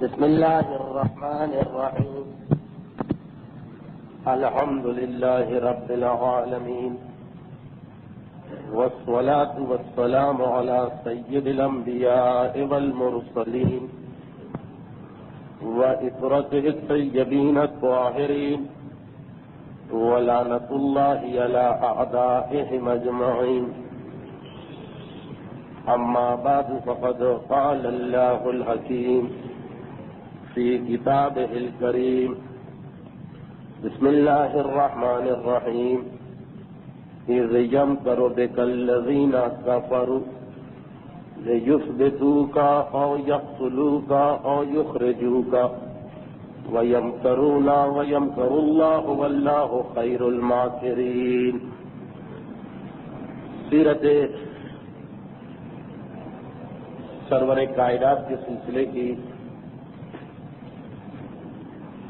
بسم الله الرحمن الرحيم. الحمد لله رب العالمين، والصلاة والسلام على سيد الأنبياء والمرسلين وإطرته الطيبين الطاهرين، ولعنة الله على أعدائهم أجمعين. أما بعد، فقد قال الله الحكيم في كتابه الكريم: بسم الله الرحمن الرحيم. إذ يمكر بك الذين كفروا ليثبتوك أو يقتلوك أو يخرجوك ويمكرون ويمكر الله والله خير الماكرين. سیرت سرور کائنات کے سلسلے کی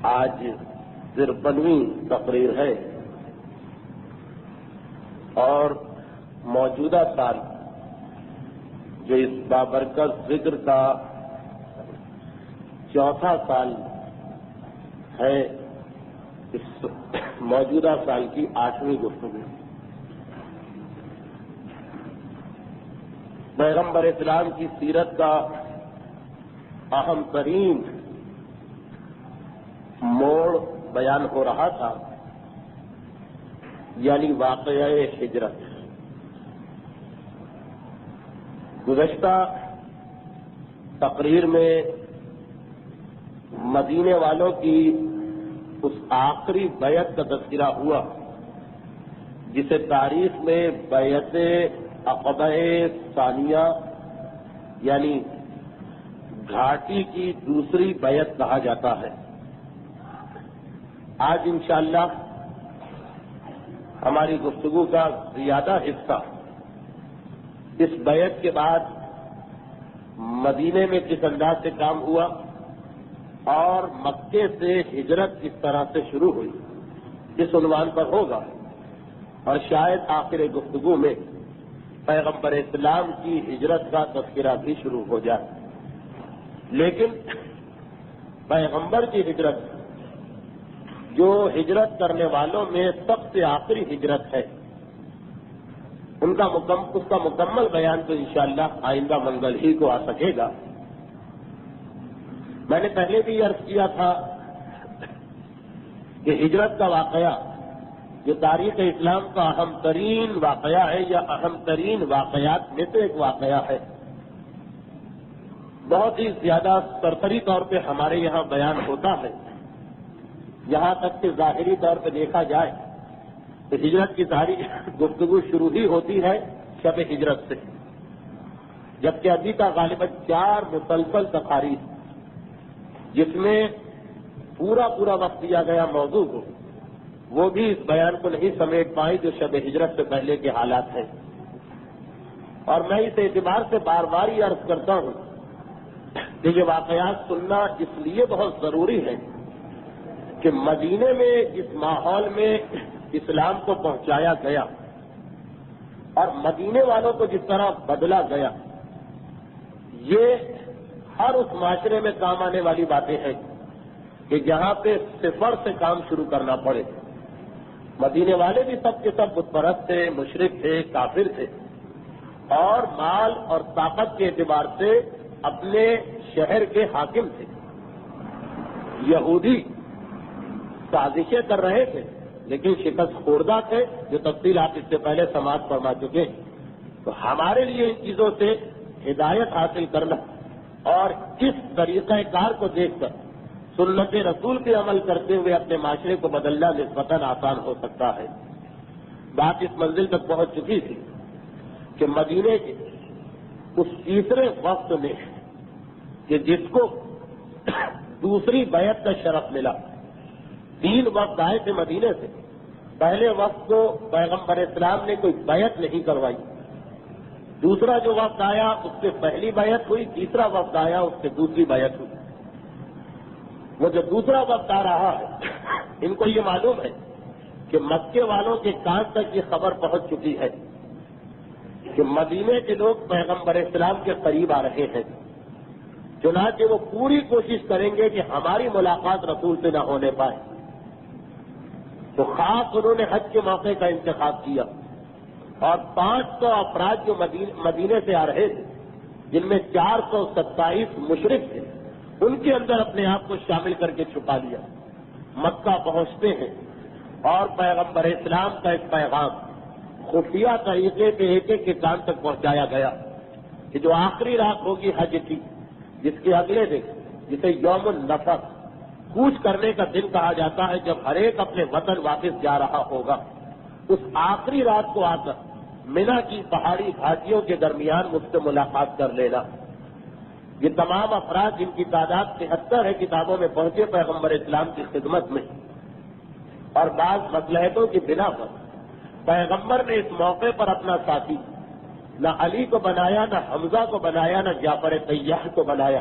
آج 53ویں تقریر ہے، اور موجودہ سال جو اس بابرکت ذکر کا چوتھا سال ہے، اس موجودہ سال کی 8ویں گفتگو. پیغمبر اسلام کی سیرت کا اہم ترین موڑ بیان ہو رہا تھا، یعنی واقعہ ہجرت. گزشتہ تقریر میں مدینے والوں کی اس آخری بیعت کا تذکرہ ہوا جسے تاریخ میں بیعت عقبہ ثانیہ یعنی گھاٹی کی دوسری بیعت کہا جاتا ہے. آج انشاءاللہ ہماری گفتگو کا زیادہ حصہ اس بیعت کے بعد مدینے میں کس انداز سے کام ہوا اور مکے سے ہجرت کس طرح سے شروع ہوئی، اس عنوان پر ہوگا. اور شاید آخر گفتگو میں پیغمبر اسلام کی ہجرت کا تذکرہ بھی شروع ہو جائے. لیکن پیغمبر کی ہجرت، جو ہجرت کرنے والوں میں سب سے آخری ہجرت ہے، اس کا مکمل بیان تو انشاءاللہ آئندہ منگل ہی کو آ سکے گا. میں نے پہلے بھی عرض کیا تھا کہ ہجرت کا واقعہ جو تاریخ اسلام کا اہم ترین واقعہ ہے، یا اہم ترین واقعات میں سے ایک واقعہ ہے. بہت ہی زیادہ سرسری طور پہ ہمارے یہاں بیان ہوتا ہے، یہاں تک کہ ظاہری طور پہ دیکھا جائے تو ہجرت کی ساری گفتگو شروع ہی ہوتی ہے شب ہجرت سے، جبکہ ابھی کا غالباً 4 مسلسل تقاریر جس میں پورا وقت دیا گیا موضوع کو، وہ بھی اس بیان کو نہیں سمیٹ پائی جو شب ہجرت سے پہلے کے حالات ہیں. اور میں اس اعتبار سے بار بار یہ عرض کرتا ہوں کہ یہ واقعات سننا اس لیے بہت ضروری ہے کہ مدینے میں جس ماحول میں اسلام کو پہنچایا گیا اور مدینے والوں کو جس طرح بدلا گیا، یہ ہر اس معاشرے میں کام آنے والی باتیں ہیں کہ جہاں پہ صفر سے کام شروع کرنا پڑے. مدینے والے بھی سب کے سب بت پرست تھے، مشرک تھے، کافر تھے، اور مال اور طاقت کے اعتبار سے اپنے شہر کے حاکم تھے. یہودی سازشیں کر رہے تھے لیکن شکست خوردہ تھے، جو تفصیل آپ اس سے پہلے سماعت فرما چکے ہیں. تو ہمارے لیے ان چیزوں سے ہدایت حاصل کرنا اور اس طریقہ کار کو دیکھ کر سنت رسول پہ عمل کرتے ہوئے اپنے معاشرے کو بدلنا نسبتاً آسان ہو سکتا ہے. بات اس منزل تک پہنچ چکی تھی کہ مدینے کے اس تیسرے وقت میں کہ جس کو دوسری بیعت کا شرف ملا، 3 وقت آئے تھے مدینے سے. پہلے وقت کو پیغمبر اسلام نے کوئی بیعت نہیں کروائی، دوسرا جو وقت آیا اس سے پہلی بیعت ہوئی، تیسرا وقت آیا اس سے دوسری بیعت ہوئی. وہ جو دوسرا وقت آ رہا ہے، ان کو یہ معلوم ہے کہ مکے والوں کے کان تک یہ خبر پہنچ چکی ہے کہ مدینے کے لوگ پیغمبر اسلام کے قریب آ رہے ہیں، چنانچہ وہ پوری کوشش کریں گے کہ ہماری ملاقات رسول سے نہ ہونے پائے. تو خاص انہوں نے حج کے موقع کا انتخاب کیا اور 500 افراد جو مدینے سے آ رہے تھے، جن میں 427 مشرک تھے، ان کے اندر اپنے آپ کو شامل کر کے چھپا لیا. مکہ پہنچتے ہیں اور پیغمبر اسلام کا ایک پیغام خفیہ طریقے سے ایک ایک کے کان تک پہنچایا گیا کہ جو آخری رات ہوگی حج کی، جس کے اگلے دن، جسے یوم النفر، کوچ کرنے کا دن کہا جاتا ہے، جب ہر ایک اپنے وطن واپس جا رہا ہوگا، اس آخری رات کو آ کر مینا کی پہاڑی گھاٹیوں کے درمیان مجھ سے ملاقات کر لینا. یہ تمام افراد جن کی تعداد 73 ہے کتابوں میں پہنچے پیغمبر اسلام کی خدمت میں، اور بعض مصلحتوں کی بنا پر پیغمبر نے اس موقع پر اپنا ساتھی نہ علی کو بنایا، نہ حمزہ کو بنایا، نہ جعفر طیار کو بنایا،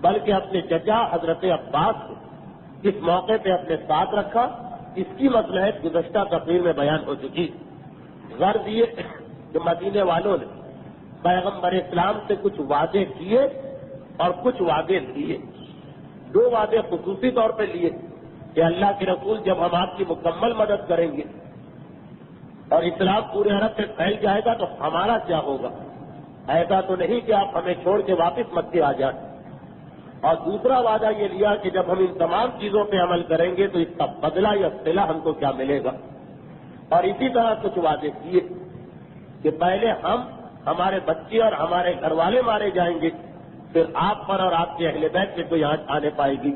بلکہ اپنے چچا حضرت عباس کو اس موقع پہ اپنے ساتھ رکھا. اس کی مصلحت گزشتہ تقریر میں بیان ہو چکی. غرض یہ کہ مدینے والوں نے پیغمبر اسلام سے کچھ وعدے کیے اور کچھ وعدے لیے. 2 وعدے خصوصی طور پہ لیے کہ اللہ کے رسول جب ہم آپ کی مکمل مدد کریں گے اور اسلام پورے عرب میں پھیل جائے گا تو ہمارا کیا ہوگا؟ ایسا تو نہیں کہ آپ ہمیں چھوڑ کے واپس مکے آ جائیں. اور دوسرا وعدہ یہ لیا کہ جب ہم ان تمام چیزوں پہ عمل کریں گے تو اس کا بدلہ یا صلہ ہم کو کیا ملے گا. اور اسی طرح کچھ وعدے کیے کہ پہلے ہم، ہمارے بچے اور ہمارے گھر والے مارے جائیں گے، پھر آپ پر اور آپ کے اہل بیت پہ کوئی آنچ آنے پائے گی.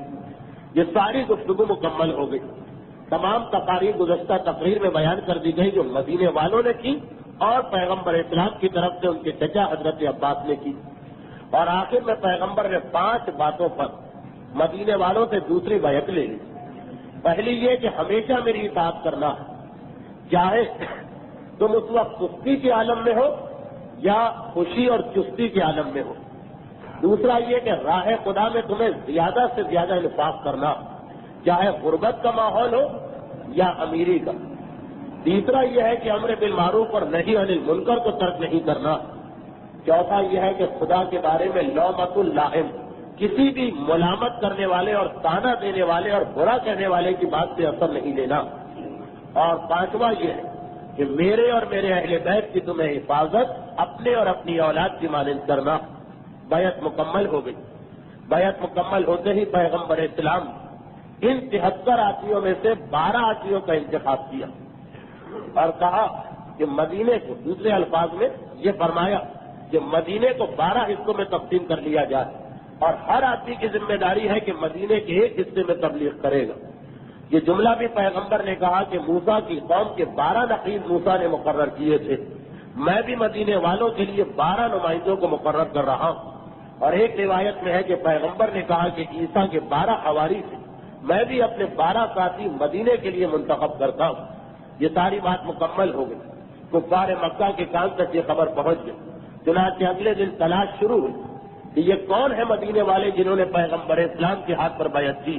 یہ ساری گفتگو مکمل ہو گئی. تمام تقاریر گزشتہ تقریر میں بیان کر دی گئی جو مدینے والوں نے کی اور پیغمبر اسلام کی طرف سے ان کے چچا حضرت عباس نے کی. اور آخر میں پیغمبر نے 5 باتوں پر مدینے والوں سے دوسری بیعت لے لی. پہلی یہ کہ ہمیشہ میری اطاعت کرنا ہے، چاہے تم اس وقت سستی کے عالم میں ہو یا خوشی اور چستی کے عالم میں ہو. دوسرا یہ کہ راہ خدا میں تمہیں زیادہ سے زیادہ انفاق کرنا، چاہے غربت کا ماحول ہو یا امیری کا. تیسرا یہ ہے کہ امر بالمعروف اور نہی عن المنکر کو ترک نہیں کرنا. چوتھا یہ ہے کہ خدا کے بارے میں لومۃ اللائم، کسی بھی ملامت کرنے والے اور طعنہ دینے والے اور برا کہنے والے کی بات سے اثر نہیں لینا. اور پانچواں یہ ہے کہ میرے اور میرے اہل بیت کی تمہیں حفاظت اپنے اور اپنی اولاد کی مانند کرنا. بیعت مکمل ہو گئی. بیعت مکمل ہوتے ہی پیغمبر اسلام ان 73 آتیوں میں سے 12 آتیوں کا انتخاب کیا اور کہا کہ مدینے کو، دوسرے الفاظ میں یہ فرمایا کہ مدینے کو 12 حصوں میں تقسیم کر لیا جائے اور ہر آدمی کی ذمہ داری ہے کہ مدینے کے ایک حصے میں تبلیغ کرے گا. یہ جملہ بھی پیغمبر نے کہا کہ موسیٰ کی قوم کے 12 نقیب موسیٰ نے مقرر کیے تھے، میں بھی مدینے والوں کے لیے 12 نمائندوں کو مقرر کر رہا ہوں. اور ایک روایت میں ہے کہ پیغمبر نے کہا کہ عیسیٰ کے 12 حواری تھے، میں بھی اپنے 12 ساتھی مدینے کے لیے منتخب کرتا ہوں. یہ ساری بات مکمل ہو گئی. کفار مکہ کے کان تک یہ خبر پہنچ گئی. چنانچہ اگلے دن تلاش شروع ہوئی کہ یہ کون ہے مدینے والے جنہوں نے پیغمبر اسلام کے ہاتھ پر بیعت کی.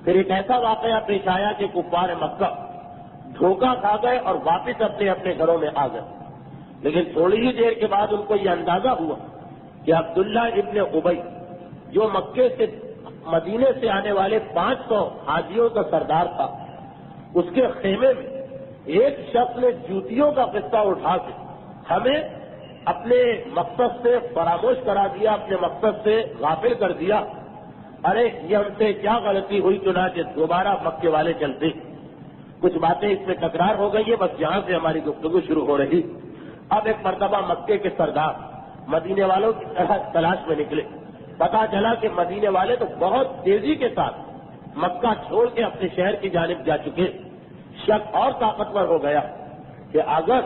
پھر ایک ایسا واقعہ پیش آیا کہ کفار مکہ دھوکہ کھا گئے اور واپس اپنے اپنے گھروں میں آ گئے. لیکن تھوڑی ہی دیر کے بعد ان کو یہ اندازہ ہوا کہ عبداللہ ابن ابی، جو مکے سے مدینے سے آنے والے 500 حاجیوں کا سردار تھا، اس کے خیمے میں ایک شخص نے جوتیوں کا قصہ اٹھا کے ہمیں اپنے مقصد سے فراموش کرا دیا، اپنے مقصد سے غافل کر دیا. ارے یہ ہم سے کیا غلطی ہوئی، چنانچہ دوبارہ مکے والے چلتے. کچھ باتیں اس میں تکرار ہو گئی ہے، بس یہاں سے ہماری گفتگو شروع ہو رہی. اب ایک مرتبہ مکے کے سردار مدینے والوں کی تلاش میں نکلے. پتا چلا کہ مدینے والے تو بہت تیزی کے ساتھ مکہ چھوڑ کے اپنے شہر کی جانب جا چکے. شک اور طاقتور ہو گیا کہ اگر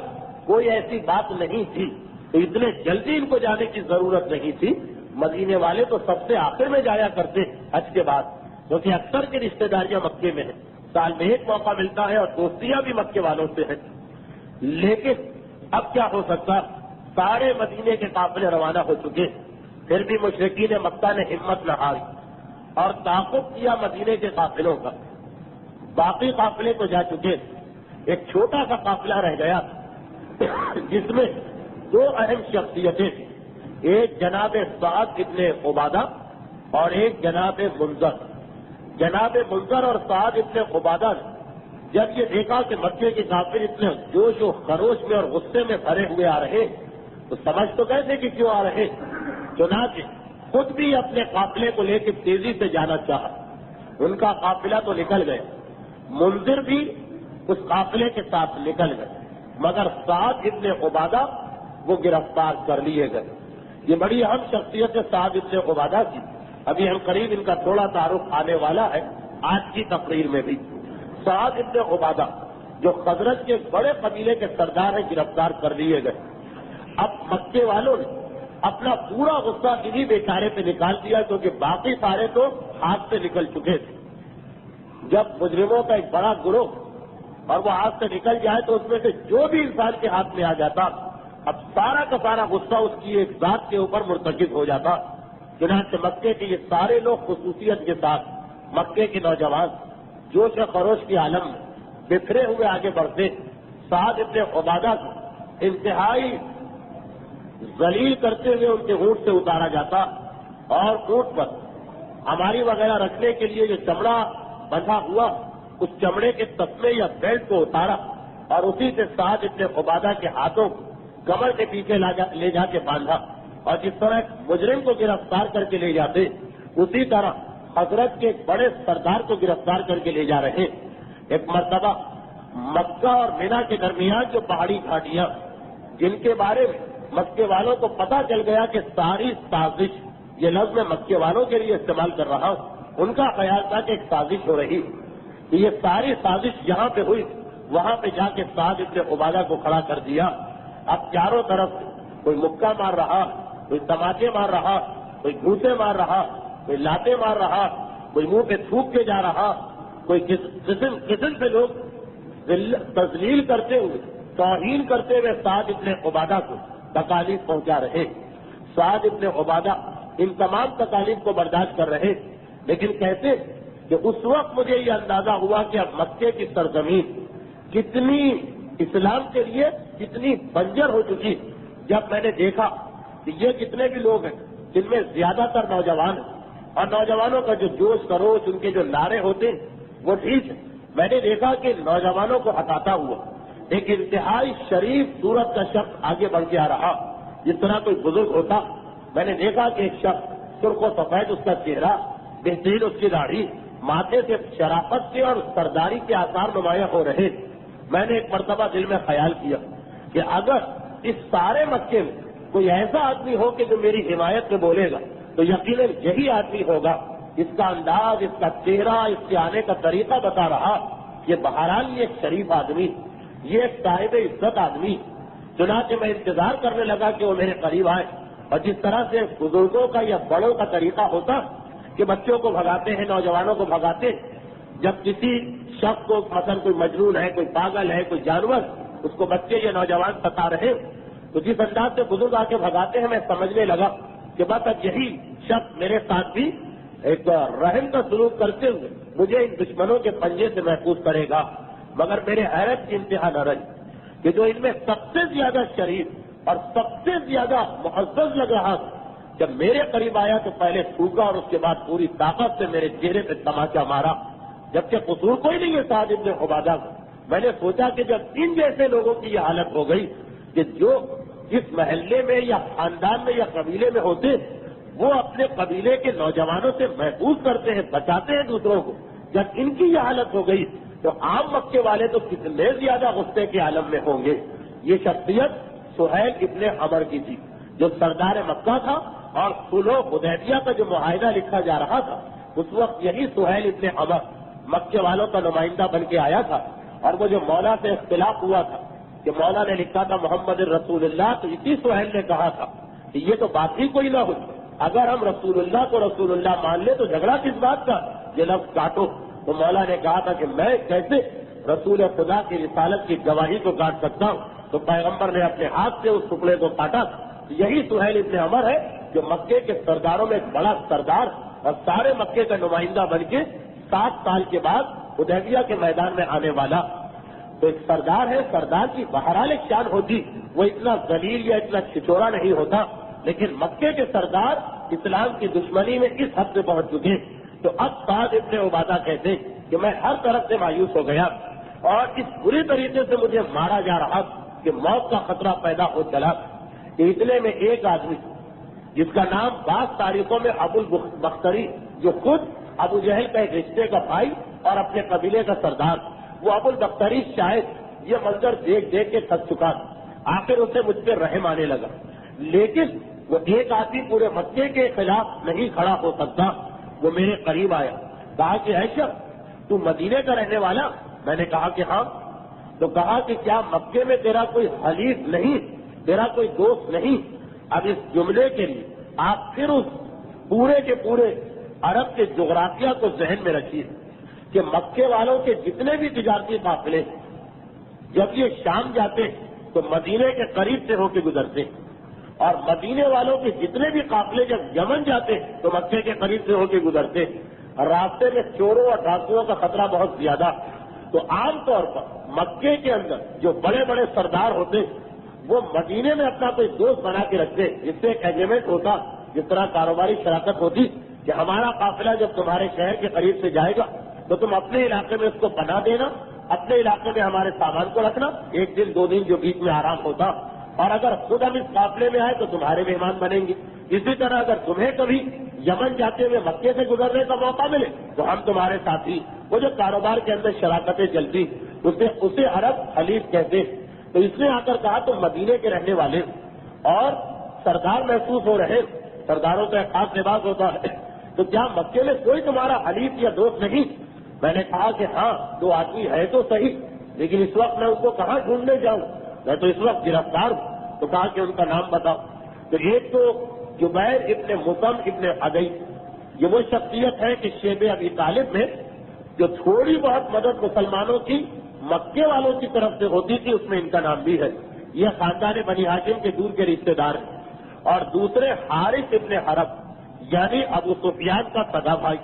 کوئی ایسی بات نہیں تھی تو اتنے جلدی ان کو جانے کی ضرورت نہیں تھی. مدینے والے تو سب سے آخر میں جایا کرتے حج کے بعد، کیونکہ اکثر کی رشتہ داریاں مکے میں ہیں، سال میں ایک موقع ملتا ہے اور دوستیاں بھی مکے والوں سے ہیں. لیکن اب کیا ہو سکتا، سارے مدینے کے قافلے روانہ ہو چکے. پھر بھی مشرکین مکہ نے ہمت نہ ہاری اور تعاقب کیا مدینے کے قافلوں کا. باقی قافلے تو جا چکے، ایک چھوٹا سا قافلہ رہ گیا جس میں 2 اہم شخصیتیں تھیں. ایک جناب سعد ابن عبادہ اور ایک جناب منذر. جناب منذر اور سعد ابن عبادہ نے جب یہ دیکھا کہ مکے کے کافر اتنے جوش و خروش میں اور غصے میں بھرے ہوئے آ رہے تو سمجھ تو گئے تھے کہ کیوں آ رہے. چنانچہ خود بھی اپنے قافلے کو لے کے تیزی سے جانا چاہا. ان کا قافلہ تو نکل گیا, منذر بھی اس قافلے کے ساتھ نکل گئے, مگر سعد ابن عبادہ وہ گرفتار کر لیے گئے. یہ بڑی اہم شخصیت ہے سعد ابن عبادہ کی. ابھی ہم قریب ان کا تھوڑا تعارف آنے والا ہے آج کی تقریر میں بھی. سعد ابن عبادہ جو خزرج کے بڑے قبیلے کے سردار ہیں گرفتار کر لیے گئے. اب مکے والوں نے اپنا پورا غصہ انہی بیچارے پہ نکال دیا کیونکہ باقی سارے تو ہاتھ سے نکل چکے تھے. جب مجرموں کا ایک بڑا گروہ اور وہ ہاتھ سے نکل جائے تو اس میں سے جو بھی انسان کے ہاتھ میں آ جاتا اب سارا کا سارا غصہ اس کی ایک ذات کے اوپر مرتکز ہو جاتا. چنانچہ مکے کے یہ سارے لوگ خصوصیت کے ساتھ مکے کے نوجوان جوش و خروش کی عالم میں بکھرے ہوئے آگے بڑھتے. سعد ابن عبادہ کو انتہائی ذلیل کرتے ہوئے ان کے اونٹ سے اتارا جاتا اور اونٹ پر ہماری وغیرہ رکھنے کے لیے جو چمڑا بندھا ہوا اس چمڑے کے تسمے یا بیلٹ کو اتارا اور اسی سے سعد ابن عبادہ کے ہاتھوں کو کمر کے پیچھے لے جا کے باندھا. اور جس طرح مجرم کو گرفتار کر کے لے جاتے اسی طرح حضرت کے ایک بڑے سردار کو گرفتار کر کے لے جا رہے. ایک مرتبہ مکہ اور مینا کے درمیان جو پہاڑی گھاٹیاں جن کے بارے میں مکے والوں کو پتا چل گیا کہ ساری سازش, یہ لفظ میں مکے والوں کے لیے استعمال کر رہا ہوں, ان کا خیال تھا کہ ایک سازش ہو رہی کہ یہ ساری سازش یہاں پہ ہوئی. وہاں پہ جا کے سعد ابن عبادہ کو کھڑا کر دیا. اب چاروں طرف کوئی مکہ مار رہا, کوئی تماچے مار رہا, کوئی گھوسے مار رہا, کوئی لاتے مار رہا, کوئی منہ پہ تھوک کے جا رہا, کوئی قسم سے لوگ تذلیل کرتے ہوئے توہین کرتے ہوئے سعد ابن عبادہ کو تکالیف پہنچا رہے. سعد ابن عبادہ ان تمام تکالیف کو برداشت کر رہے. لیکن کہتے کہ اس وقت مجھے یہ اندازہ ہوا کہ اب مکے کی سرزمین کتنی اسلام کے لیے کتنی بنجر ہو چکی. جب میں نے دیکھا کہ یہ کتنے بھی لوگ ہیں جن میں زیادہ تر نوجوان ہیں اور نوجوانوں کا جو جوش خروش ان کے جو نعرے ہوتے ہیں وہ ٹھیک ہے. میں نے دیکھا کہ نوجوانوں کو ہٹاتا ہوا ایک انتہائی شریف صورت کا شخص آگے بڑھ کے آ رہا. جس طرح کوئی بزرگ ہوتا میں نے دیکھا کہ ایک شخص سرخ و سفید اس کا چہرہ, بہترین اس کی داڑھی, ماتھے سے شرافت کے اور سرداری کے آثار نمایاں ہو رہے. میں نے ایک مرتبہ دل میں خیال کیا کہ اگر اس سارے مکے میں کوئی ایسا آدمی ہو کہ جو میری حمایت میں بولے گا تو یقیناً یہی آدمی ہوگا. اس کا انداز, اس کا چہرہ, اس کے آنے کا طریقہ بتا رہا کہ بہرحال یہ ایک شریف آدمی, یہ ایک صاحب عزت آدمی. چنانچہ میں انتظار کرنے لگا کہ وہ میرے قریب آئے. اور جس طرح سے بزرگوں کا یا بڑوں کا طریقہ ہوتا کہ بچوں کو بھگاتے ہیں, نوجوانوں کو بھگاتے, جب کسی شخص کو مثلا کوئی مجنون ہے, کوئی پاگل ہے, کوئی جانور, اس کو بچے یا نوجوان ستا رہے تو جس انداز سے بزرگ آ کے بھگاتے ہیں میں سمجھنے لگا کہ بس اب یہی شخص میرے ساتھ بھی ایک رحم کا سلوک کرتے ہوئے مجھے ان دشمنوں کے پنجے سے محفوظ کرے گا. مگر میرے حیرت کی انتہا نہ رہی کہ جو ان میں سب سے زیادہ شریف اور سب سے زیادہ معزز لگ رہا تھا جب میرے قریب آیا تو پہلے تھوکا اور اس کے بعد پوری طاقت سے میرے چہرے پہ تماچا مارا. جبکہ قصور کوئی نہیں ہے سعد ابن عبادہ کا. میں نے سوچا کہ جب ان جیسے لوگوں کی یہ حالت ہو گئی کہ جو جس محلے میں یا خاندان میں یا قبیلے میں ہوتے وہ اپنے قبیلے کے نوجوانوں سے محفوظ کرتے ہیں, بچاتے ہیں دوسروں کو, جب ان کی یہ حالت ہو گئی تو عام مکے والے تو کتنے زیادہ غصے کے عالم میں ہوں گے. یہ شخصیت سہیل ابن عمر کی تھی جو سردار مکہ تھا اور صلح حدیبیہ کا جو معاہدہ لکھا جا رہا تھا اس وقت یہی سہیل ابن عمر مکے والوں کا نمائندہ بن کے آیا تھا. اور وہ جو مولا سے اختلاف ہوا تھا کہ مولا نے لکھا تھا محمد رسول اللہ, تو اسی سہیل نے کہا تھا کہ یہ تو بات ہی کوئی نہ ہوئی, اگر ہم رسول اللہ کو رسول اللہ مان لیں تو جھگڑا کس بات کا, یہ لفظ کاٹو. تو مولا نے کہا تھا کہ میں کیسے رسول خدا کی رسالت کی گواہی کو کاٹ سکتا ہوں. تو پیغمبر نے اپنے ہاتھ سے اس ٹکڑے کو کاٹا. یہی سہیل ابن عمر ہے جو مکے کے سرداروں میں ایک بڑا سردار اور سارے مکے کا نمائندہ بن کے 7 سال کے بعد حدیبیہ کے میدان میں آنے والا. تو ایک سردار ہے, سردار کی بہرحال ایک شان ہوتی, وہ اتنا ذلیل یا اتنا چھچورا نہیں ہوتا. لیکن مکے کے سردار اسلام کی دشمنی میں اس حد سے پہنچ چکے تو اب سعد ابن عبادہ کہتے کہ میں ہر طرف سے مایوس ہو گیا اور اس بری طریقے سے مجھے مارا جا رہا کہ موت کا خطرہ پیدا ہو چلا کہ اتنے میں ایک آدمی جس کا نام بعض تاریخوں میں ابو البختری، جو خود ابو جہل کا ایک رشتے کا بھائی اور اپنے قبیلے کا سردار، وہ ابو البختری شاید یہ منظر دیکھ دیکھ کے تھک چکا، آخر اسے مجھ پہ رحم آنے لگا، لیکن وہ ایک آدمی پورے مکے کے خلاف نہیں کھڑا ہو سکتا۔ وہ میرے قریب آیا، کہا کہ اے شخص تو مدینے کا رہنے والا؟ میں نے کہا کہ ہاں۔ تو کہا کہ کیا مکے میں تیرا کوئی حلیف نہیں، تیرا کوئی دوست نہیں؟ اب اس جملے کے لیے آپ پھر اس پورے کے پورے عرب کے جغرافیہ کو ذہن میں رکھیے کہ مکے والوں کے جتنے بھی تجارتی قافلے جب یہ شام جاتے تو مدینے کے قریب سے ہو کے گزرتے، اور مدینے والوں کے جتنے بھی قافلے جب یمن جاتے تو مکے کے قریب سے ہو کے گزرتے۔ راستے میں چوروں اور ڈاکوؤں کا خطرہ بہت زیادہ، تو عام طور پر مکے کے اندر جو بڑے بڑے سردار ہوتے وہ مدینے میں اپنا کوئی دوست بنا کے رکھتے، جس سے ایک ایگریمنٹ ہوتا، جس طرح کاروباری شراکت ہوتی کہ ہمارا قافلہ جب تمہارے شہر کے قریب سے جائے گا تو تم اپنے علاقے میں اس کو پناہ دینا، اپنے علاقے میں ہمارے سامان کو رکھنا، ایک دن دو دن جو بیچ میں آرام ہوتا، اور اگر خود ہم اس قافلے میں آئے تو تمہارے مہمان بنیں گے۔ اسی طرح اگر تمہیں کبھی یمن جاتے ہوئے مکے سے گزرنے کا موقع ملے تو ہم تمہارے ساتھی۔ وہ جو کاروبار کے اندر شراکتیں چلتی اسے عرب حلیف کہتے۔ تو اس نے آ کر کہا تم مدینے کے رہنے والے اور سردار محسوس ہو رہے، سرداروں کا ایک خاص لباس ہوتا ہے، تو کیا مکے میں کوئی تمہارا حلیف یا دوست نہیں؟ میں نے کہا کہ ہاں، دو آدمی ہے تو صحیح، لیکن اس وقت میں ان کو کہاں ڈھونڈنے جاؤں، میں تو اس وقت گرفتار ہوں۔ تو کہا کہ ان کا نام بتاؤ۔ تو ایک تو جبیر ابن مطعم ابن عدی، یہ وہ شخصیت ہے کہ شیب ابی طالب میں جو تھوڑی بہت مدد مسلمانوں کی مکے والوں کی طرف سے ہوتی تھی، اس میں ان کا نام بھی ہے۔ یہ خاندان بنی ہاشم کے دور کے رشتے دار ہیں۔ اور دوسرے حارث ابن حرب، یعنی ابو سفیان کا سگا بھائی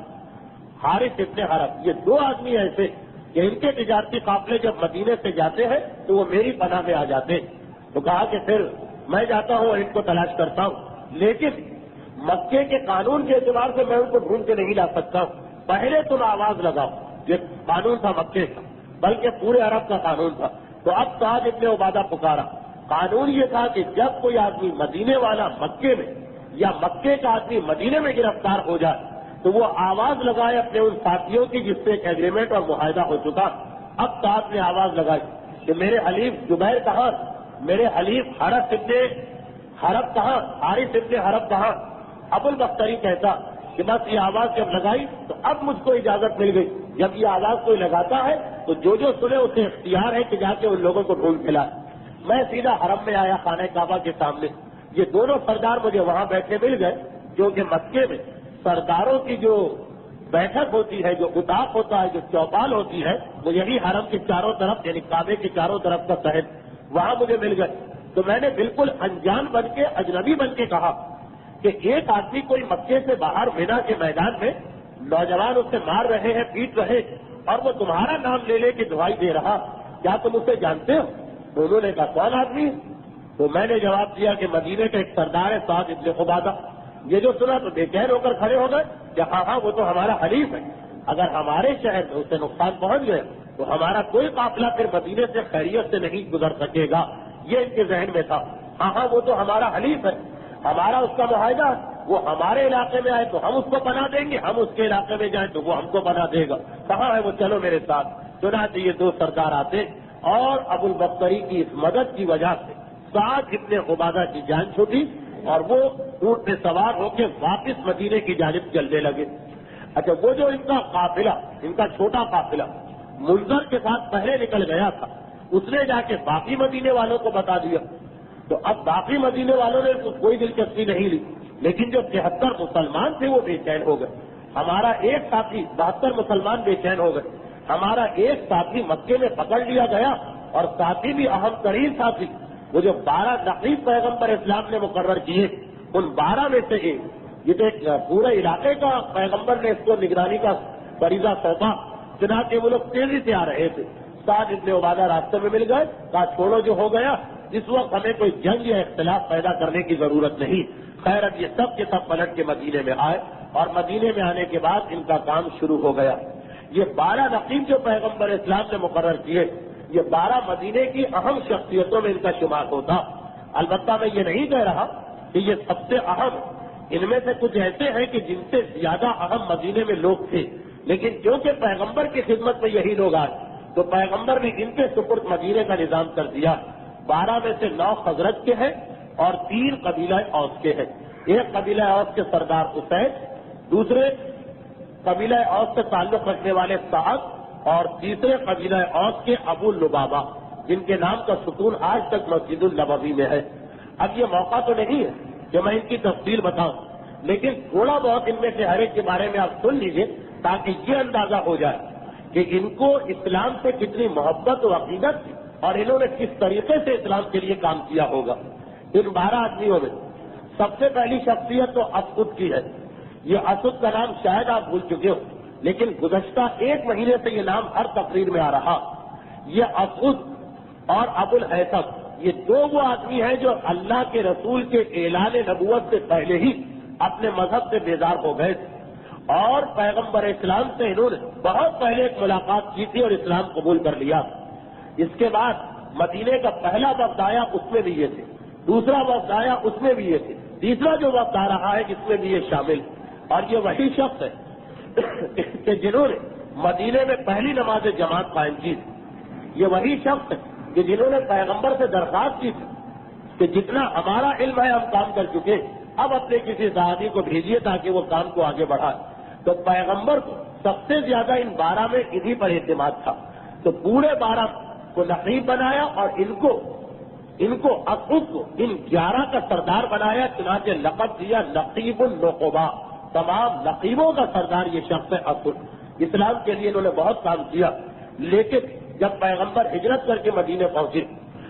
حارث ابن حرب، یہ دو آدمی ایسے کہ ان کے تجارتی قافلے جب مدینے سے جاتے ہیں تو وہ میری پناہ میں آ جاتے ہیں۔ تو کہا کہ پھر میں جاتا ہوں اور ان کو تلاش کرتا ہوں، لیکن مکے کے قانون کے اعتبار سے میں ان کو ڈھونڈ کے نہیں لا سکتا ہوں، پہلے تم آواز لگاؤ۔ یہ قانون تھا مکے کا، بلکہ پورے عرب کا قانون تھا۔ تو اب سعد ابن عبادہ پکارا۔ قانون یہ تھا کہ جب کوئی آدمی مدینے والا مکے میں یا مکے کا آدمی مدینے میں گرفتار ہو جائے تو وہ آواز لگائے اپنے ان ساتھیوں کی جس سے ایک ایگریمنٹ اور معاہدہ ہو چکا۔ اب سعد نے آواز لگائی کہ میرے حلیف جبیر کہاں، میرے حلیف حارث ابن حرب کہاں، حارث ابن حرب کہاں؟ ابو البختری کہتا کہ بس یہ آواز جب لگائی تو اب مجھ کو اجازت مل گئی۔ جب یہ آواز کوئی لگاتا ہے تو جو سنے اسے اختیار ہے کہ جا کے ان لوگوں کو ڈھونڈ کے لائے۔ میں سیدھا حرم میں آیا، خانہ کعبہ کے سامنے۔ یہ دونوں سردار مجھے وہاں بیٹھے مل گئے، جو کہ مکے میں سرداروں کی جو بیٹھک ہوتی ہے، جو اتاق ہوتا ہے، جو چوپال ہوتی ہے، وہ یہی حرم کے چاروں طرف یعنی کعبے کے چاروں طرف کا صحن، وہاں مجھے مل گئے۔ تو میں نے بالکل انجان بن کے، اجنبی بن کے کہا کہ ایک آدمی کوئی مکے سے باہر مینا کے میدان میں نوجوان اسے مار رہے ہیں، پیٹ رہے، اور وہ تمہارا نام لے لے کے دعائی دے رہا، کیا تم اسے جانتے ہو؟ تو انہوں نے کہا کون آدمی ہے؟ تو میں نے جواب دیا کہ مدینے کا ایک سردار ہے سعد ابن عبادہ۔ یہ جو سنا تو بے چین ہو کر کھڑے ہو گئے کہ ہاں ہاں وہ تو ہمارا حلیف ہے، اگر ہمارے شہر میں اسے نقصان پہنچ گیا تو ہمارا کوئی قافلہ پھر مدینے سے خیریت سے نہیں گزر سکے گا، یہ ان کے ذہن میں تھا۔ ہاں ہاں وہ تو ہمارا حلیف ہے، ہمارا اس کا معاہدہ، وہ ہمارے علاقے میں آئے تو ہم اس کو پناہ دیں گے، ہم اس کے علاقے میں جائیں تو وہ ہم کو پناہ دے گا، کہاں ہے وہ؟ چلو میرے ساتھ۔ چنانچہ یہ دو سردار آتے اور ابو البختری کی اس مدد کی وجہ سے سعد ابن عبادہ کی جان چھوٹی اور وہ اونٹ پہ سوار ہو کے واپس مدینے کی جانب چلنے لگے۔ اچھا، وہ جو ان کا قافلہ، ان کا چھوٹا قافلہ منظر کے ساتھ پہلے نکل گیا تھا، اس نے جا کے باقی مدینے والوں کو بتا دیا۔ تو اب باقی مدینے والوں نے کوئی دلچسپی نہیں لی، لیکن جو 73 مسلمان تھے وہ بے چین ہو گئے۔ ہمارا ایک ساتھی، 72 مسلمان بے چین ہو گئے، ہمارا ایک ساتھی مکے میں پکڑ لیا گیا، اور ساتھی بھی اہم ترین ساتھی، وہ جو 12 نقیب پیغمبر اسلام نے مقرر کیے، ان 12 میں سے ایک، یہ تو ایک پورے علاقے کا پیغمبر نے اس کو نگرانی کا فریضہ سونپا۔ چنانچہ وہ لوگ تیزی سے آ رہے تھے، سعد ابن عبادہ راستے میں مل گئے، کہا چھوڑو جو ہو گیا، اس وقت ہمیں کوئی جنگ یا اختلاف پیدا کرنے کی ضرورت نہیں، خیر اب یہ سب کے سب پلٹ کے مدینے میں آئے اور مدینے میں آنے کے بعد ان کا کام شروع ہو گیا. یہ 12 نقیب جو پیغمبر اسلام نے مقرر کیے یہ 12 مدینے کی اہم شخصیتوں میں ان کا شمار ہوتا. البتہ میں یہ نہیں کہہ رہا کہ یہ سب سے اہم، ان میں سے کچھ ایسے ہیں کہ جن سے زیادہ اہم مدینے میں لوگ تھے، لیکن کیونکہ پیغمبر کی خدمت میں یہی لوگ آئے تو پیغمبر نے ان کے سپرد مدینے کا نظام کر دیا. 12 میں سے 9 خزرج کے ہیں اور 3 قبیلہ اوس کے ہیں. ایک قبیلہ اوس کے سردار حسین، دوسرے قبیلہ اوس سے تعلق رکھنے والے سعد اور تیسرے قبیلہ اوس کے ابو لبابہ، جن کے نام کا ستون آج تک مسجد النبوی میں ہے. اب یہ موقع تو نہیں ہے کہ میں ان کی تفصیل بتاؤں، لیکن تھوڑا بہت ان میں سے ہر ایک کے بارے میں آپ سن لیجئے تاکہ یہ اندازہ ہو جائے کہ ان کو اسلام سے کتنی محبت و عقیدت تھی اور انہوں نے کس طریقے سے اسلام کے لیے کام کیا ہوگا. ان 12 آدمیوں میں سب سے پہلی شخصیت تو اسد کی ہے. یہ اسد کا نام شاید آپ بھول چکے ہو، لیکن گزشتہ 1 مہینے سے یہ نام ہر تقریر میں آ رہا. یہ اسد اور ابو الحیثم یہ 2 وہ آدمی ہیں جو اللہ کے رسول کے اعلان نبوت سے پہلے ہی اپنے مذہب سے بیزار ہو گئے تھے اور پیغمبر اسلام سے انہوں نے بہت پہلے ایک ملاقات کی تھی اور اسلام قبول کر لیا. اس کے بعد مدینے کا پہلا وفد آیا، اس میں بھی یہ تھے، دوسرا وفد آیا، اس میں بھی یہ تھے، تیسرا جو وفد آ رہا ہے جس میں بھی یہ شامل. اور یہ وہی شخص ہے کہ جنہوں نے مدینے میں پہلی نماز جماعت قائم کی تھی. یہ وہی شخص ہے کہ جنہوں نے پیغمبر سے درخواست کی تھی کہ جتنا ہمارا علم ہے ہم کام کر چکے، اب اپنے کسی صحابی کو بھیجیے تاکہ وہ کام کو آگے بڑھائے. تو پیغمبر کو سب سے زیادہ ان 12 میں انہی پر اعتماد تھا، تو پورے 12 کو نقیب بنایا اور ان کو اسد کو ان 11 کا سردار بنایا. چنانچہ لقب دیا نقیب النقبا، تمام نقیبوں کا سردار یہ شخص ہے اسد. اسلام کے لیے انہوں نے بہت کام کیا، لیکن جب پیغمبر ہجرت کر کے مدینے پہنچے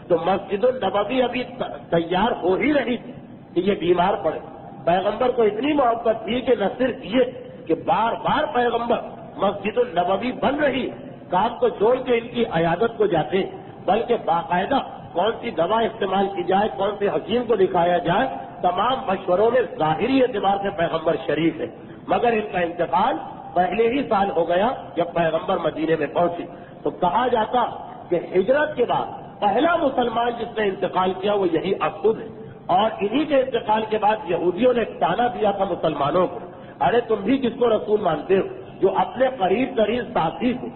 تو مسجد النبوی ابھی تیار ہو ہی رہی تھی کہ یہ بیمار پڑے. پیغمبر کو اتنی محبت تھی کہ نہ صرف یہ کہ بار بار پیغمبر مسجد النبوی بن رہی کام کو چھوڑ کے ان کی عیادت کو جاتے، بلکہ باقاعدہ کون سی دوا استعمال کی جائے، کون سے حکیم کو دکھایا جائے، تمام مشوروں میں ظاہری اعتبار سے پیغمبر شریک ہے. مگر ان کا انتقال پہلے ہی سال ہو گیا جب پیغمبر مدینے میں پہنچے. تو کہا جاتا کہ ہجرت کے بعد پہلا مسلمان جس نے انتقال کیا وہ یہی اسد ہے. اور انہی کے انتقال کے بعد یہودیوں نے تانا دیا تھا مسلمانوں کو، ارے تم بھی کس کو رسول مانتے ہو؟ جو اپنے قریب ترین ساتھی کو،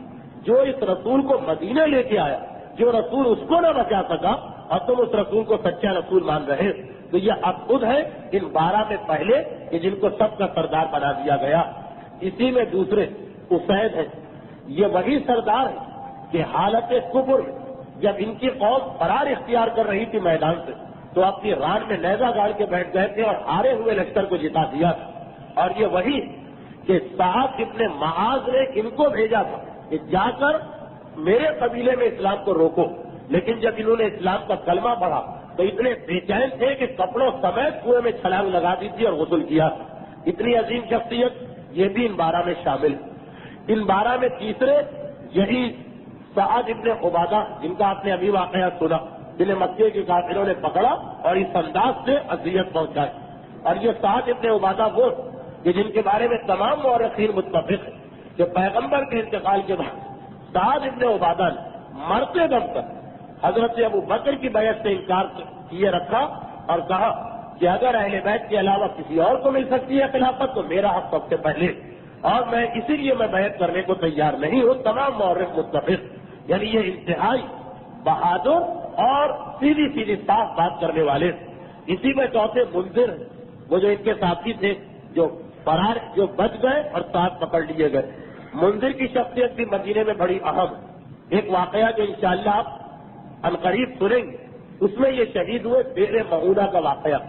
جو اس رسول کو مدینے لے کے آیا، جو رسول اس کو نہ بچا سکا اور تم اس رسول کو سچا رسول مان رہے ہو. تو یہ اسد ہے ان 12 میں پہلے کہ جن کو سب کا سردار بنا دیا گیا. اسی میں دوسرے اسید ہیں. یہ وہی سردار ہے کہ حالت کفر میں جب ان کی قوم فرار اختیار کر رہی تھی میدان سے تو اپنی ران میں نیزہ گاڑ کے بیٹھ گئے تھے اور ہارے ہوئے لشکر کو جتا دیا تھا. اور یہ وہی کہ صاحب ابن معاذ نے ان کو بھیجا تھا کہ جا کر میرے قبیلے میں اسلام کو روکو، لیکن جب انہوں نے اسلام کا کلمہ پڑھا تو اتنے بے چین تھے کہ کپڑوں سمیت کنویں میں چھلانگ لگا دی تھی اور غسل کیا. اتنی عظیم شخصیت یہ بھی ان 12 میں شامل. ان 12 میں تیسرے یہی سعد ابن عبادہ جن کا آپ نے ابھی واقعہ سنا، جنہیں مکے کے کافروں نے پکڑا اور اس انداز سے اذیت پہنچائی. اور یہ سعد ابن عبادہ وہ کہ جن کے بارے میں تمام مورخین متفق ہیں کہ پیغمبر کے انتقال کے بعد سعد ابن عبادہ نے مرتے دم تک حضرت ابو بکر کی بیعت سے انکار کیے رکھا اور کہا کہ اگر اہل بیت کے علاوہ کسی اور کو مل سکتی ہے خلافت تو میرا حق سب سے پہلے، اور میں اسی لیے میں بیعت کرنے کو تیار نہیں ہوں. تمام مورخ متفق. یعنی یہ انتہائی بہادر اور سیدھی سیدھی صاف بات کرنے والے. اسی میں چوتھے منذر ہیں، وہ جو ان کے ساتھی تھے جو فرار جو بچ گئے اور ساتھ پکڑ لیے گئے. منذر کی شخصیت بھی مدینے میں بڑی اہم ہے. ایک واقعہ جو انشاءاللہ آپ عنقریب سنیں گے اس میں یہ شہید ہوئے بئر معونہ کا واقعہ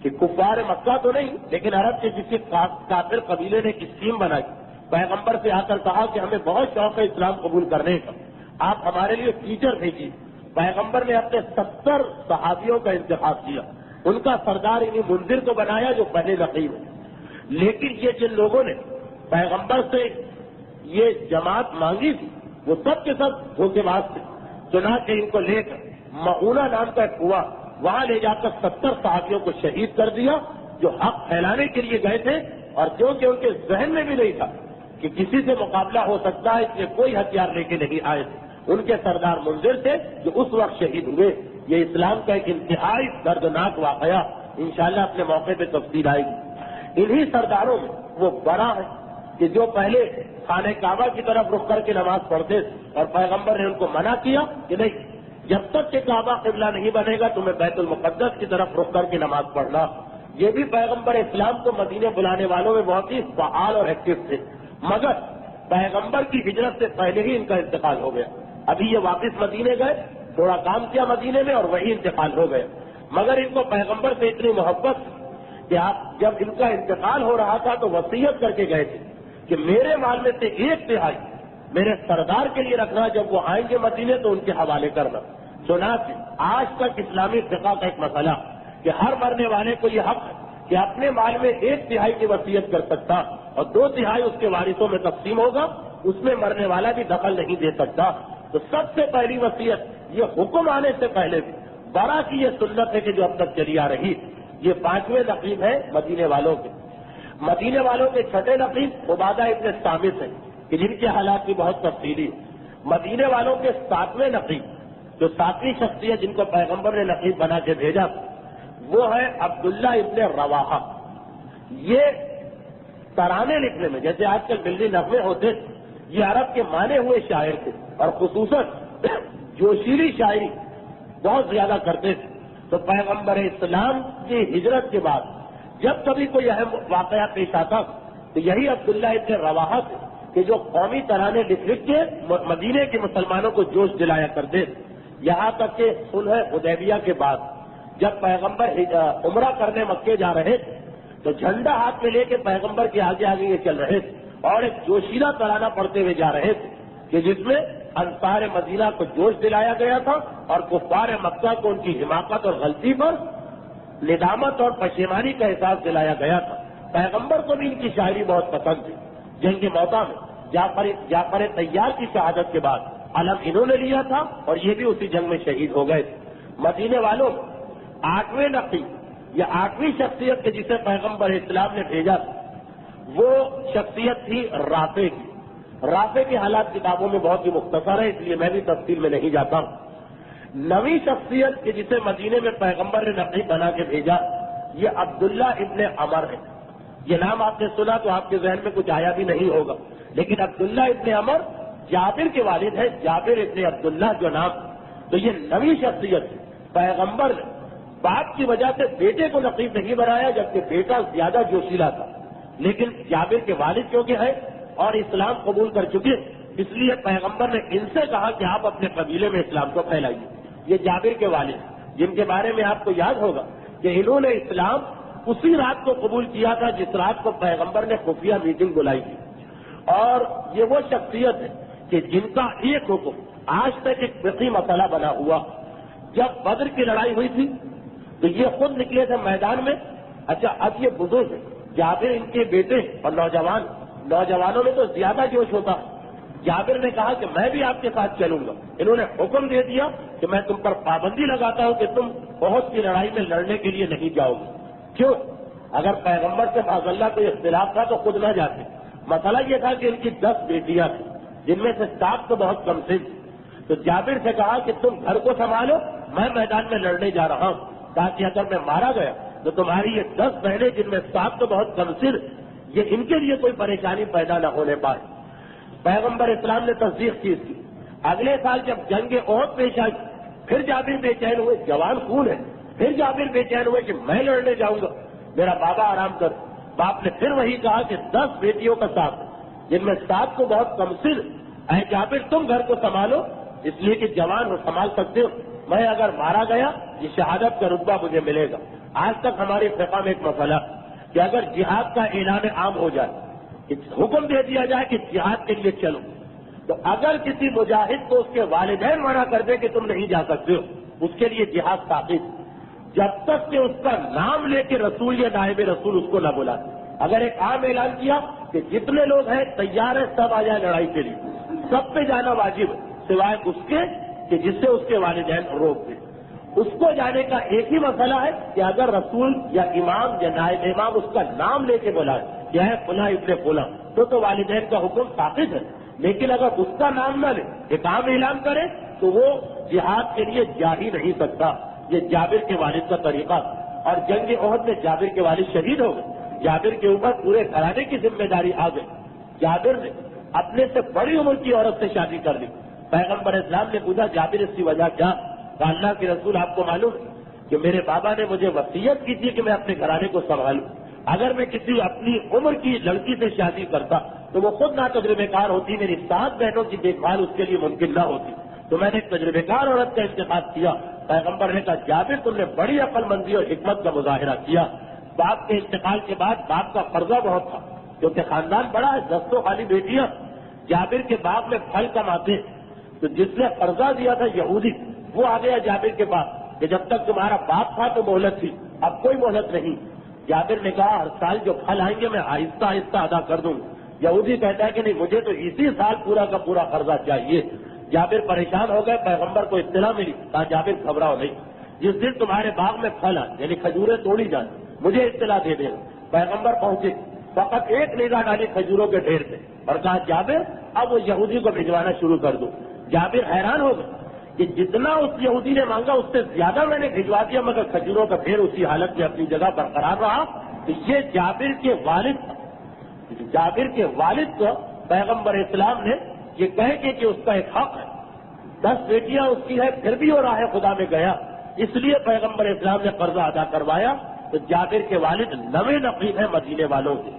کہ کفار مکہ تو نہیں لیکن عرب کے کسی کافر قبیلے نے اسکیم بنائی، پیغمبر سے آ کر کہا کہ ہمیں بہت شوق ہے اسلام قبول کرنے کا، آپ ہمارے لیے ٹیچر بھیجیے. پیغمبر نے اپنے 70 صحابیوں کا انتخاب کیا، ان کا سردار انہیں منذر کو بنایا جو پہلے نقیب ہے. لیکن یہ جن لوگوں نے پیغمبر سے یہ جماعت مانگی تھی وہ سب کے سب دھوکے باز تھے. چنانچہ ان کو لے کر معونہ نام کا ایک کنواں وہاں لے جا کر 70 صحابیوں کو شہید کر دیا جو حق پھیلانے کے لیے گئے تھے، اور کیونکہ ان کے ذہن میں بھی نہیں تھا کہ کسی سے مقابلہ ہو سکتا ہے، اس لیے کوئی ہتھیار لے کے نہیں آئے تھے۔ ان کے سردار منذر تھے جو اس وقت شہید ہوئے۔ یہ اسلام کا ایک انتہائی دردناک واقعہ، انشاءاللہ اپنے موقع پہ تفصیل آئے گی۔ انہی سرداروں میں وہ بڑا ہے کہ جو پہلے خانہ کعبہ کی طرف رخ کر کے نماز پڑھتے تھے، اور پیغمبر نے ان کو منع کیا کہ نہیں، جب تک کہ کعبہ قبلہ نہیں بنے گا تمہیں بیت المقدس کی طرف رخ کر کے نماز پڑھنا۔ یہ بھی پیغمبر اسلام کو مدینے بلانے والوں میں بہت ہی فعال اور ایکٹیو تھے، مگر پیغمبر کی ہجرت سے پہلے ہی ان کا انتقال ہو گیا۔ ابھی یہ واپس مدینے گئے، تھوڑا کام کیا مدینے میں، اور وہی انتقال ہو گئے۔ مگر ان کو پیغمبر سے اتنی محبت کہ آپ جب ان کا انتقال ہو رہا تھا تو وصیت کر کے گئے تھے کہ میرے مال میں سے 1/3 میرے سردار کے لیے رکھنا، جب وہ آئیں گے مدینے تو ان کے حوالے کرنا۔ چنانچہ آج تک اسلامی فقہ کا ایک مسئلہ کہ ہر مرنے والے کو یہ حق ہے کہ اپنے مال میں 1/3 کی وصیت کر سکتا، اور 2/3 اس کے وارثوں میں تقسیم ہوگا، اس میں مرنے والا بھی دخل نہیں دے سکتا۔ تو سب سے پہلی وصیت یہ حکم آنے سے پہلے بھی بڑا کی یہ سنت ہے کہ جو اب تک چلی آ رہی۔ یہ 5ویں نقیب ہے مدینے والوں کے۔ مدینے والوں کے 6ٹھے نقیب عبادہ ابن صامت ہیں کہ جن کے حالات بھی بہت تفصیلی۔ مدینے والوں کے 7ویں نقیب، جو 7ویں شخصیت جن کو پیغمبر نے نقیب بنا کے بھیجا، وہ ہے عبداللہ ابن رواحہ۔ یہ ترانے لکھنے میں، جیسے آج کل ملنی نغمے ہوتے، یہ عرب کے مانے ہوئے شاعر تھے، اور خصوصاً جوشیلی شاعری بہت زیادہ کرتے تھے۔ تو پیغمبر اسلام کی ہجرت کے بعد جب کبھی کوئی اہم واقعہ پیش آتا تو یہی عبداللہ ابن رواحہ تھے کہ جو قومی ترانے لکھ کے مدینے کے مسلمانوں کو جوش دلایا کرتے تھے۔ یہاں تک کہ صلح حدیبیہ کے بعد جب پیغمبر عمرہ کرنے مکے جا رہے تھے تو جھنڈا ہاتھ میں لے کے پیغمبر کے آگے آگے یہ چل رہے تھے، اور ایک جوشیلا ترانہ پڑھتے ہوئے جا رہے تھے کہ جس میں انصار مدینہ کو جوش دلایا گیا تھا، اور کفار مکہ کو ان کی حماقت اور غلطی پر ندامت اور پشیمانی کا احساس دلایا گیا تھا۔ پیغمبر کو بھی ان کی شاعری بہت پسند تھی۔ جنگ کے موقع میں جعفر طیار کی شہادت کے بعد علم انہوں نے لیا تھا، اور یہ بھی اسی جنگ میں شہید ہو گئے تھے۔ مدینے والوں 8ویں نقیب یا 8ویں شخصیت کے جسے پیغمبر اسلام نے بھیجا تھا، وہ شخصیت تھی رافع کی۔ رافع کے حالات کتابوں میں بہت ہی مختصر ہے، اس لیے میں بھی تفصیل میں نہیں جاتا ہوں۔ 9ویں شخصیت کے جسے مدینے میں پیغمبر نے نقیب بنا کے بھیجا، یہ عبداللہ ابن عمر ہے۔ یہ نام آپ نے سنا تو آپ کے ذہن میں کچھ آیا بھی نہیں ہوگا، لیکن عبداللہ ابن عمر جابر کے والد ہے، جابر ابن عبداللہ جو نام۔ تو یہ 9ویں شخصیت پیغمبر نے باپ کی وجہ سے بیٹے کو نقیب نہیں بنایا، جبکہ بیٹا زیادہ جوشیلا تھا، لیکن جابر کے والد کیونکہ ہے اور اسلام قبول کر چکے، اس لیے پیغمبر نے ان سے کہا کہ آپ اپنے قبیلے میں اسلام کو پھیلائیے۔ یہ جابر کے والد، جن کے بارے میں آپ کو یاد ہوگا کہ انہوں نے اسلام اسی رات کو قبول کیا تھا جس رات کو پیغمبر نے خفیہ میٹنگ بلائی تھی۔ اور یہ وہ شخصیت ہے کہ جن کا ایک حکم آج تک ایک فقہی مسئلہ بنا ہوا۔ جب بدر کی لڑائی ہوئی تھی تو یہ خود نکلے تھے میدان میں۔ اچھا، اب یہ بزرگ ہیں، جابر ان کے بیٹے اور نوجوانوں میں تو زیادہ جوش ہوتا۔ جابر نے کہا کہ میں بھی آپ کے ساتھ چلوں گا۔ انہوں نے حکم دے دیا کہ میں تم پر پابندی لگاتا ہوں کہ تم احد کی لڑائی میں لڑنے کے لیے نہیں جاؤ گے۔ کیوں؟ اگر پیغمبر سے معاذ اللہ کوئی اختلاف تھا تو خود نہ جاتے۔ مسئلہ یہ تھا کہ ان کی 10 بیٹیاں تھیں، جن میں سے 7 تو بہت کم تھیں۔ تو جابر سے کہا کہ تم گھر کو سنبھالو، میں میدان میں لڑنے جا رہا ہوں، تاکہ اگر میں مارا گیا تو تمہاری یہ 10 بہنیں، جن میں 7 تو بہت کم تھیں، یہ ان کے لیے کوئی پریشانی پیدا نہ ہونے پائے۔ پیغمبر اسلام نے تصدیق کی اس کی۔ اگلے سال جب جنگ احد پیش آئی، پھر جابر بے چین ہوئے، جوان خون ہے، پھر جابر بے چین ہوئے کہ میں لڑنے جاؤں گا، میرا بابا آرام کر۔ باپ نے پھر وہی کہا کہ 10 بیٹیوں کا ساتھ، جن میں 7 کو بہت کم سن، اے جابر تم گھر کو سنبھالو، اس لیے کہ جوان ہو، سنبھال سکتے ہو، میں اگر مارا گیا یہ شہادت کا رتبہ مجھے ملے گا۔ آج تک ہماری فقہ میں ایک مسئلہ کہ اگر جہاد کا اعلان عام ہو جائے، کہ حکم دے دیا جائے کہ جہاد کے لیے چلو، تو اگر کسی مجاہد کو اس کے والدین منع کر دیں کہ تم نہیں جا سکتے ہو، اس کے لیے جہاد ثابت، جب تک کہ اس کا نام لے کے رسول یا نائب رسول اس کو نہ بلا۔ اگر ایک عام اعلان کیا کہ جتنے لوگ ہیں تیار ہیں سب آ جائیں لڑائی کے لیے، سب پہ جانا واجب ہے، سوائے اس کے کہ جس سے اس کے والدین روک دیں۔ اس کو جانے کا ایک ہی مسئلہ ہے کہ اگر رسول یا امام یا نائب امام اس کا نام لے کے بلائے کیا ہے فلاں ابن فلاں تو والدین کا حکم ثابت ہے، لیکن اگر اس کا نام نہ لے ایک عام اعلان کرے تو وہ جہاد کے لیے جا ہی نہیں سکتا۔ یہ جابر کے والد کا طریقہ، اور جنگ احد میں جابر کے والد شہید ہو گئے، جابر کے اوپر پورے گھرانے کی ذمہ داری آ گئی۔ جابر نے اپنے سے بڑی عمر کی عورت سے شادی کر لی۔ پیغمبر اسلام نے پوچھا جابر اس کی وجہ کیا؟ کہ اللہ کے رسول آپ کو معلوم ہے کہ میرے بابا نے مجھے وصیت کی تھی کہ میں اپنے گھرانے کو سنبھالوں، اگر میں کسی اپنی عمر کی لڑکی سے شادی کرتا تو وہ خود نہ تجربے کار ہوتی، میری 7 بہنوں کی دیکھ بھال اس کے لیے ممکن نہ ہوتی، تو میں نے ایک تجربے کار عورت کا انتخاب کیا۔ پیغمبر نے کہا جابر تم نے بڑی عقل مندی اور حکمت کا مظاہرہ کیا۔ باپ کے انتقال کے بعد باپ کا قرضہ بہت تھا کیونکہ خاندان بڑا ہے، 10 تو خالی بیٹیاں، جابر کے باپ میں پھل کماتے، تو جس نے قرضہ دیا تھا یہودی وہ آ گیا جابر کے پاس کہ جب تک تمہارا باپ تھا تو مہلت تھی، اب کوئی مہلت نہیں۔ جابر نے کہا ہر سال جو پھل آئیں گے میں آہستہ آہستہ ادا کر دوں۔ یہودی کہتا ہے کہ نہیں مجھے تو اسی سال پورا کا پورا قرضہ چاہیے۔ جابر پریشان ہو گئے، پیغمبر کو اطلاع ملی، کہا جابر گھبراؤ نہیں، جس دن تمہارے باغ میں پھل آئے یعنی کھجوریں توڑی جائیں مجھے اطلاع دے دیں۔ پیغمبر پہنچے، فقط ایک نگاہ ڈالی کھجوروں کے ڈھیر پہ اور کہا جابر اب وہ یہودی کو بھجوانا شروع کر دو۔ جابر حیران ہو گئے کہ جتنا اس یہودی نے مانگا اس سے زیادہ میں نے بھجوا دیا، مگر کھجوروں کا ڈھیر اسی حالت میں اپنی جگہ برقرار رہا۔ تو یہ جابر کے والد تھا۔ جابر کے والد کو پیغمبر اسلام نے یہ کہہ کے کہ اس کا ایک حق ہے، 10 بیٹیاں اس کی ہے پھر بھی وہ راہ خدا میں گیا، اس لیے پیغمبر اسلام نے قرضہ ادا کروایا۔ تو جابر کے والد 9 نقیب ہیں مدینے والوں کے،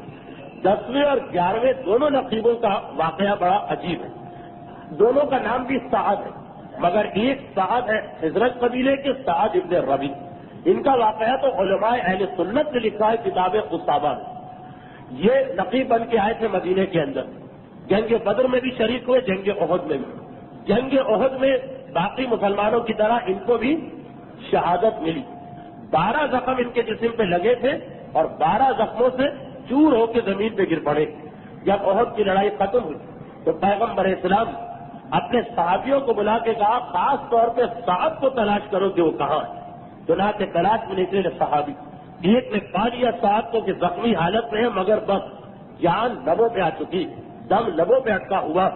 10ویں اور 11ویں دونوں نقیبوں کا واقعہ بڑا عجیب ہے۔ دونوں کا نام بھی سعد ہے، مگر ایک سعد ہے حضرت قبیلے کے سعد ابن ربی، ان کا واقعہ تو علماء اہل سنت نے لکھا ہے کتاب قصابہ میں۔ یہ نقیب بن کے آئے تھے مدینے کے اندر، جنگ بدر میں بھی شریک ہوئے، جنگ احد میں بھی۔ جنگ احد میں باقی مسلمانوں کی طرح ان کو بھی شہادت ملی، 12 زخم ان کے جسم پہ لگے تھے اور 12 زخموں سے چور ہو کے زمین پہ گر پڑے۔ جب احد کی لڑائی ختم ہوئی تو پیغمبر اسلام اپنے صحابیوں کو بلا کے کہا خاص طور پہ سعد کو تلاش کرو کہ وہ کہاں ہے۔ چنانچہ تلاش میں نکلے صحابی، ایک نے پا لیا سعد کو کہ زخمی حالت میں ہے مگر بس جان لبوں پہ آ چکی، دم لبوں پہ اٹکا ہوا۔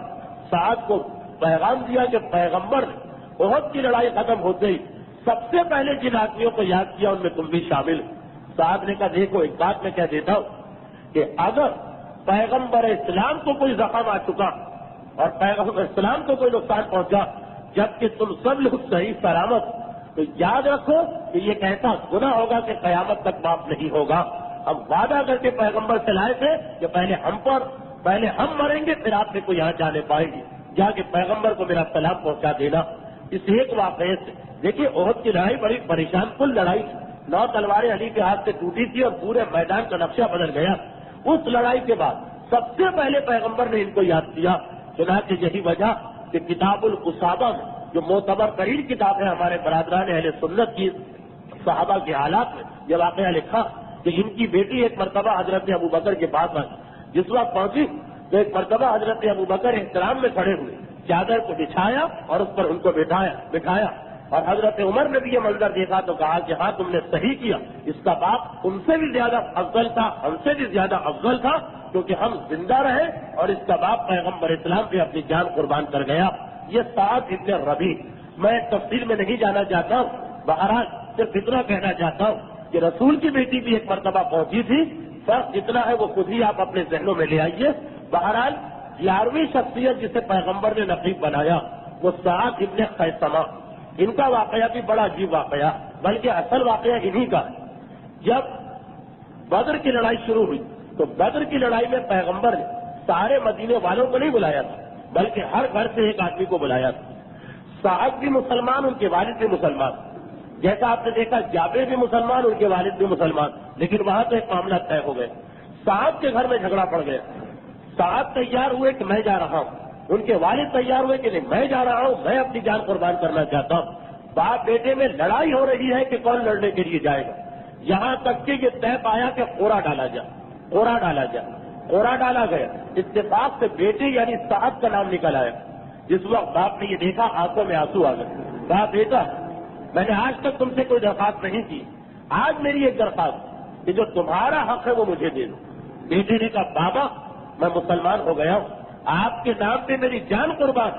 سعد کو پیغام دیا کہ پیغمبر احد کی لڑائی ختم ہو گئی، سب سے پہلے جن آدمیوں کو یاد کیا ان میں تم بھی شامل۔ سعد نے کہا دیکھو ایک بات میں کہہ دیتا ہوں کہ اگر پیغمبر اسلام کو کوئی زخم آ چکا اور پیغمبر اسلام کو کوئی نقصان پہنچا جبکہ تم سب لوگ صحیح سلامت، تو یاد رکھو کہ یہ ایک ایسا گناہ ہوگا کہ قیامت تک معاف نہیں ہوگا۔ ہم وعدہ کر کے پیغمبر سے لائے تھے کہ پہلے ہم مریں گے پھر آپ سے کوئی یہاں جانے پائے گی، جا کے پیغمبر کو میرا سلام پہنچا دینا۔ اس ایک واقعے سے دیکھیے احد کی لڑائی بڑی پریشان کن لڑائی تھی، 9 تلواریں علی کے ہاتھ سے ٹوٹی تھی اور پورے میدان کا نقشہ بدل گیا۔ اس لڑائی کے بعد سب سے پہلے پیغمبر نے ان کو یاد کیا۔ چنانچہ یہی وجہ کہ کتاب القصابہ میں جو معتبر ترین کتاب ہے ہمارے برادران اہل سنت کی صحابہ کے حالات میں یہ واقعہ لکھا کہ ان کی بیٹی ایک مرتبہ حضرت ابوبکر کے پاس آئی، جس وقت پہنچی تو ایک مرتبہ حضرت ابوبکر احترام میں کھڑے ہوئے، چادر کو بچھایا اور اس پر ان کو بٹھایا اور حضرت عمر نے بھی یہ منظر دیکھا تو کہا کہ ہاں تم نے صحیح کیا، اس کا باپ تم سے بھی زیادہ افضل تھا، ہم سے بھی زیادہ افضل تھا کیونکہ ہم زندہ رہے اور اس کا باپ پیغمبر اسلام پہ اپنی جان قربان کر گیا۔ یہ سعد ابن ربی، میں تفصیل میں نہیں جانا چاہتا ہوں، بہرحال صرف اتنا کہنا چاہتا ہوں کہ رسول کی بیٹی بھی ایک مرتبہ پہنچی تھی، فرق جتنا ہے وہ خود ہی آپ اپنے ذہنوں میں لے آئیے۔ بہرحال 11ویں شخصیت جسے پیغمبر نے نقیب بنایا وہ سعد ابن خیثمہ، ان کا واقعہ بھی بڑا عجیب واقعہ، بلکہ اصل واقعہ انہی کا ہے۔ جب بدر کی لڑائی شروع ہوئی تو بدر کی لڑائی میں پیغمبر نے سارے مدینے والوں کو نہیں بلایا تھا بلکہ ہر گھر سے ایک آدمی کو بلایا تھا۔ سعد بھی مسلمان، ان کے والد بھی مسلمان، جیسا آپ نے دیکھا جابر بھی مسلمان، ان کے والد بھی مسلمان، لیکن وہاں تو ایک معاملہ طے ہو گئے، سعد کے گھر میں جھگڑا پڑ گیا۔ سعد تیار ہوئے کہ میں جا رہا ہوں، ان کے والد تیار ہوئے کہ نہیں میں جا رہا ہوں، میں اپنی جان قربان کرنا چاہتا ہوں۔ باپ بیٹے میں لڑائی ہو رہی ہے کہ کون لڑنے کے لیے جائے گا، یہاں تک کہ یہ طے پایا کہ قورا ڈالا گیا۔ اتفاق سے بیٹے یعنی سعد کا نام نکل آیا۔ جس وقت باپ نے یہ دیکھا آنکھوں میں آنسو آ گئے، کہا بیٹا میں نے آج تک تم سے کوئی درخواست نہیں کی. آج میری ایک درخواست کہ جو تمہارا حق ہے وہ مجھے دے دو. بیٹے نے کہا بابا میں مسلمان ہو گیا ہوں, آپ کے نام پہ میری جان قربان,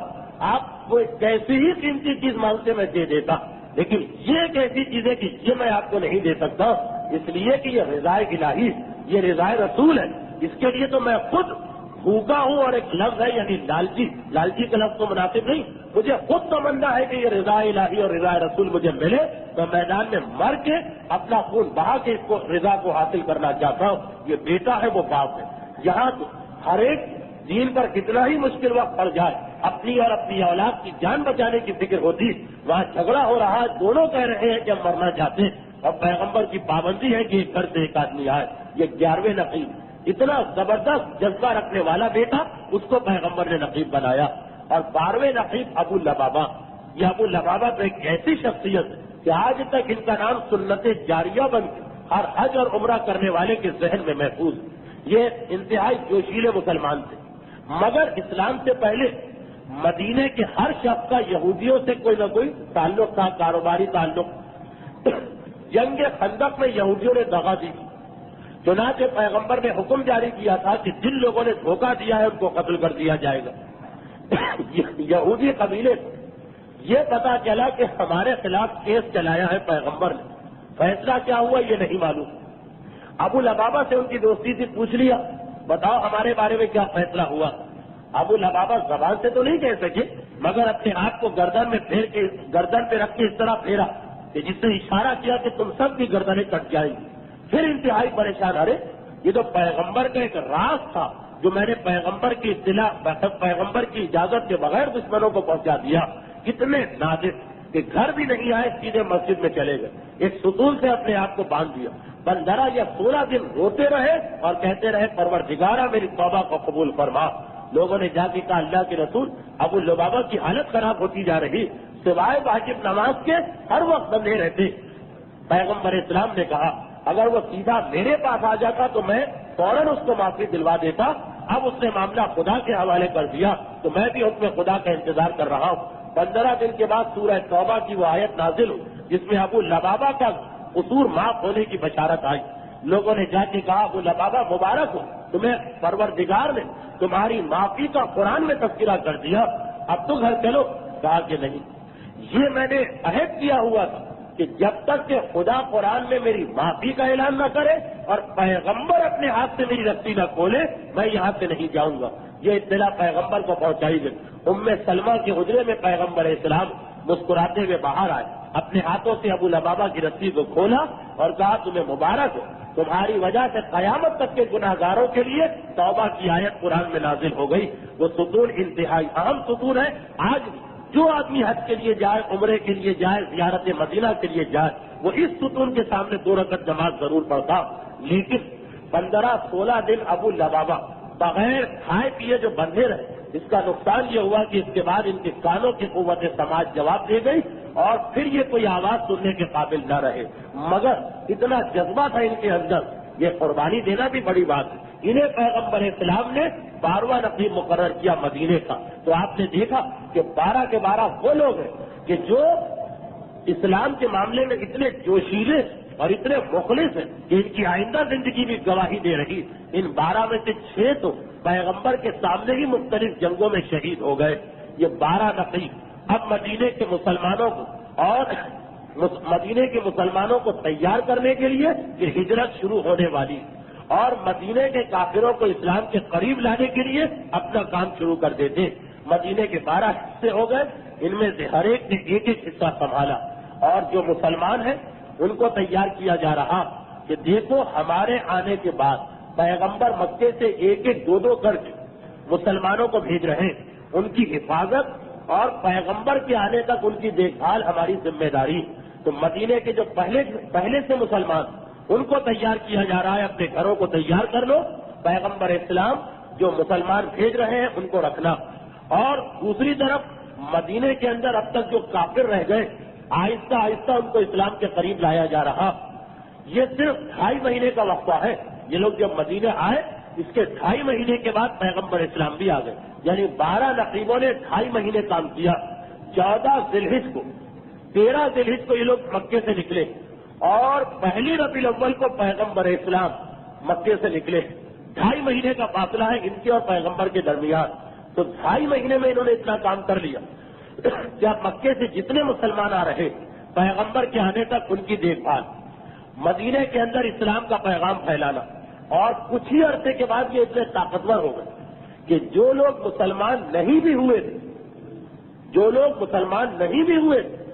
آپ کوئی کیسی ہی قیمتی چیز مانگتے میں دے دیتا, لیکن یہ ایک ایسی چیز ہے کہ یہ میں آپ کو نہیں دے سکتا, اس لیے کہ یہ رضا الہی, یہ رضا رسول ہے. اس کے لیے تو میں خود بھوکا ہوں, اور ایک لفظ ہے یعنی لالچی کا لفظ تو مناسب نہیں, مجھے خود تمنا ہے کہ یہ رضا الہی اور رضا رسول مجھے ملے تو میدان میں مر کے اپنا خون بہا کے اس کو رضا کو حاصل کرنا چاہتا ہوں. یہ بیٹا ہے وہ باپ ہے. یہاں تو ہر ایک دین پر کتنا ہی مشکل وقت پڑ جائے اپنی اور اپنی اولاد کی جان بچانے کی فکر ہوتی, وہاں جھگڑا ہو رہا ہے, دونوں کہہ رہے ہیں کہ ہم مرنا چاہتے ہیں, اور پیغمبر کی پابندی ہے کہ ایک گھر سے ایک آدمی آئے. یہ 11ویں نقیب, اتنا زبردست جذبہ رکھنے والا بیٹا, اس کو پیغمبر نے نقیب بنایا. اور 12ویں نقیب ابو لبابہ. یہ ابو لبابہ تو ایک ایسی شخصیت ہے کہ آج تک ان کا نام سنت جاریہ بن کے ہر حج اور عمرہ کرنے والے کے ذہن میں محفوظ. یہ انتہائی جوشیلے مسلمان تھے, مگر اسلام سے پہلے مدینے کے ہر شخص کا یہودیوں سے کوئی نہ کوئی تعلق تھا, کاروباری تعلق. جنگ خندق میں یہودیوں نے دغا دی, چنانچہ پیغمبر نے حکم جاری کیا تھا کہ جن لوگوں نے دھوکہ دیا ہے ان کو قتل کر دیا جائے گا. یہودی قبیلے یہ پتا چلا کہ ہمارے خلاف کیس چلایا ہے پیغمبر نے, فیصلہ کیا ہوا یہ نہیں معلوم. ابو لبابہ سے ان کی دوستی تھی, پوچھ لیا بتاؤ ہمارے بارے میں کیا فیصلہ ہوا. ابو لبابہ زبان سے تو نہیں کہہ سکے, مگر اپنے ہاتھ کو گردن میں پھیر کے, گردن پہ رکھ کے اس طرح پھیرا کہ جس نے اشارہ کیا کہ تم سب کی گردنیں کٹ جائیں گی. پھر انتہائی پریشان, ارے یہ تو پیغمبر کا ایک راز تھا جو میں نے پیغمبر کی اطلاع, پیغمبر کی اجازت کے بغیر دشمنوں کو پہنچا دیا. کتنے نادر کہ گھر بھی نہیں آئے, سیدھے مسجد میں چلے گئے, ایک ستون سے اپنے آپ کو باندھ دیا. 15 یا 16 دن روتے رہے اور کہتے رہے پروردگارا میری توبہ کو قبول فرما. لوگوں نے جا کے کہا اللہ کے رسول ابو لبابہ کی حالت خراب ہوتی جا رہی, سوائے واجب نماز کے ہر وقت بندے رہتے. پیغمبر اسلام نے کہا اگر وہ سیدھا میرے پاس آ جاتا تو میں فوراً اس کو معافی دلوا دیتا. اب اس نے معاملہ خدا کے حوالے کر دیا تو میں بھی حکم خدا کا انتظار کر رہا ہوں. 15 دن کے بعد سورہ توبہ کی وہ آیت نازل ہوئی جس میں ابو لبابہ کا قصور معاف ہونے کی بشارت آئی. لوگوں نے جا کے کہا ابو لبابہ مبارک ہو, تمہیں پروردگار نے تمہاری معافی کا قرآن میں تذکرہ کر دیا, اب تو گھر چلو. کہا کہ نہیں, یہ میں نے عہد کیا ہوا تھا کہ جب تک کہ خدا قرآن میں میری معافی کا اعلان نہ کرے اور پیغمبر اپنے ہاتھ سے میری رسی نہ کھولے میں یہاں سے نہیں جاؤں گا. یہ اطلاع پیغمبر کو پہنچائی گئی. سلمہ کے حجرے میں پیغمبر اسلام مسکراتے ہوئے باہر آئے, اپنے ہاتھوں سے ابو لبابہ کی رسی کو کھولا اور کہا تمہیں مبارک ہو, تمہاری وجہ سے قیامت تک کے گناہگاروں کے لیے توبہ کی آیت قرآن میں نازل ہو گئی. وہ ستون انتہائی اہم ستون ہے. آج جو آدمی حج کے لیے جائے, عمرے کے لیے جائے, زیارت مدینہ کے لیے جائے, وہ اس ستون کے سامنے 2 رکعت نماز ضرور پڑھتا. لیکن 15-16 دن ابو لبابہ بغیر کھائے پیے جو بندھے رہے, اس کا نقصان یہ ہوا کہ اس کے بعد ان کے کانوں کی قوت سماج جواب دے گئی اور پھر یہ کوئی آواز سننے کے قابل نہ رہے. مگر اتنا جذبہ تھا ان کے اندر, یہ قربانی دینا بھی بڑی بات ہے. انہیں پیغمبر اسلام نے 12واں نقیب مقرر کیا مدینے کا. تو آپ نے دیکھا کہ 12 کے 12 وہ لوگ ہیں کہ جو اسلام کے معاملے میں اتنے جوشیلے اور اتنے مخلص ہیں کہ ان کی آئندہ زندگی بھی گواہی دے رہی. ان 12 میں سے 6 تو پیغمبر کے سامنے ہی مختلف جنگوں میں شہید ہو گئے. یہ 12 نقیب اب مدینے کے مسلمانوں کو تیار کرنے کے لیے کہ ہجرت شروع ہونے والی اور مدینے کے کافروں کو اسلام کے قریب لانے کے لیے اپنا کام شروع کر دیتے. مدینے کے 12 حصے ہو گئے, ان میں سے ہر ایک نے ایک ایک حصہ سنبھالا اور جو مسلمان ہیں ان کو تیار کیا جا رہا کہ دیکھو ہمارے آنے کے بعد پیغمبر مکے سے 1-2 کر کے مسلمانوں کو بھیج رہے ہیں, ان کی حفاظت اور پیغمبر کے آنے تک ان کی دیکھ بھال ہماری ذمہ داری. تو مدینے کے جو پہلے سے مسلمان ان کو تیار کیا جا رہا ہے, اپنے گھروں کو تیار کر لو. پیغمبر اسلام جو مسلمان بھیج رہے ہیں ان کو رکھنا, اور دوسری طرف مدینے کے اندر اب تک جو کافر رہ گئے آہستہ آہستہ ان کو اسلام کے قریب لایا جا رہا. یہ صرف 2.5 مہینے کا وقفہ ہے. یہ لوگ جب مدینے آئے اس کے 2.5 مہینے کے بعد پیغمبر اسلام بھی آ گئے. یعنی 12 نقیبوں نے 2.5 مہینے کام کیا. 14 ذی الحجہ کو 13 ذیلحج کو یہ لوگ مکے سے نکلے اور پہلی ربیع الاول کو پیغمبر اسلام مکے سے نکلے. 2.5 مہینے کا فاصلہ ہے ان کے اور پیغمبر کے درمیان. تو 2.5 مہینے میں انہوں نے اتنا کام کر لیا کہ اب مکے سے جتنے مسلمان آ رہے پیغمبر کے آنے تک ان کی دیکھ بھال, مدینے کے اندر اسلام کا پیغام پھیلانا, اور کچھ ہی عرصے کے بعد یہ اتنے طاقتور ہو گئے کہ جو لوگ مسلمان نہیں بھی ہوئے تھے,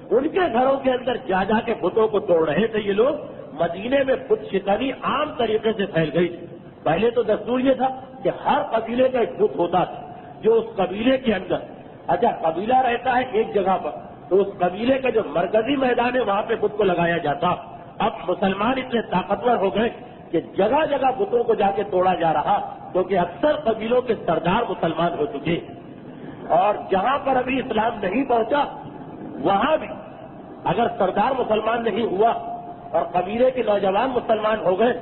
ان کے گھروں کے اندر جا جا کے بتوں کو توڑ رہے تھے یہ لوگ. مدینے میں بت شکنی عام طریقے سے پھیل گئی تھی. پہلے تو دستور یہ تھا کہ ہر قبیلے کا ایک بت ہوتا تھا جو اس قبیلے کے اندر, اچھا قبیلہ رہتا ہے ایک جگہ پر تو اس قبیلے کا جو مرکزی میدان ہے وہاں پہ بت کو لگایا جاتا. اب مسلمان اتنے طاقتور ہو گئے کہ جگہ جگہ بتوں کو جا کے توڑا جا رہا, کیونکہ اکثر قبیلوں کے سردار مسلمان ہو چکے, اور جہاں پر ابھی اسلام نہیں پہنچا وہاں بھی اگر سردار مسلمان نہیں ہوا اور قبیلے کے نوجوان مسلمان ہو گئے,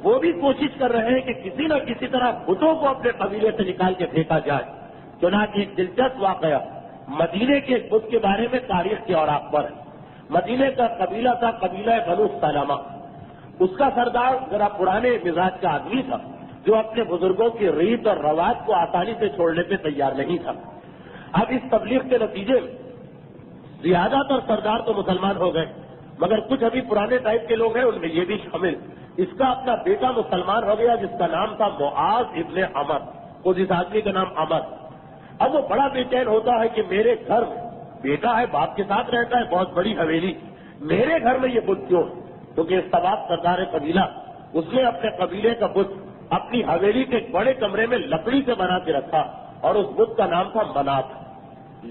وہ بھی کوشش کر رہے ہیں کہ کسی نہ کسی طرح بتوں کو اپنے قبیلے سے نکال کے پھینکا جائے. چنانچہ ایک دلچسپ واقعہ مدینے کے ایک بت کے بارے میں تاریخ کے اوراق پر ہے. مدینے کا قبیلہ تھا قبیلہ بنو سلمہ. اس کا سردار ذرا پرانے مزاج کا آدمی تھا جو اپنے بزرگوں کی ریت اور رواج کو آسانی سے چھوڑنے پہ تیار نہیں تھا. اب اس تبلیغ کے نتیجے میں زیادہ تر سردار تو مسلمان ہو گئے, مگر کچھ ابھی پرانے ٹائپ کے لوگ ہیں ان میں یہ بھی شامل. اس کا اپنا بیٹا مسلمان ہو گیا جس کا نام تھا معاذ ابن عمر, خود اس آدمی کا نام عمر. اب وہ بڑا بے چین ہوتا ہے کہ میرے گھر میں بیٹا ہے, باپ کے ساتھ رہتا ہے, بہت بڑی حویلی, میرے گھر میں یہ بت کیوں؟ کیونکہ سباب سردار قبیلہ اس نے اپنے قبیلے کا بت اپنی حویلی کے ایک بڑے کمرے میں لکڑی سے بنا کے رکھا, اور اس بت کا نام تھا منات.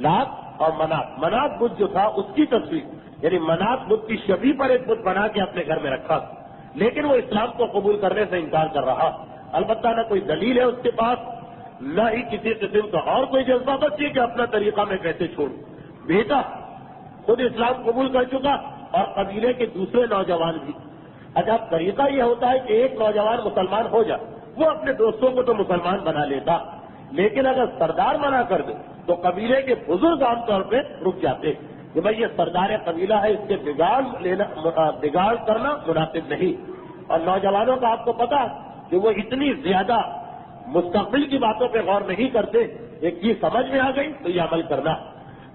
لات اور منات بت جو تھا اس کی تصویر, یعنی منات بت کی شبیہ پر ایک بت بنا کے اپنے گھر میں رکھا. لیکن وہ اسلام کو قبول کرنے سے انکار کر رہا. البتہ نہ کوئی دلیل ہے اس کے پاس, نہ ہی کسی قسم کا اور کوئی جذبہ, بس یہ کہ اپنا طریقہ میں کیسے چھوڑوں. بیٹا خود اسلام قبول کر چکا اور قبیلے کے دوسرے نوجوان بھی. اچھا طریقہ یہ ہوتا ہے کہ ایک نوجوان مسلمان ہو جائے وہ اپنے دوستوں کو تو مسلمان بنا لیتا, لیکن اگر سردار منع کر دے تو قبیلے کے بزرگ عام طور پہ رک جاتے کہ بھائی یہ سردار قبیلہ ہے, اس کے بگاڑ کرنا مناسب نہیں. اور نوجوانوں کا آپ کو پتا کہ وہ اتنی زیادہ مستقبل کی باتوں پہ غور نہیں کرتے, ایک چیز سمجھ میں آ گئی تو یہ عمل کرنا.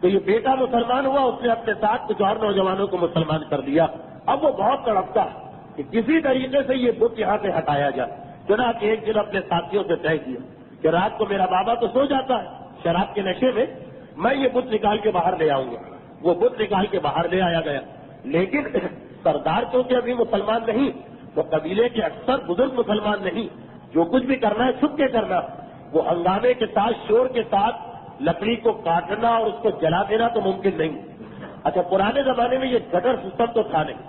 تو یہ بیٹا مسلمان ہوا, اس نے اپنے ساتھ کچھ اور نوجوانوں کو مسلمان کر دیا. اب وہ بہت تڑپتا کہ کسی طریقے سے یہ بت یہاں سے ہٹایا جائے. چنانچہ ایک دن اپنے ساتھیوں سے طے کیا کہ رات کو میرا بابا تو سو جاتا ہے شراب کے نشے میں, میں یہ بت نکال کے باہر لے آؤں گا. وہ بت نکال کے باہر لے آیا گیا, لیکن سردار کیونکہ ابھی مسلمان نہیں تو قبیلے کے اکثر بزرگ مسلمان نہیں, جو کچھ بھی کرنا ہے چھپ کے کرنا. وہ ہنگامے کے ساتھ شور کے ساتھ لکڑی کو کاٹنا اور اس کو جلا دینا تو ممکن نہیں. اچھا پرانے زمانے میں یہ گٹر سسٹم تو تھا نہیں,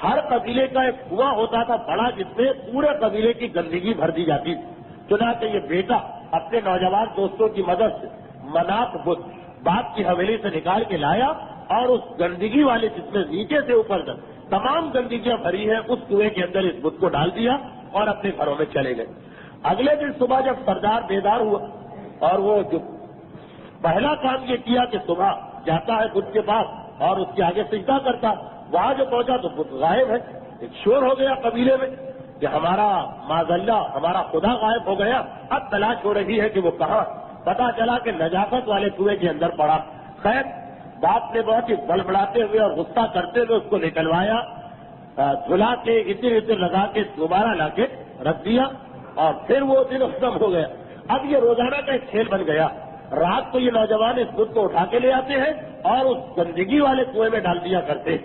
ہر قبیلے کا ایک کنواں ہوتا تھا بڑا جس میں پورے قبیلے کی گندگی بھر دی جاتی تھی. چنانچہ یہ بیٹا اپنے نوجوان دوستوں کی مدد سے منات بت باپ کی حویلی سے نکال کے لایا اور اس گندگی والے جس میں نیچے سے اوپر تک تمام گندگیاں بھری ہیں اس کنویں کے اندر اس بت کو ڈال دیا اور اپنے گھروں میں چلے گئے. اگلے دن صبح جب سردار بیدار ہوا اور وہ جو پہلا کام یہ کیا کہ صبح جاتا ہے بت کے پاس اور اس کے آگے سجدہ کرتا, وہاں جو پہنچا تو بت غائب ہے. ایک شور ہو گیا قبیلے میں کہ ہمارا معاذ اللہ ہمارا خدا غائب ہو گیا. اب تلاش ہو رہی ہے کہ وہ کہاں. پتا چلا کہ نجاست والے کنویں کے اندر پڑا. خیر باپ نے بہت ہی بڑبڑاتے ہوئے اور غصہ کرتے ہوئے اس کو نکلوایا, دھلا کے اتر لگا کے دوبارہ لا کے رکھ دیا, اور پھر وہ دن ختم ہو گیا. اب یہ روزانہ کا ایک کھیل بن گیا. رات کو یہ نوجوان اس بت کو اٹھا کے لے آتے ہیں اور اس گندگی والے کنویں میں ڈال دیا کرتے ہیں,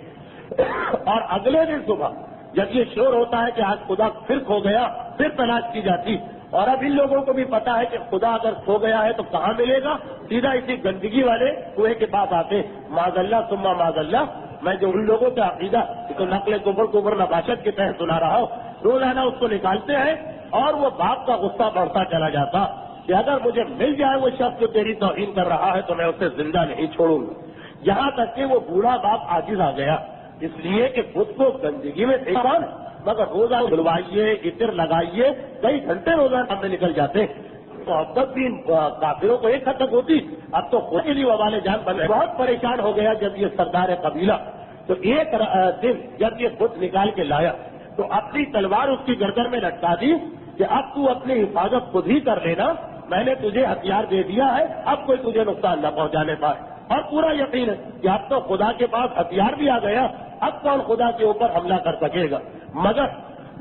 اور اگلے دن صبح جب یہ شور ہوتا ہے کہ آج خدا پھر کھو گیا پھر تلاش کی جاتی. اور اب ان لوگوں کو بھی پتا ہے کہ خدا اگر کھو گیا ہے تو کہاں ملے گا, سیدھا اسی گندگی والے کنویں کے پاس آتے. معاذ اللہ ثم معاذ اللہ, میں جو ان لوگوں کا عقیدہ تو نقل کفر نباشت کے تحت سنا رہا ہوں, روزانہ اس کو نکالتے ہیں اور وہ باپ کا غصہ بڑھتا چلا جاتا کہ اگر مجھے مل جائے وہ شخص جو تیری توہین کر رہا ہے تو میں اسے زندہ نہیں چھوڑوں گا. یہاں تک کہ وہ بوڑھا باپ عاجز آ گیا, اس لیے کہ خود کو گندگی میں دیکھا مگر روزہ دھلوائیے عطر لگائیے, کئی گھنٹے روزانہ سامنے نکل جاتے. محبت بھی کافروں کو ایک حد تک ہوتی، اب تو خود کے لیے وبال جان بن رہے. بہت پریشان ہو گیا جب یہ سردار قبیلہ، تو ایک دن جب یہ خود نکال کے لایا تو اپنی تلوار اس کی گردن میں لٹکا دی کہ اب تو اپنی حفاظت خود ہی کر لینا، میں نے تجھے ہتھیار دے دیا ہے، اب کوئی تجھے نقصان نہ پہنچانے پائے. اور پورا یقین ہے کہ اب تو خدا کے پاس ہتھیار بھی آ گیا، اب کون خدا کے اوپر حملہ کر سکے گا. مگر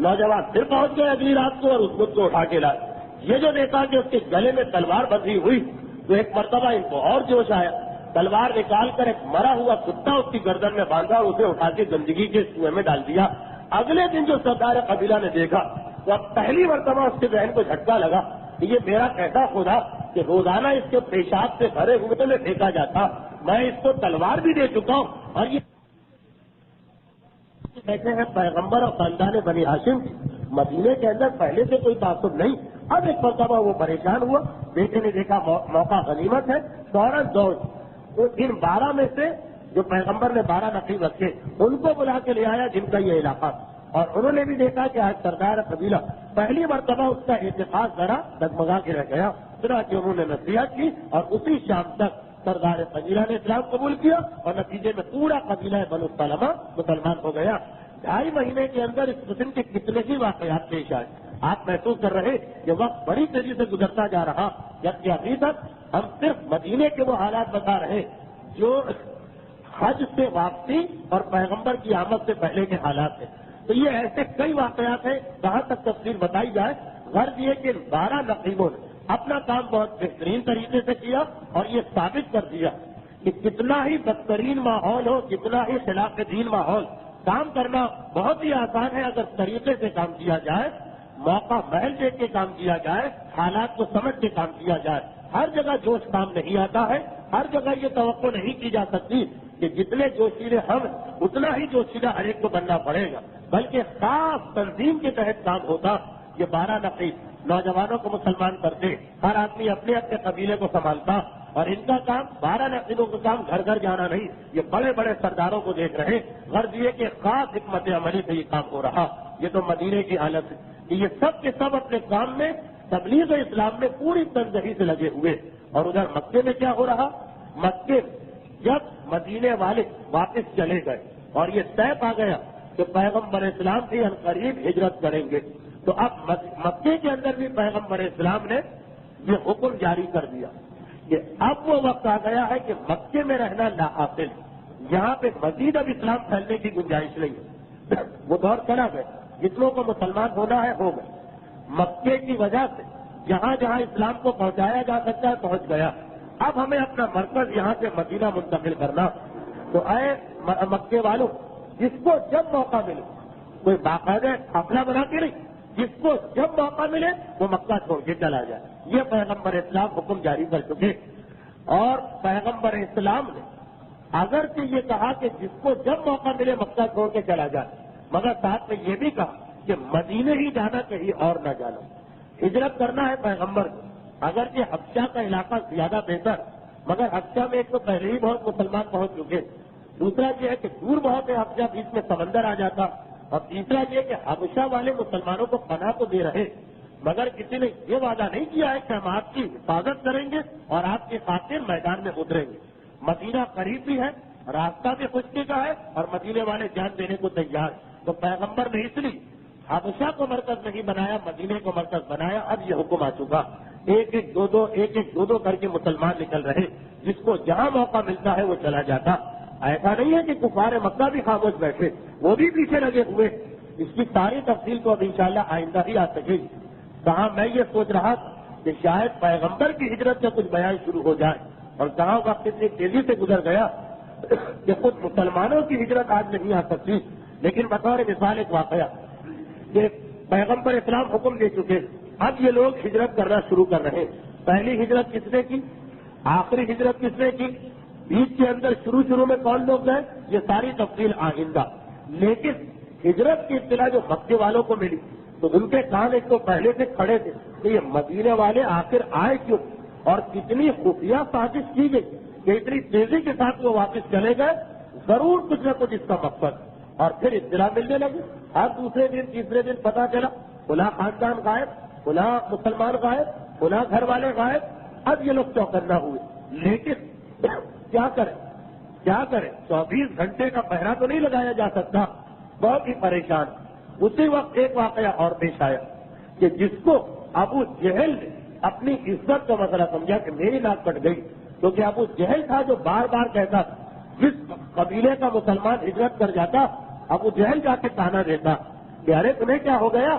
نوجوان پھر پہنچ گئے اگلی رات کو اور اس خود کو اٹھا کے لائے. یہ جو دیکھا کہ اس کے گلے میں تلوار بندھی ہوئی تو ایک مرتبہ ان کو اور جوش آیا، تلوار نکال کر ایک مرا ہوا کتا اس کی گردن میں باندھا اور اسے اٹھا کے گندگی کے کنویں میں ڈال دیا. اگلے دن جو سردار قبیلہ نے دیکھا تو اب پہلی مرتبہ اس کے ذہن کو جھٹکا لگا کہ یہ میرا کیسا خدا کہ روزانہ اس کے پیشاب سے بھرے ہوئے میں پھینکا جاتا، میں اس کو تلوار بھی دے چکا ہوں. اور یہ بیٹھے ہیں پیغمبر اور خاندان بنی ہاشم کی، مدینے کے اندر پہلے سے کوئی تعصب نہیں. اب ایک مرتبہ وہ پریشان ہوا، بیٹے نے دیکھا موقع غنیمت ہے، فوراً دوڑ تو ان 12 میں سے جو پیغمبر نے 12 نقیب رکھے ان کو بلا کے لے آیا جن کا یہ علاقہ تھا. اور انہوں نے بھی دیکھا کہ آج سردار قبیلہ پہلی مرتبہ اس کا اعتقاد ذرا ڈگمگا کے رہ گیا. چنانچہ انہوں نے نصیحت کی اور اسی شام تک سردار قبیلہ نے اسلام قبول کیا اور نتیجے میں پورا قبیلہ بنو سلمہ مسلمان ہو گیا. 2.5 مہینے کے اندر اس قسم کے کتنے ہی واقعات پیش آئے. آپ محسوس کر رہے کہ وقت بڑی تیزی سے گزرتا جا رہا، جبکہ ابھی تک ہم صرف مدینے کے وہ حالات بتا رہے جو حج سے واپسی اور پیغمبر کی آمد سے پہلے کے حالات ہیں. تو یہ ایسے کئی واقعات ہیں، کہاں تک تفصیل بتائی جائے. غرض یہ کہ 12 نقیبوں نے اپنا کام بہت بہترین طریقے سے کیا اور یہ ثابت کر دیا کہ کتنا ہی بدترین ماحول ہو، کتنا ہی خلاف دین ماحول، کام کرنا بہت ہی آسان ہے اگر طریقے سے کام کیا جائے، موقع محل دیکھ کے کام کیا جائے، حالات کو سمجھ کے کام کیا جائے. ہر جگہ جوش کام نہیں آتا ہے، ہر جگہ یہ توقع نہیں کی جا سکتی کہ جتنے جوشیلے ہم اتنا ہی جوشیلہ ہر ایک کو بننا پڑے گا، بلکہ خاص تنظیم کے تحت کام ہوتا. یہ 12 نقیب نوجوانوں کو مسلمان کرتے، ہر آدمی اپنے اپنے قبیلے کو سنبھالتا اور ان کا کام 12 نقیبوں کا کام گھر گھر جانا نہیں، یہ بڑے بڑے سرداروں کو دیکھ رہے. غرض یہ کہ خاص حکمت عملی سے یہ کام ہو رہا. یہ تو مدینے کی حالت ہے کہ یہ سب کے سب اپنے کام میں تبلیغ اسلام میں پوری تنظیم سے لگے ہوئے. اور ادھر مکے میں کیا ہو رہا؟ مکے جب مدینے والے واپس چلے گئے اور یہ طے پا گیا کہ پیغمبر اسلام بھی عنقریب ہجرت کریں گے، تو اب مکے کے اندر بھی پیغمبر اسلام نے یہ حکم جاری کر دیا کہ اب وہ وقت آ گیا ہے کہ مکے میں رہنا ناقابل، یہاں پہ مزید اب اسلام پھیلنے کی گنجائش نہیں ہے. وہ دور چلا گیا، جتنوں کو مسلمان ہونا ہے ہو گئے. مکے کی وجہ سے جہاں جہاں اسلام کو پہنچایا جا سکتا ہے پہنچ گیا. اب ہمیں اپنا مرکز یہاں سے مدینہ منتقل کرنا. تو اے مکے والوں، جس کو جب موقع ملے، کوئی باقاعدہ قافلہ بنا کے نہیں، جس کو جب موقع ملے وہ مکہ چھوڑ کے چلا جائے. یہ پیغمبر اسلام حکم جاری کر چکے. اور پیغمبر اسلام نے اگرچہ یہ کہا کہ جس کو جب موقع ملے مکہ چھوڑ کے چلا جائے، مگر ساتھ میں یہ بھی کہا کہ مدینے ہی جانا کہیں اور نہ جانا. ہجرت کرنا ہے پیغمبر کو، اگرچہ حبشہ کا علاقہ زیادہ بہتر، مگر حبشہ میں ایک تو پہلے ہی بہت مسلمان پہنچ چکے، دوسرا یہ ہے کہ دور بہت ہے حبشہ، بیچ میں سمندر آ جاتا، اور تیسرا یہ کہ حبشہ والے مسلمانوں کو پناہ تو دے رہے، مگر کسی نے یہ وعدہ نہیں کیا ہے کہ ہم آپ کی حفاظت کریں گے اور آپ کی خاطر میدان میں اتریں گے. مدینہ قریب بھی ہے، راستہ بھی خشکی کا ہے اور مدینے والے جان دینے کو تیار. تو پیغمبر نے اس لیے حبشہ کو مرکز نہیں بنایا، مدینے کو مرکز بنایا. اب یہ حکم آ چکا، ایک ایک دو کر کے مسلمان نکل رہے، جس کو جہاں موقع ملتا ہے وہ چلا جاتا. ایسا نہیں ہے کہ کفار مکہ بھی خاموش بیٹھے، وہ بھی پیچھے لگے ہوئے. اس کی ساری تفصیل تو اب انشاءاللہ آئندہ ہی آ سکے گی. کہاں میں یہ سوچ رہا تھا کہ شاید پیغمبر کی ہجرت کا کچھ بیان شروع ہو جائے، اور کہاں وقت اتنی تیزی سے گزر گیا کہ خود مسلمانوں کی ہجرت آج نہیں آ سکتی. لیکن بطور مثال ایک واقعہ کہ پیغمبر اسلام حکم دے چکے، اب یہ لوگ ہجرت کرنا شروع کر رہے. پہلی ہجرت کس نے کی، آخری ہجرت کس نے کی، بیچ کے اندر شروع میں کون لوگ گئے، یہ ساری تفصیل آئندہ. لیکن ہجرت کی اطلاع جو مکے والوں کو ملی تو ان کے کان ایک تو پہلے سے کھڑے تھے کہ یہ مدینے والے آخر آئے کیوں، اور کتنی خفیہ سازش کی گئی کہ اتنی تیزی کے ساتھ وہ واپس چلے گئے، ضرور کچھ نہ کچھ اس کا مقصد. اور پھر اطلاع ملنے لگی، ہر دوسرے دن تیسرے دن پتا چلا فلاں خاندان غائب، فلاں مسلمان غائب، فلاں گھر والے غائب، اب یہ لوگ چوکنا ہوئے، لیکن کیا کریں 24 گھنٹے کا پہرا تو نہیں لگایا جا سکتا، بہت ہی پریشان۔ اسی وقت ایک واقعہ اور پیش آیا کہ جس کو ابو جہل نے اپنی عزت کا مسئلہ سمجھا کہ میری ناک کٹ گئی، کیونکہ ابو جہل تھا جو بار بار کہتا جس قبیلے کا مسلمان ہجرت کر جاتا ابو جہل جا کے تانا دیتا کہ ارے تمہیں کیا ہو گیا،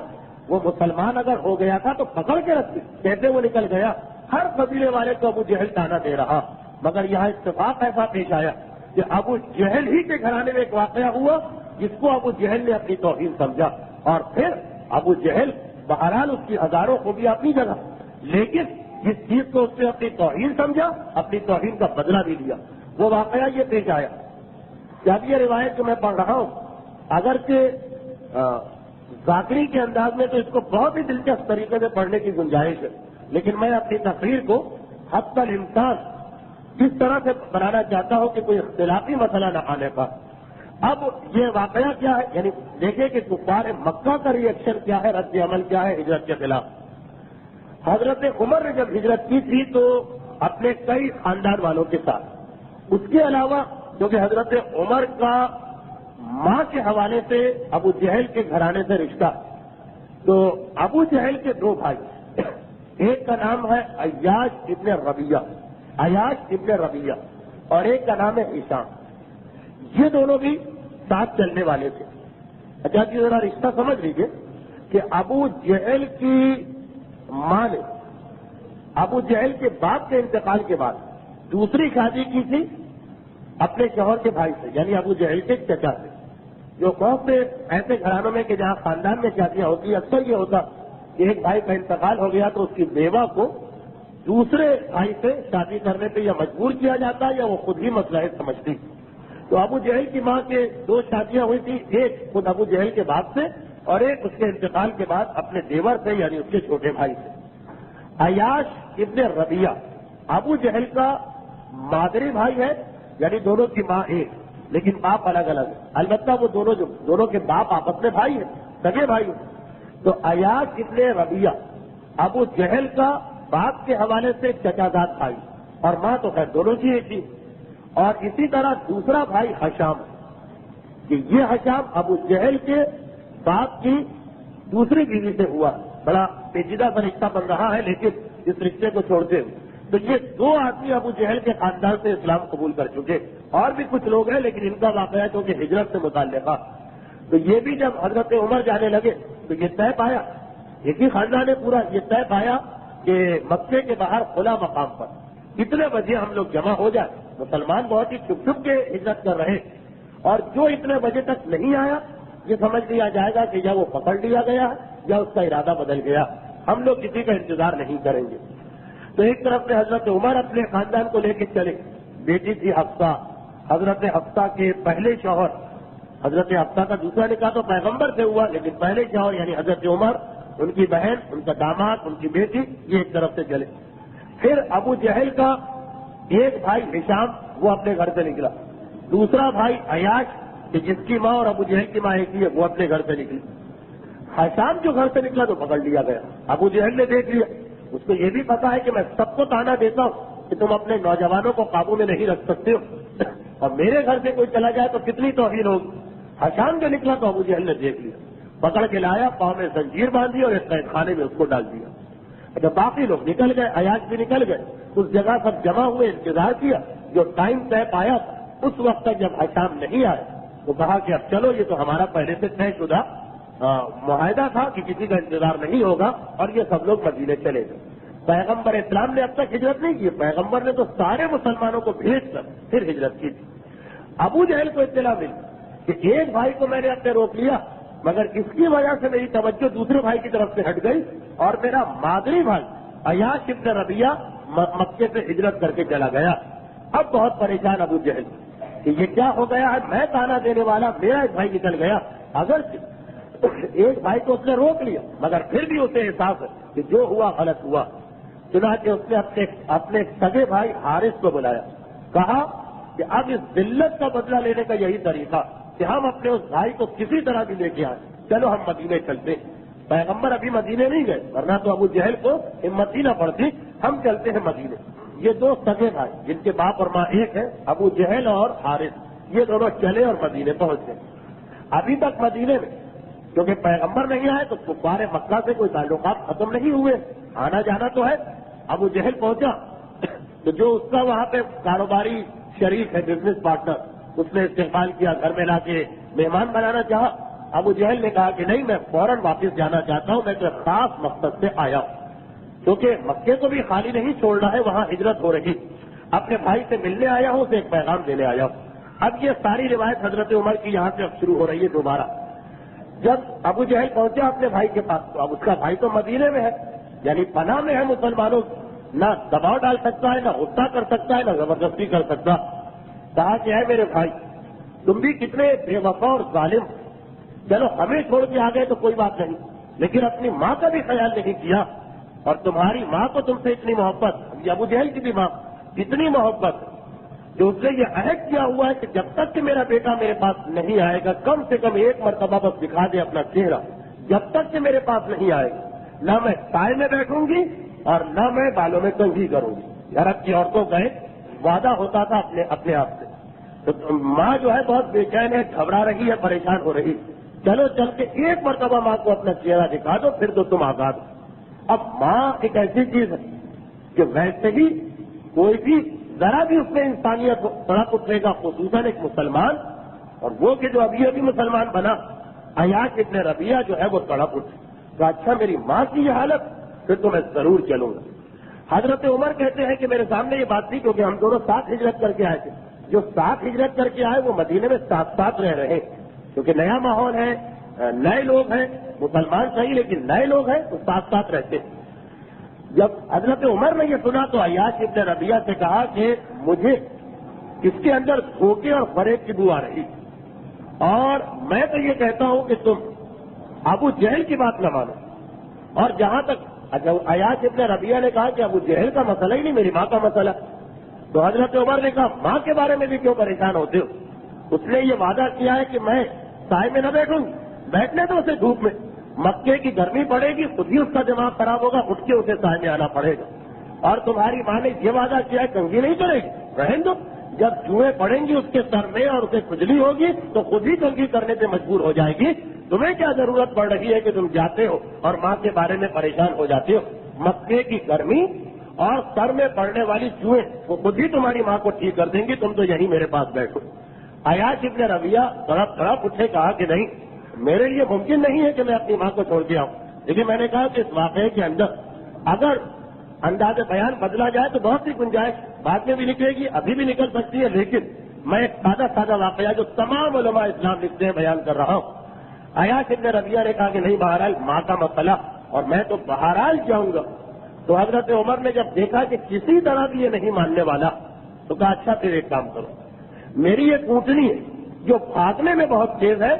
وہ مسلمان اگر ہو گیا تھا تو پکڑ کے رکھتے، کہتے وہ نکل گیا، ہر قبیلے والے کو ابو جہل تانا دے رہا۔ مگر یہاں اتفاق ایسا پیش آیا کہ ابو جہل ہی کے گھرانے میں ایک واقعہ ہوا جس کو ابو جہل نے اپنی توہین سمجھا، اور پھر ابو جہل بہرحال اس کی ہزاروں خوبیاں اپنی جگہ، لیکن جس چیز کو اس نے اپنی توہین سمجھا، اپنی توہین کا بدلہ بھی لیا۔ وہ واقعہ یہ پیش آیا کہ اب یہ روایت جو میں پڑھ رہا ہوں اگرچہ ذاکری کے انداز میں تو اس کو بہت ہی دلچسپ طریقے سے پڑھنے کی گنجائش ہے، لیکن میں اپنی تقریر کو حد الامکان اس طرح سے بنانا چاہتا ہوں کہ کوئی اختلافی مسئلہ نہ آنے کا۔ اب یہ واقعہ کیا ہے، یعنی دیکھیں کہ کفار مکہ کا ری ایکشن کیا ہے، رد عمل کیا ہے ہجرت کے خلاف۔ حضرت عمر نے جب ہجرت کی تھی تو اپنے کئی خاندان والوں کے ساتھ، اس کے علاوہ کیونکہ حضرت عمر کا ماں کے حوالے سے ابو جہل کے گھرانے سے رشتہ، تو ابو جہل کے دو بھائی، ایک کا نام ہے عیاش ابن ربیہ اور ایک کا نام ہے ہشام، یہ دونوں بھی ساتھ چلنے والے تھے۔ اچھا جی ذرا رشتہ سمجھ لیجیے کہ ابو جہل کی ماں نے ابو جہل کے باپ کے انتقال کے بعد دوسری شادی کی تھی اپنے شوہر کے بھائی سے، یعنی ابو جہل کے چچا سے۔ جو بہت سے ایسے گھرانوں میں کہ جہاں خاندان میں شادیاں ہوتی اکثر یہ ہوتا کہ ایک بھائی کا انتقال ہو گیا تو اس کی بیوہ کو دوسرے بھائی سے شادی کرنے پہ یا مجبور کیا جاتا یا وہ خود ہی مسئلہ سمجھتی۔ تو ابو جہل کی ماں کے دو شادیاں ہوئی تھی، ایک خود ابو جہل کے باپ سے اور ایک اس کے انتقال کے بعد اپنے دیور سے یعنی اس کے چھوٹے بھائی سے۔ عیاش ابن ربیہ ابو جہل کا مادری بھائی ہے، یعنی دونوں کی ماں ایک لیکن باپ الگ الگ ہے، البتہ وہ دونوں کے باپ آپس میں بھائی ہیں، سگے بھائی ہیں۔ تو عیاش ابن ربیہ ابو جہل کا باپ کے حوالے سے چچا زاد بھائی اور ماں تو خیر دونوں کی ایک تھی۔ اور اسی طرح دوسرا بھائی ہشام کہ یہ ہشام ابو جہل کے باپ کی دوسری بیوی سے ہوا، بڑا پیچیدہ سا رشتہ بن رہا ہے لیکن اس رشتے کو چھوڑتے ہوئے تو یہ دو آدمی ابو جہل کے خاندان سے اسلام قبول کر چکے، اور بھی کچھ لوگ ہیں لیکن ان کا واقعہ کیونکہ ہجرت سے متعلقہ، تو یہ بھی جب حضرت عمر جانے لگے تو یہ طے پایا، ایک ہی خاندان نے پورا یہ طے پایا کہ مکے کے باہر کھلا مقام پر کتنے بجے ہم لوگ جمع ہو جائے۔ مسلمان بہت ہی چھپ چھپ کے ہجرت کر رہے، اور جو اتنے بجے تک نہیں آیا یہ سمجھ لیا جائے گا کہ یا وہ پکڑ لیا گیا یا اس کا ارادہ بدل گیا، ہم لوگ کسی کا انتظار نہیں کریں گے۔ تو ایک طرف سے حضرت عمر اپنے خاندان کو لے کے چلے، بیٹی تھی حفصہ، حضرت حفصہ کے پہلے شوہر، حضرت حفصہ کا دوسرا نکاح تو پیغمبر سے ہوا لیکن پہلے شوہر یعنی حضرت عمر، ان کی بہن، ان کا داماد، ان کی بیٹی، یہ ایک طرف سے چلے۔ پھر ابو جہل کا ایک بھائی ہشام وہ اپنے گھر سے نکلا، دوسرا بھائی عیاش کہ جس کی ماں اور ابو جہل کی ماں ایک ہی ہے وہ اپنے گھر سے نکلی۔ ہشام جو گھر سے نکلا تو پکڑ لیا گیا، ابو جہل نے دیکھ لیا، اس کو یہ بھی پتا ہے کہ میں سب کو تانا دیتا ہوں کہ تم اپنے نوجوانوں کو قابو میں نہیں رکھ سکتے ہو اور میرے گھر سے کوئی چلا جائے تو کتنی توہین ہوگی۔ ہشام جو نکلا تو ابو جہل نے دیکھ لیا، پکڑ کے لایا، پاؤں میں زنجیر باندھی اور ایک قید خانے میں اس کو ڈال دیا۔ جب باقی لوگ نکل گئے، عیاش بھی نکل گئے، اس جگہ سب جمع ہوئے، انتظار کیا، جو ٹائم طے پایا اس وقت تک جب ہشام نہیں آئے تو کہا کہ اب چلو یہ تو ہمارا پہلے سے طے شدہ معاہدہ تھا کہ کسی کا انتظار نہیں ہوگا، اور یہ سب لوگ مدینے چلے گئے۔ پیغمبر اسلام نے اب تک ہجرت نہیں کی، پیغمبر نے تو سارے مسلمانوں کو بھیج کر پھر ہجرت کی تھی۔ ابو جہل کو اطلاع ملی کہ ایک بھائی کو میں نے اپنے روک لیا مگر اس کی وجہ سے میری توجہ دوسرے بھائی کی طرف سے ہٹ گئی اور میرا مادری بھائی عیاش ابن ربیہ مکے سے ہجرت کر کے چلا گیا۔ اب بہت پریشان ابو جہل کہ یہ کیا ہو گیا ہے، میں تانا دینے والا، میرا ایک بھائی نکل گیا۔ اگر ایک بھائی کو اس نے روک لیا مگر پھر بھی اسے احساس ہے کہ جو ہوا غلط ہوا، چنانچہ اس نے اپنے سگے بھائی حارث کو بلایا، کہا کہ اب اس ذلت کا بدلہ لینے کا یہی طریقہ کہ ہم اپنے اس بھائی کو کسی طرح بھی لے کے آئیں، چلو ہم مدینے چلتے۔ پیغمبر ابھی مدینے نہیں گئے، ورنہ تو ابو جہل کو ہمت ہی نہ پڑتی، ہم چلتے ہیں مدینے۔ یہ دو سگے بھائی جن کے باپ اور ماں ایک ہے، ابو جہل اور حارث، یہ دونوں چلے اور مدینے پہنچ گئے۔ ابھی تک مدینے میں کیونکہ پیغمبر نہیں آئے تو کفار مکہ سے کوئی تعلقات ختم نہیں ہوئے، آنا جانا تو ہے۔ ابو جہل پہنچا تو جو اس کا وہاں پہ کاروباری شریک ہے، بزنس پارٹنر، اس نے استقبال کیا، گھر میں لا کے مہمان بنانا چاہا۔ ابو جہل نے کہا کہ نہیں، میں فوراً واپس جانا چاہتا ہوں، میں تو خاص مقصد سے آیا ہوں، کیونکہ مکے کو بھی خالی نہیں چھوڑنا ہے، وہاں ہجرت ہو رہی، اپنے بھائی سے ملنے آیا ہوں، اسے ایک پیغام دینے آیا ہوں۔ اب یہ ساری روایت حضرت عمر کی یہاں سے اب شروع ہو رہی ہے دوبارہ۔ جب ابو جہل پہنچا اپنے بھائی کے پاس تو اب اس کا بھائی تو مدینے میں ہے، یعنی پناہ میں ہے مسلمانوں، نہ دباؤ ڈال سکتا ہے، نہ غصہ کر سکتا ہے، نہ زبردستی کر سکتا۔ کہا کہ ہے میرے بھائی، تم بھی کتنے بے وفا اور ظالم، چلو ہمیں چھوڑ کے آ گئے تو کوئی بات نہیں، لیکن اپنی ماں کا بھی خیال نہیں کیا، اور تمہاری ماں کو تم سے اتنی محبت، ابو جہل کی بھی ماں اتنی محبت جو اس نے یہ عہد کیا ہوا ہے کہ جب تک کہ میرا بیٹا میرے پاس نہیں آئے گا، کم سے کم ایک مرتبہ بس دکھا دے اپنا چہرہ، جب تک کہ میرے پاس نہیں آئے گا، نہ میں سائے میں بیٹھوں گی اور نہ میں بالوں میں کنگھی کروں گی۔ عرب کی عورتوں کا ایک وعدہ ہوتا تھا اپنے آپ سے۔ تو ماں جو ہے بہت بے چین ہے، گھبرا رہی ہے، پریشان ہو رہی، چلو چل کے ایک مرتبہ ماں کو اپنا چہرہ دکھا دو، پھر تو تم آزاد ہو۔ اب ماں ایک ایسی چیز ہے کہ ویسے ہی کوئی بھی ذرا بھی اس میں انسانیت تڑپ اٹھے گا، خصوصاً ایک مسلمان، اور وہ کہ جو ابھی مسلمان بنا، عیاش ابن ربیعہ جو ہے وہ تڑپ اٹھے تو اچھا میری ماں کی یہ حالت، پھر تو میں ضرور چلوں گا۔ حضرت عمر کہتے ہیں کہ میرے سامنے یہ بات تھی، کیونکہ ہم دونوں ساتھ ہجرت کر کے آئے تھے، جو ساتھ ہجرت کر کے آئے وہ مدینے میں ساتھ ساتھ رہ رہے، کیونکہ نیا ماحول ہے، نئے لوگ ہیں، مسلمان صحیح لیکن نئے لوگ ہیں تو ساتھ ساتھ رہتے ہیں۔ جب حضرت عمر نے یہ سنا تو عیاش ابن ربیعہ سے کہا کہ مجھے اس کے اندر دھوکے اور فریب کی بو آ رہی، اور میں تو یہ کہتا ہوں کہ تم ابو جہل کی بات نہ مانو، اور جہاں تک عیاش ابن ربیعہ نے کہا کہ ابو جہل کا مسئلہ ہی نہیں، میری ماں کا مسئلہ، تو حضرت عمر نے کہا ماں کے بارے میں بھی کیوں پریشان ہوتے ہو؟ اس نے یہ وعدہ کیا ہے کہ میں سائے میں نہ بیٹھوں گی، بیٹھنے تو اسے دھوپ میں، مکے کی گرمی پڑے گی، خود ہی اس کا دماغ خراب ہوگا، اٹھ کے اسے سائے میں آنا پڑے گا، اور تمہاری ماں نے یہ وعدہ کیا ہے کنگھی نہیں کرے گی، رہن دو، جب جوئیں پڑیں گی اس کے سر میں اور اسے کھجلی ہوگی تو خود ہی کنگھی کرنے سے مجبور ہو جائے گی، تمہیں کیا ضرورت پڑ رہی ہے کہ تم جاتے ہو اور ماں کے بارے میں پریشان ہو جاتے ہو؟ مکے کی گرمی اور سر میں پڑنے والی جوئیں وہ خود ہی تمہاری ماں کو ٹھیک کر دیں گی، تم تو یہیں میرے پاس بیٹھو۔ عیاش ابن ربیعہ تڑپ اٹھے، کہا کہ نہیں، میرے لیے ممکن نہیں ہے کہ میں اپنی ماں کو چھوڑ کے آؤں، لیکن میں نے کہا کہ اس واقعے کے اندر اگر انداز بیان بدلا جائے تو بہت سی گنجائش بعد میں بھی نکلے گی، ابھی بھی نکل سکتی ہے، لیکن میں ایک سادہ واقعہ جو تمام علماء اسلام لکھتے ہیں بیان کر رہا ہوں۔ عیاش ابن ربیعہ نے کہا کہ نہیں، بہرحال ماں کا مسئلہ اور میں تو بہرحال جاؤں گا۔ تو حضرت عمر نے جب دیکھا کہ کسی طرح بھی یہ نہیں ماننے والا تو کہا اچھا پھر ایک کام کرو، میری یہ اونٹنی ہے جو بھاگنے میں بہت تیز ہے،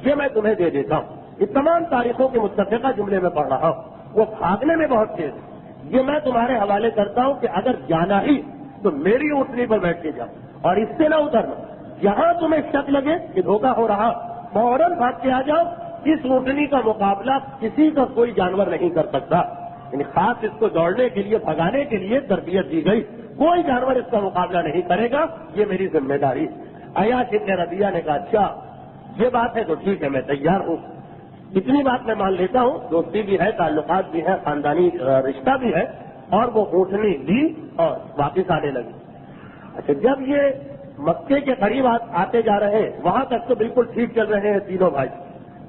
یہ میں تمہیں دے دیتا ہوں، یہ تمام تاریخوں کے متفقہ جملے میں پڑھ رہا ہوں، وہ بھاگنے میں بہت تیز ہے، یہ میں تمہارے حوالے کرتا ہوں کہ اگر جانا ہی تو میری اونٹنی پر بیٹھ کے جاؤ اور اس سے نہ اترنا، جہاں تمہیں شک لگے کہ دھوکہ ہو رہا فوراً بھاگ کے آ جاؤ، اس اونٹنی کا مقابلہ کسی کا کوئی جانور نہیں کر سکتا، یعنی خاص اس کو دوڑنے کے لیے، بھگانے کے لیے تربیت دی گئی، کوئی جانور اس کا مقابلہ نہیں کرے گا، یہ میری ذمہ داری۔ عیاش ابن ربیعہ نے کہا اچھا یہ بات ہے تو ٹھیک ہے، میں تیار ہوں، اتنی بات میں مان لیتا ہوں، دوستی بھی ہے، تعلقات بھی ہے، خاندانی رشتہ بھی ہے، اور وہ اونٹنی لی اور واپس آنے لگی۔ اچھا جب یہ مکے کے قریب آتے جا رہے ہیں، وہاں تک تو بالکل ٹھیک چل رہے ہیں تینوں بھائی،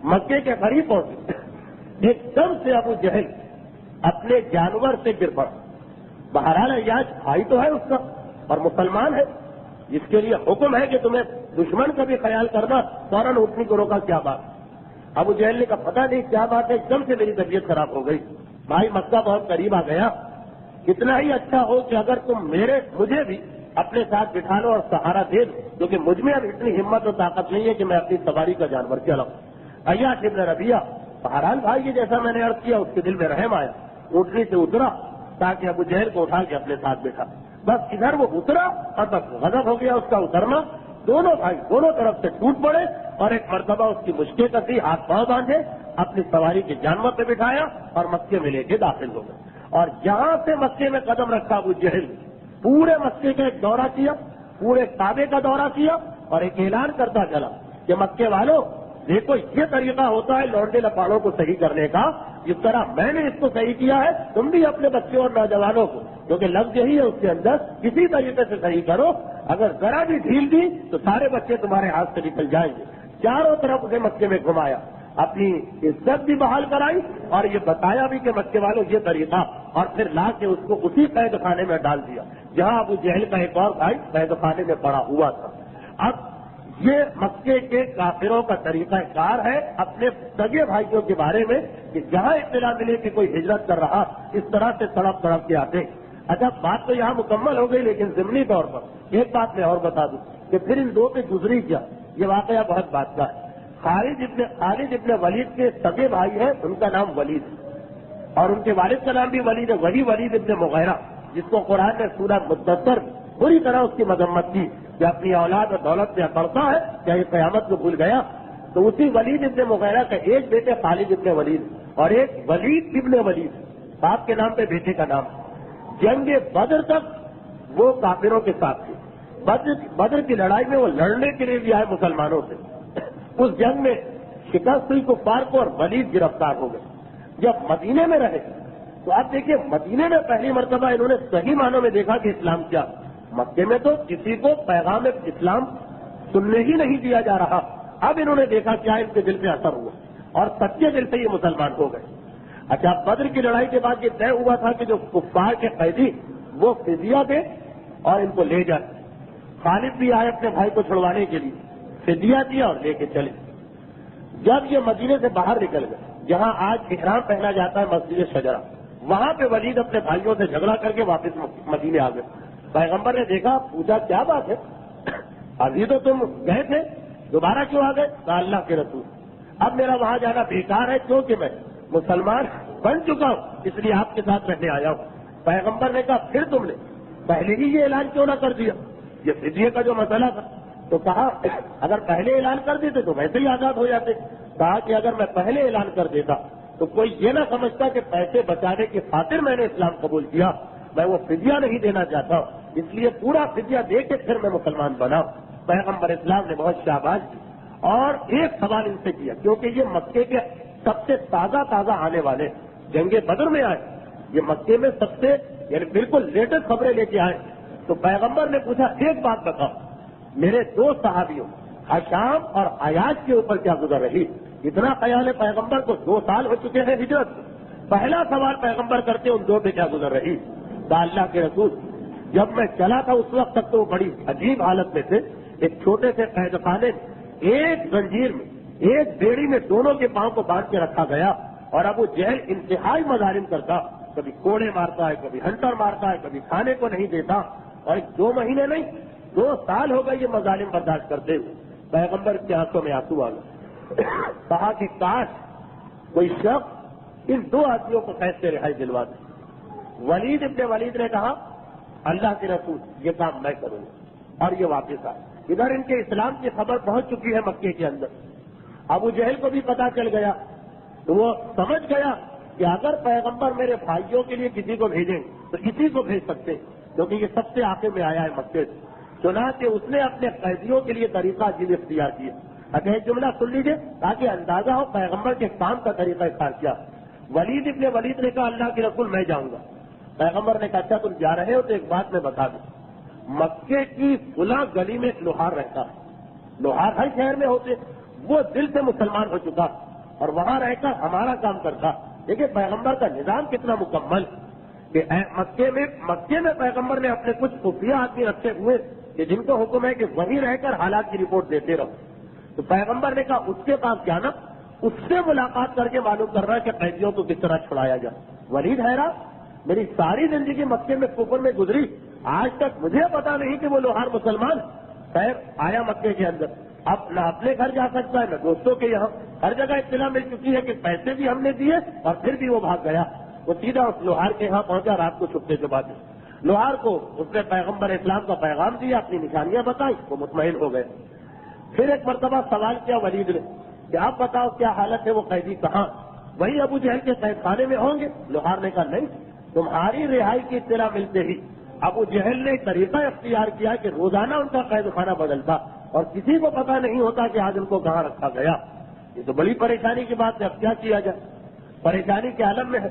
مکے کے قریب پہنچے، ایک دم سے ابو جہل اپنے جانور سے گر پڑا۔ بہرحال عیاش بھائی تو ہے اس کا اور مسلمان ہے، جس کے لیے حکم ہے کہ تمہیں دشمن کا بھی خیال کرنا، فوراً اٹھنے کو روکا، کیا بات؟ ابو جہل نے کہا پتہ نہیں کیا بات ہے، ایک دم سے میری طبیعت خراب ہو گئی، بھائی مکہ بہت قریب آ گیا، کتنا ہی اچھا ہو کہ اگر تم مجھے بھی اپنے ساتھ بٹھا لو اور سہارا دے دو، کیونکہ مجھ میں اب اتنی ہمت اور طاقت نہیں ہے کہ میں اپنی سواری کا جانور چلاؤں۔ عیاش ابن ربیعہ بہرحال بھائی یہ جیسا میں نے عرض کیا، اس کے دل میں رحم آیا، اونٹنی سے اترا تاکہ ابو جہل کو اٹھا کے اپنے ساتھ بیٹھا، بس ادھر وہ اترا اور بس غضب ہو گیا اس کا اترنا، دونوں بھائی دونوں طرف سے ٹوٹ پڑے اور ایک مرتبہ اس کی مشکیں کسی، ہاتھ پاؤں باندھے اپنی سواری کے جانور پہ بٹھایا اور مکے میں لے کے داخل ہو گئے. اور جہاں سے مکے میں قدم رکھا ابو جہل پورے مکے کا ایک دورہ کیا, پورے کعبے کا دورہ کیا اور ایک اعلان کرتا چلا کہ مکے والوں دیکھو یہ طریقہ ہوتا ہے لونڈے لپاڑوں کو صحیح کرنے کا, جس طرح میں نے اس کو صحیح کیا ہے تم بھی اپنے بچوں اور نوجوانوں کو, کیونکہ لفظ یہی ہے اس کے اندر, کسی طریقے سے صحیح کرو, اگر ذرا بھی ڈھیل دی تو سارے بچے تمہارے ہاتھ سے نکل جائیں گے. چاروں طرف اسے مکے میں گھمایا, اپنی عزت بھی بحال کرائی اور یہ بتایا بھی کہ مکے والوں یہ طریقہ, اور پھر لا کے اس کو اسی قید خانے میں ڈال دیا جہاں ابو جہل کا ایک اور بھائی قید خانے میں پڑا ہوا تھا. اب یہ مکے کے کافروں کا طریقہ کار ہے اپنے سگے بھائیوں کے بارے میں کہ جہاں اطلاع ملے کہ کوئی ہجرت کر رہا اس طرح سے تڑپ تڑپ کے آتے. اچھا بات تو یہاں مکمل ہو گئی, لیکن ضمنی طور پر ایک بات میں اور بتا دوں کہ پھر ان دو پہ گزری کیا, یہ واقعہ بہت بات کا ہے. خالد ابن ولید کے سگے بھائی ہیں, ان کا نام ولید ہے اور ان کے والد کا نام بھی ولید ہے, وہی ولید ابن مغیرہ جس کو قرآن نے سورہ مدثر پوری طرح اس کی مذمت کی کہ اپنی اولاد اور دولت سے اکڑتا ہے, کیا یہ قیامت کو بھول گیا. تو اسی ولید ابن مغیرہ کا ایک بیٹے خالد ابن ولید اور ایک ولید ابن ولید, باپ کے نام پہ بیٹے کا نام. جنگ بدر تک وہ کافروں کے ساتھ تھے. بدر کی لڑائی میں وہ لڑنے کے لیے بھی آئے مسلمانوں سے. اس جنگ میں شکست ہوئی کفار کو اور ولید گرفتار ہو گئے. جب مدینے میں رہے تو آپ دیکھیے مدینے میں پہلی مرتبہ انہوں نے صحیح معنوں میں دیکھا کہ اسلام کیا. مکے میں تو کسی کو پیغام اسلام سننے ہی نہیں دیا جا رہا. اب انہوں نے دیکھا کیا ان کے دل پہ اثر ہوا اور سچے دل سے یہ مسلمان ہو گئے. اچھا بدر کی لڑائی کے بعد یہ طے ہوا تھا کہ جو کفار کے قیدی وہ فدیہ دے اور ان کو لے جائے. خالد بھی آئے اپنے بھائی کو چھڑوانے کے لیے, فدیہ دیا اور لے کے چلے. جب یہ مدینے سے باہر نکل گئے جہاں آج احرام پہنا جاتا ہے مسجد شجرہ, وہاں پہ ولید اپنے بھائیوں سے جھگڑا کر کے واپس مدینے آ گئے. پیغمبر نے دیکھا, پوچھا کیا بات ہے, ابھی تو تم گئے تھے دوبارہ کیوں آ گئے؟ کہا اللہ کے رسول اب میرا وہاں جانا بیکار ہے کیونکہ میں مسلمان بن چکا ہوں, اس لیے آپ کے ساتھ رہنے آیا ہوں. پیغمبر نے کہا پھر تم نے پہلے ہی یہ اعلان کیوں نہ کر دیا, یہ فدیے کا جو مسئلہ تھا. تو کہا اگر پہلے اعلان کر دیتے تو ویسے ہی آزاد ہو جاتے. کہا کہ اگر میں پہلے اعلان کر دیتا تو کوئی یہ نہ سمجھتا کہ پیسے بچانے کی خاطر میں نے اسلام قبول کیا, میں وہ فدیہ نہیں دینا چاہتا ہوں, اس لیے پورا فدیہ دے کے پھر میں مسلمان بنا. پیغمبر اسلام نے بہت شاباش دی اور ایک سوال ان سے کیا, کیونکہ یہ مکے کے سب سے تازہ آنے والے جنگ بدر میں آئے, یہ مکے میں سب سے یعنی بالکل لیٹسٹ خبریں لے کے آئے. تو پیغمبر نے پوچھا ایک بات بتاؤ, میرے دو صحابیوں حشام اور عیاش کے اوپر کیا گزر رہی؟ اتنا خیال ہے پیغمبر کو 2 سال ہو چکے ہیں ہجرت. پہلا سوال پیغمبر کرتے ان دو پہ کیا گزر رہی؟ کہا اللہ کے رسول جب میں چلا تھا اس وقت تک تو وہ بڑی عجیب حالت میں تھے. ایک چھوٹے سے قید خانے ایک زنجیر میں ایک بیڑی میں دونوں کے پاؤں کو باندھ کے رکھا گیا اور اب وہ جہل انتہائی مظالم کرتا, کبھی کوڑے مارتا ہے, کبھی ہنٹر مارتا ہے, کبھی کھانے کو نہیں دیتا. اور 2 مہینے نہیں 2 سال ہو گئے یہ مظالم برداشت کرتے ہوئے. پیغمبر کی آنکھوں میں آنسو آ گئے. کہا کہ کاش کوئی شخص ان 2 آدمیوں کو قید سے رہائی دلوا دے. ولید ابن ولید نے کہا اللہ کے رسول یہ کام میں کروں گا, اور یہ واپس آئے. ادھر ان کے اسلام کی خبر پہنچ چکی ہے مکے کے اندر. ابو جہل کو بھی پتا چل گیا تو وہ سمجھ گیا کہ اگر پیغمبر میرے بھائیوں کے لیے کسی کو بھیجیں تو اسی کو بھیج سکتے ہیں کیونکہ یہ سب سے آخر میں آیا ہے مکے سے. چنانچہ اس نے اپنے قیدیوں کے لیے طریقہ جن اختیار کیا. اچھا ایک جملہ سن لیجیے تاکہ اندازہ ہو پیغمبر کے کام کا طریقہ اختیار کیا. ولید ابن ولید نے کہا اللہ کے رسول میں جاؤں گا. پیغمبر نے کہا اچھا تم جا رہے ہو تو ایک بات میں بتا دوں, مکے کی فلاں گلی میں ایک لوہار رہتا ہے. لوہار ہر شہر میں ہوتے, وہ دل سے مسلمان ہو چکا اور وہاں رہ کر ہمارا کام کرتا. دیکھیے پیغمبر کا نظام کتنا مکمل کہ مکے میں پیغمبر نے اپنے کچھ خفیہ آدمی رکھے ہوئے کہ جن کو حکم ہے کہ وہیں رہ کر حالات کی رپورٹ دیتے رہو. تو پیغمبر نے کہا اس کے پاس جانا, اس سے ملاقات کر کے معلوم کرنا کہ قیدیوں کو کس طرح چھڑایا جائے. ولید حیران, میری ساری زندگی مکے میں کفر میں گزری, آج تک مجھے پتا نہیں کہ وہ لوہار مسلمان. خیر آیا مکے کے اندر, اب نہ اپنے گھر جا سکتا ہے نہ دوستوں کے یہاں. ہر جگہ اطلاع مل چکی ہے کہ پیسے بھی ہم نے دیے اور پھر بھی وہ بھاگ گیا. وہ سیدھا اس لوہار کے یہاں پہنچا رات کو چھپنے کے بعد. لوہار کو اس نے پیغمبر اسلام کا پیغام دیا, اپنی نشانیاں بتائی, وہ مطمئن ہو گئے. پھر ایک مرتبہ سوال کیا ولید نے کہ آپ بتاؤ کیا حالت ہے، وہ قیدی کہاں؟ وہی ابو جہل کے قید خانے میں ہوں گے؟ لوہار نے کہا نہیں، تمہاری رہائی کی اطلاع ملتے ہی ابو جہل نے طریقہ اختیار کیا کہ روزانہ ان کا قید خانہ بدلتا اور کسی کو پتا نہیں ہوتا کہ آج ان کو کہاں رکھا گیا۔ یہ تو بڑی پریشانی کی بات ہے، اب کیا کیا جائے؟ پریشانی کے عالم میں ہے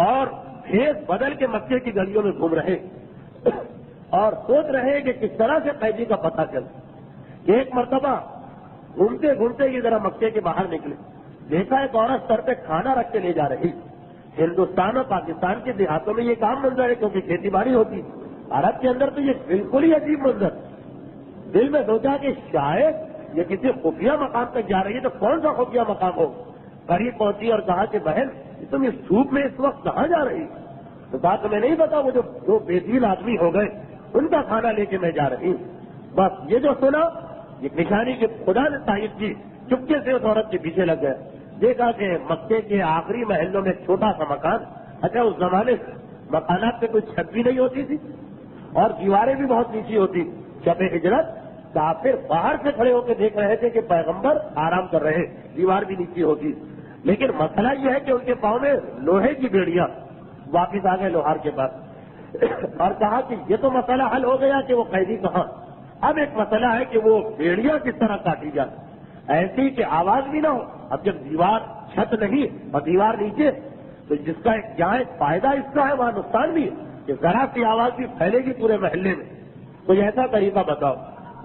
اور بھیس بدل کے مکے کی گلیوں میں گھوم رہے اور سوچ رہے کہ کس طرح سے قیدی کا پتہ چلے۔ ایک مرتبہ گھومتے گھومتے یہ ذرا مکے کے باہر نکلے، دیکھا ایک عورت سر پہ کھانا رکھ کے لے جا رہی۔ ہندوستان اور پاکستان کے دیہاتوں میں یہ کام منظر ہے کیونکہ کھیتی باڑی ہوتی، عرب کے اندر تو یہ بالکل ہی عجیب منظر۔ دل میں سوچا کہ شاید یہ کسی خفیہ مقام تک جا رہی ہے، تو کون سا خفیہ مقام ہو؟ قریب پہنچی اور کہا کہ بہن تم اس دھوپ میں اس وقت کہاں جا رہی؟ تو بات تمہیں نہیں پتا، وہ جو بے دین آدمی ہو گئے ان کا کھانا لے کے میں جا رہی ہوں۔ بس یہ جو سنا، یہ نشانی کہ خدا نے تائید کی، چپکے سے اس عورت کے پیچھے لگ گئے، دیکھا کہ مکے کے آخری محلوں میں ایک چھوٹا سا مکان، اچھا اس زمانے سے مکانات پہ کوئی چھت بھی نہیں ہوتی تھی اور دیواریں بھی بہت نیچی ہوتی، شب ہجرت کافر باہر سے کھڑے ہو کے دیکھ رہے تھے کہ پیغمبر آرام کر رہے، دیوار بھی نیچی ہوتی، لیکن مسئلہ یہ ہے کہ ان کے پاؤں میں لوہے کی بیڑیاں۔ واپس آ گئے لوہار کے پاس اور کہا کہ یہ تو مسئلہ حل ہو گیا کہ وہ قیدی کہاں، اب ایک مسئلہ ہے کہ وہ بیڑیاں کس طرح کاٹی جائیں ایسی کہ آواز بھی نہ ہو۔ اب جب دیوار چھت نہیں اور دیوار نیچے، تو جس کا جہاں فائدہ اس کا ہے وہاں نقصان بھی ہے کہ ذرا سی آواز بھی پھیلے گی پورے محلے میں، کوئی ایسا طریقہ بتاؤ۔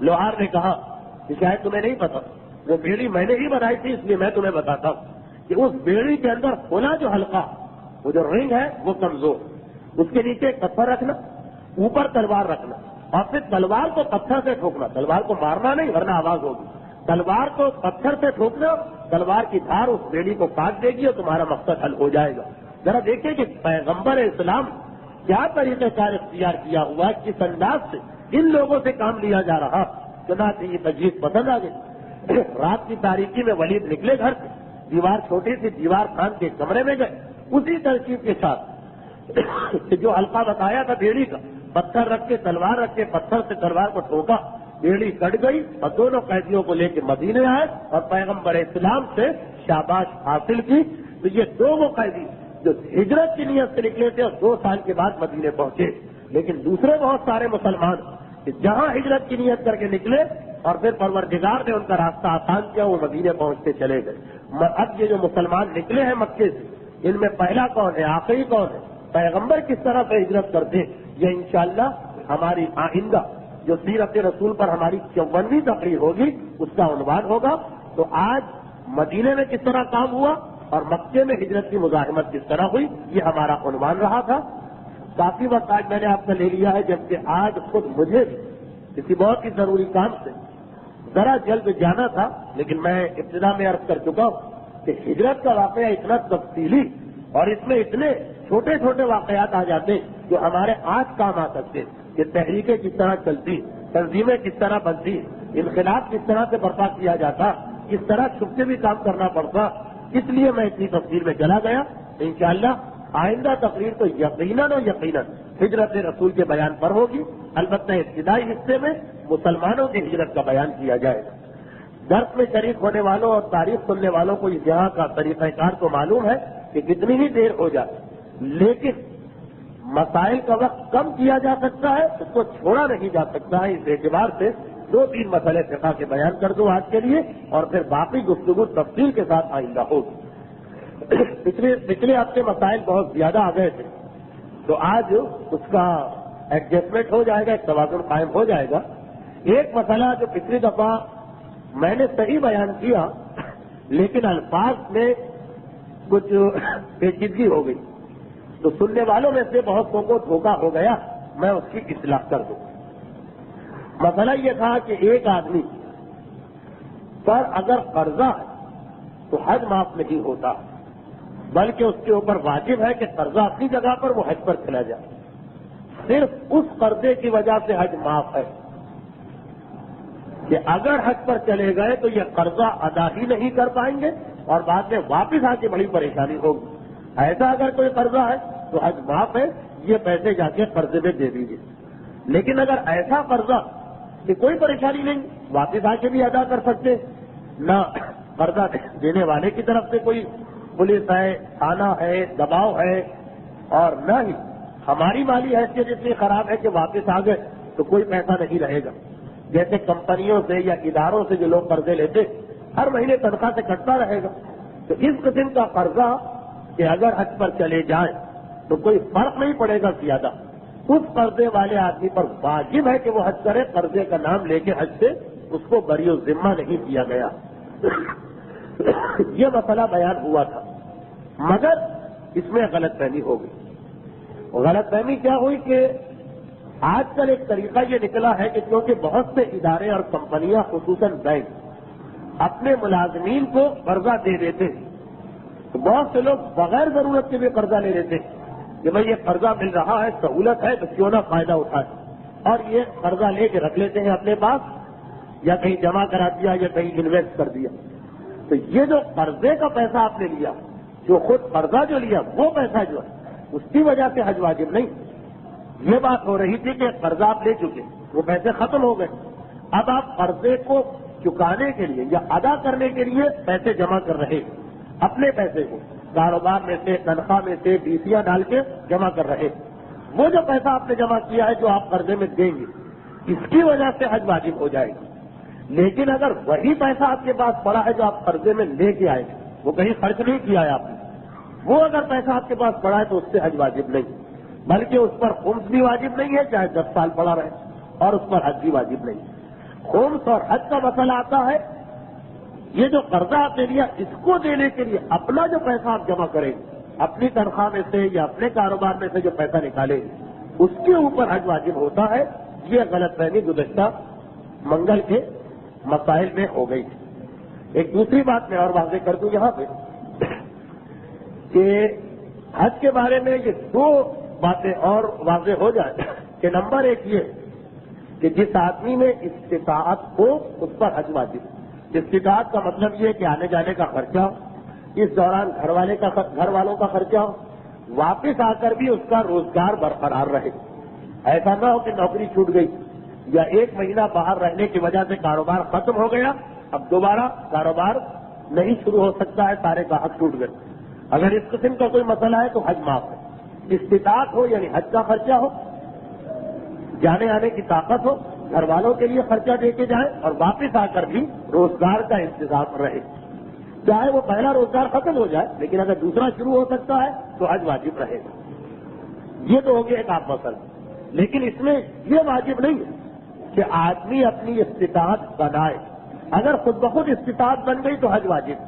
لوہار نے کہا کہ شاید تمہیں نہیں پتا، وہ بیڑی میں نے ہی بنائی تھی، اس لیے میں تمہیں بتاتا ہوں کہ اس بیڑی کے اندر کھولا جو حلقہ، وہ جو رنگ ہے وہ کمزور، اس کے نیچے ایک پتھر رکھنا، اوپر تلوار رکھنا اور پھر تلوار کو پتھر سے ٹھوکنا، تلوار کو مارنا نہیں ورنہ آواز ہوگی، تلوار کو پتھر سے ٹھوکنا، تلوار کی دھار اس بیڑی کو کاٹ دے گی اور تمہارا مقصد حل ہو جائے گا۔ ذرا دیکھیں کہ پیغمبر اسلام کیا طریقہ کار اختیار کیا ہوا ہے، کس انداز سے ان لوگوں سے کام لیا جا رہا۔ چنانچہ یہ تجویز پسند آ گئی۔ رات کی تاریکی میں ولید نکلے گھر سے، دیوار چھوٹی سی دیوار کھان کے کمرے میں گئے، اسی ترکیب کے ساتھ جو حلقہ بتایا تھا بیڑی کا، پتھر رکھ کے تلوار رکھ کے پتھر سے تلوار کو ٹھوکا، بیڑی کٹ گئی اور دونوں قیدیوں کو لے کے مدینے آئے اور پیغمبر اسلام سے شاباش حاصل کی۔ تو یہ دو وہ قیدی جو ہجرت کی نیت سے نکلے تھے اور 2 سال کے بعد مدینے پہنچے، لیکن دوسرے بہت سارے مسلمان کہ جہاں ہجرت کی نیت کر کے نکلے اور پھر پروردگار نے ان کا راستہ آسان کیا، وہ مدینے پہنچتے چلے گئے۔ اب یہ جو مسلمان نکلے ہیں مکے سے، ان میں پہلا کون ہے، آخری کون ہے، پیغمبر کس طرح سے ہجرت کرتے، یہ انشاءاللہ ہماری آئندہ جو سیرت رسول پر ہماری 54ویں تقریر ہوگی اس کا عنوان ہوگا۔ تو آج مدینے میں کس طرح کام ہوا اور مکے میں ہجرت کی مزاحمت کس طرح ہوئی، یہ ہمارا عنوان رہا تھا۔ کافی وقت آج میں نے آپ کا لے لیا ہے، جبکہ آج خود مجھے بھی کسی بہت ہی ضروری کام سے ذرا جلد جانا تھا، لیکن میں ابتدا میں عرض کر چکا ہوں کہ ہجرت کا واقعہ اتنا تفصیلی اور اس میں اتنے چھوٹے چھوٹے واقعات آ جاتے ہیں جو ہمارے آج کام آ سکتے کہ تحریکیں کس طرح چلتی، تنظیمیں کس طرح بنتی، انقلاب کس طرح سے برپا کیا جاتا، کس طرح چھپ کے بھی کام کرنا پڑتا، اس لیے میں اتنی تفصیل میں چلا گیا۔ انشاءاللہ آئندہ تقریر تو یقیناً ہجرت رسول کے بیان پر ہوگی، البتہ ابتدائی حصے میں مسلمانوں کی ہجرت کا بیان کیا جائے گا۔ درس میں شریک ہونے والوں اور تاریخ سننے والوں کو اس یہاں کا طریقہ کار تو معلوم ہے کہ کتنی ہی دیر ہو جائے، لیکن مسائل کا وقت کم کیا جا سکتا ہے، اس کو چھوڑا نہیں جا سکتا ہے۔ اس اعتبار سے 2-3 مسئلے فقہ کے بیان کر دوں آج کے لیے، اور پھر باقی گفتگو تفصیل کے ساتھ آئندہ ہوگی۔ پچھلے ہفتے مسائل بہت زیادہ آ گئے تھے، تو آج اس کا ایڈجسٹمنٹ ہو جائے گا، ایک توازن قائم ہو جائے گا۔ ایک مسئلہ جو پچھلی دفعہ میں نے صحیح بیان کیا لیکن الفاظ میں کچھ پیچیدگی ہو گئی، تو سننے والوں میں سے بہت کو دھوکہ ہو گیا، میں اس کی اصلاح کر دوں۔ مسئلہ یہ تھا کہ ایک آدمی پر اگر قرضہ ہے تو حج معاف نہیں ہوتا، بلکہ اس کے اوپر واجب ہے کہ قرضہ اپنی جگہ پر وہ حج پر چلا جائے، صرف اس قرضے کی وجہ سے حج معاف ہے کہ اگر حج پر چلے گئے تو یہ قرضہ ادا ہی نہیں کر پائیں گے اور بعد میں واپس آ کے بڑی پریشانی ہوگی۔ ایسا اگر کوئی قرضہ ہے تو حج معاف ہے، یہ پیسے جا کے قرضے میں دے دیجیے۔ لیکن اگر ایسا قرضہ کہ کوئی پریشانی نہیں، واپس آ کے بھی ادا کر سکتے، نہ قرضہ دینے والے کی طرف سے کوئی پولیس ہے، تھانہ ہے، دباؤ ہے، اور نہ ہی ہماری مالی حیثیت اتنی خراب ہے کہ واپس آ گئے تو کوئی پیسہ نہیں رہے گا. جیسے کمپنیوں سے یا اداروں سے جو لوگ قرضے لیتے ہر مہینے تنخواہ سے کٹتا رہے گا. تو اس قسم کا قرضہ کہ اگر حج پر چلے جائیں تو کوئی فرق نہیں پڑے گا زیادہ. اس قرضے والے آدمی پر واجب ہے کہ وہ حج کرے. قرضے کا نام لے کے حج سے اس کو بری و ذمہ نہیں کیا گیا. یہ مسئلہ بیان ہوا تھا، مگر اس میں غلط فہمی ہو گئی. غلط فہمی کیا ہوئی کہ آج کل ایک طریقہ یہ نکلا ہے کہ کیونکہ بہت سے ادارے اور کمپنیاں خصوصاً بینک اپنے ملازمین کو قرضہ دے دیتے ہیں، تو بہت سے لوگ بغیر ضرورت کے بھی قرضہ لے لیتے ہیں کہ بھائی یہ قرضہ مل رہا ہے، سہولت ہے تو کیوں نہ فائدہ اٹھائے، اور یہ قرضہ لے کے رکھ لیتے ہیں اپنے پاس، یا کہیں جمع کرا دیا یا کہیں انویسٹ کر دیا. تو یہ جو قرضے کا پیسہ آپ نے لیا، جو خود قرضہ جو لیا وہ پیسہ جو ہے اس کی وجہ سے حج واجب نہیں. یہ بات ہو رہی تھی کہ قرضہ آپ لے چکے، وہ پیسے ختم ہو گئے، اب آپ قرضے کو چکانے کے لیے یا ادا کرنے کے لیے پیسے جمع کر رہے ہیں. اپنے پیسے کو کاروبار میں سے، تنخواہ میں سے ڈیسیاں ڈال کے جمع کر رہے. وہ جو پیسہ آپ نے جمع کیا ہے جو آپ قرضے میں دیں گے، اس کی وجہ سے حج واجب ہو جائے گا. لیکن اگر وہی پیسہ آپ کے پاس پڑا ہے جو آپ قرضے میں لے کے آئے ہیں، وہ کہیں خرچ نہیں کیا ہے آپ نے، وہ اگر پیسہ آپ کے پاس پڑا ہے تو اس سے حج واجب نہیں، بلکہ اس پر خمس بھی واجب نہیں ہے چاہے 10 سال پڑا رہے، اور اس پر حج بھی واجب نہیں. خمس اور حج کا مسئلہ آتا ہے یہ جو قرضہ آپ نے لیا اس کو دینے کے لیے اپنا جو پیسہ آپ جمع کریں گے، اپنی تنخواہ میں سے یا اپنے کاروبار میں سے جو پیسہ نکالیں گے اس کے اوپر حج واجب ہوتا ہے. یہ غلط فہمی گزشتہ منگل کے مسائل میں ہو گئی تھی. ایک دوسری بات میں اور واضح کر دوں یہاں پہ کہ حج کے بارے میں یہ 2 باتیں اور واضح ہو جائے کہ نمبر 1 یہ کہ جس آدمی میں استطاعت ہو اس پر حج واجب. استطاعت کا مطلب یہ کہ آنے جانے کا خرچہ، اس دوران گھر والوں کا خرچہ، واپس آ کر بھی اس کا روزگار برقرار رہے. ایسا نہ ہو کہ نوکری چھوٹ گئی یا 1 مہینہ باہر رہنے کی وجہ سے کاروبار ختم ہو گیا، اب دوبارہ کاروبار نہیں شروع ہو سکتا ہے، سارے گاہک ٹوٹ گئے. اگر اس قسم کا کوئی مسئلہ ہے تو حج معاف ہے. استطاعت ہو یعنی حج کا خرچہ ہو، جانے آنے کی طاقت ہو، گھر والوں کے لیے خرچہ دے کے جائیں، اور واپس آ کر بھی روزگار کا انتظام رہے. چاہے وہ پہلا روزگار ختم ہو جائے لیکن اگر دوسرا شروع ہو سکتا ہے تو حج واجب رہے گا. یہ تو ہو گیا ایک آپ مسئلہ. لیکن اس میں یہ واجب نہیں ہے کہ آدمی اپنی استطاعت بنائے. اگر خود بخود استطاعت بن گئی تو حج واجب.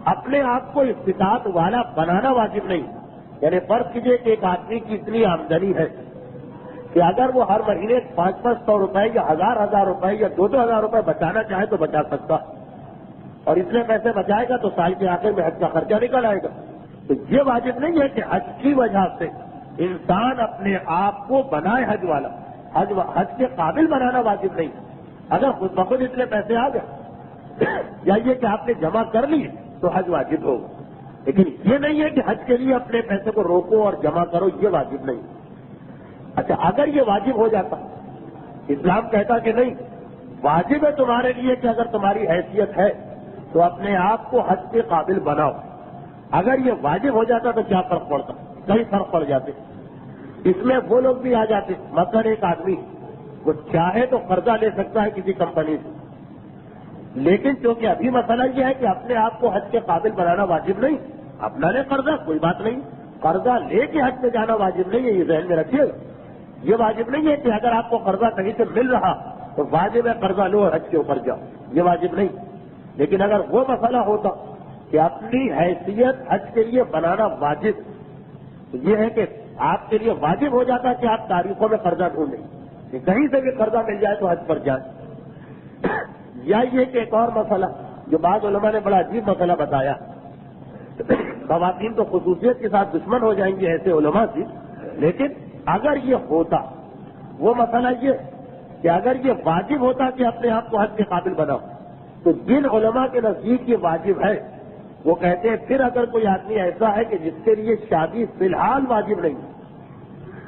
اپنے آپ کو استطاعت والا بنانا واجب نہیں. یعنی فرض کیجیے کہ ایک آدمی کی اتنی آمدنی ہے کہ اگر وہ ہر مہینے 500 روپئے یا 1000 روپئے یا 2000 روپئے بچانا چاہے تو بچا سکتا، اور اتنے پیسے بچائے گا تو سال کے آخر میں حج کا خرچہ نکل آئے گا. تو یہ واجب نہیں ہے کہ حج کی وجہ سے انسان اپنے آپ کو بنائے حج والا. حج کے قابل بنانا واجب نہیں. اگر خود بخود اتنے پیسے آ گئے یا یہ کہ آپ نے جمع کر لیے تو حج واجب ہوگا. لیکن یہ نہیں ہے کہ حج کے لیے اپنے پیسے کو روکو اور جمع کرو، یہ واجب نہیں. اچھا اگر یہ واجب ہو جاتا، اسلام کہتا کہ نہیں، واجب ہے تمہارے لیے کہ اگر تمہاری حیثیت ہے تو اپنے آپ کو حج کے قابل بناؤ. اگر یہ واجب ہو جاتا تو کیا فرق پڑتا؟ کئی فرق پڑ جاتے. اس میں وہ لوگ بھی آ جاتے، مثلا ایک آدمی وہ چاہے تو قرضہ لے سکتا ہے کسی کمپنی سے، لیکن چونکہ ابھی مسئلہ یہ ہے کہ اپنے آپ کو حج کے قابل بنانا واجب نہیں. اپنا لے قرضہ کوئی بات نہیں، قرضہ لے کے حج پہ جانا واجب نہیں ہے، یہ ذہن میں رکھیے گا. یہ واجب نہیں ہے کہ اگر آپ کو قرضہ کہیں سے مل رہا تو واجب ہے قرضہ لو اور حج کے اوپر جاؤ، یہ واجب نہیں. لیکن اگر وہ مسئلہ ہوتا کہ اپنی حیثیت حج کے لیے بنانا واجب، تو یہ ہے کہ آپ کے لیے واجب ہو جاتا کہ آپ تاریخوں میں قرضہ ڈھونڈیں کہ کہیں سے بھی قرضہ مل جائے تو حج پر جائیں. یا یہ کہ ایک اور مسئلہ جو بعض علماء نے بڑا عجیب مسئلہ بتایا، خواتین تو خصوصیت کے ساتھ دشمن ہو جائیں گے ایسے علماء سے، لیکن اگر یہ ہوتا، وہ مسئلہ یہ کہ اگر یہ واجب ہوتا کہ اپنے آپ کو حج کے قابل بناؤ، تو جن علماء کے نزدیک یہ واجب ہے وہ کہتے ہیں پھر اگر کوئی آدمی ایسا ہے کہ جس کے لیے شادی فی الحال واجب نہیں،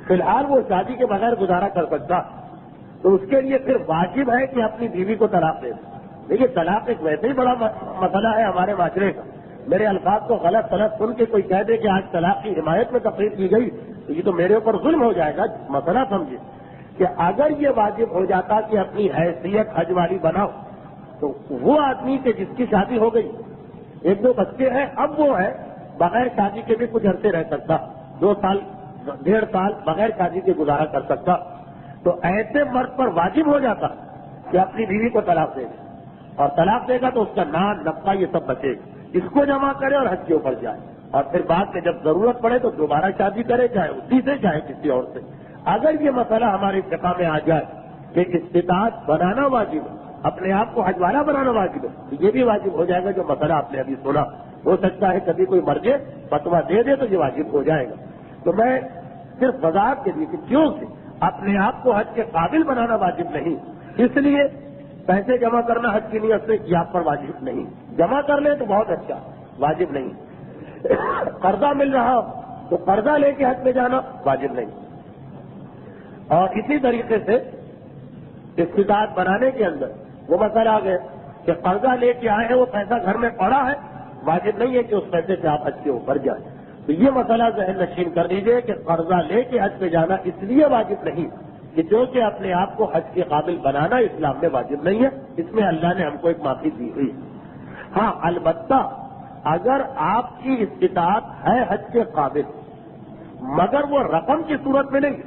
فی الحال وہ شادی کے بغیر گزارا کر سکتا، تو اس کے لیے پھر واجب ہے کہ اپنی بیوی کو طلاق دے. دیکھیے طلاق ایک ویسے ہی بڑا مسئلہ ہے ہمارے معاشرے کا. میرے الفاظ کو غلط سلط سن کے کوئی کہہ دے کہ آج طلاق کی حمایت میں تقریر کی گئی تو یہ تو میرے اوپر ظلم ہو جائے گا. مسئلہ سمجھے کہ اگر یہ واجب ہو جاتا کہ اپنی حیثیت حج والی بناؤ تو وہ آدمی کہ جس کی شادی ہو گئی, 1-2 بچے ہیں, اب وہ ہے بغیر شادی کے بھی کچھ عرصے رہ سکتا, 2 سال 1.5 سال بغیر شادی کے گزارا کر سکتا, تو ایسے مرد پر واجب ہو جاتا کہ اپنی بیوی کو طلاق دے گا, اور طلاق دے گا تو اس کا نان نفقہ یہ سب بچے گا, اس کو جمع کرے اور حج کے اوپر جائے, اور پھر بعد میں جب ضرورت پڑے تو دوبارہ شادی کرے, چاہے اسی سے چاہے کسی اور سے. اگر یہ مسئلہ ہمارے فقہ میں آ جائے کہ استطاعت بنانا واجب ہے, اپنے آپ کو حج والا بنانا واجب ہے, تو یہ بھی واجب ہو جائے گا. جو مسئلہ آپ نے ابھی سنا, ہو سکتا ہے کبھی کوئی مرجے فتویٰ دے دے تو یہ واجب ہو جائے گا. تو میں صرف وضاحت کے لیے کہ کیوں سے اپنے آپ کو حج کے قابل بنانا واجب نہیں, اس لیے پیسے جمع کرنا حج کی نیت سے یہ آپ پر واجب نہیں. جمع کر لیں تو بہت اچھا, واجب نہیں. قرضہ مل رہا تو قرضہ لے کے حج میں جانا واجب نہیں. اور اسی طریقے سے استطاعت بنانے کے اندر وہ مسئلہ آ گیا کہ قرضہ لے کے آئے ہیں, وہ پیسہ گھر میں پڑا ہے, واجب نہیں ہے کہ اس پیسے سے آپ حج کے اوپر جائیں. تو یہ مسئلہ ذہن نشین کر دیجیے کہ قرضہ لے کے حج پہ جانا اس لیے واجب نہیں کہ جو کہ اپنے آپ کو حج کے قابل بنانا اسلام میں واجب نہیں ہے, اس میں اللہ نے ہم کو ایک معافی دی ہوئی. ہاں البتہ اگر آپ کی استطاعت ہے حج کے قابل مگر وہ رقم کی صورت میں نہیں,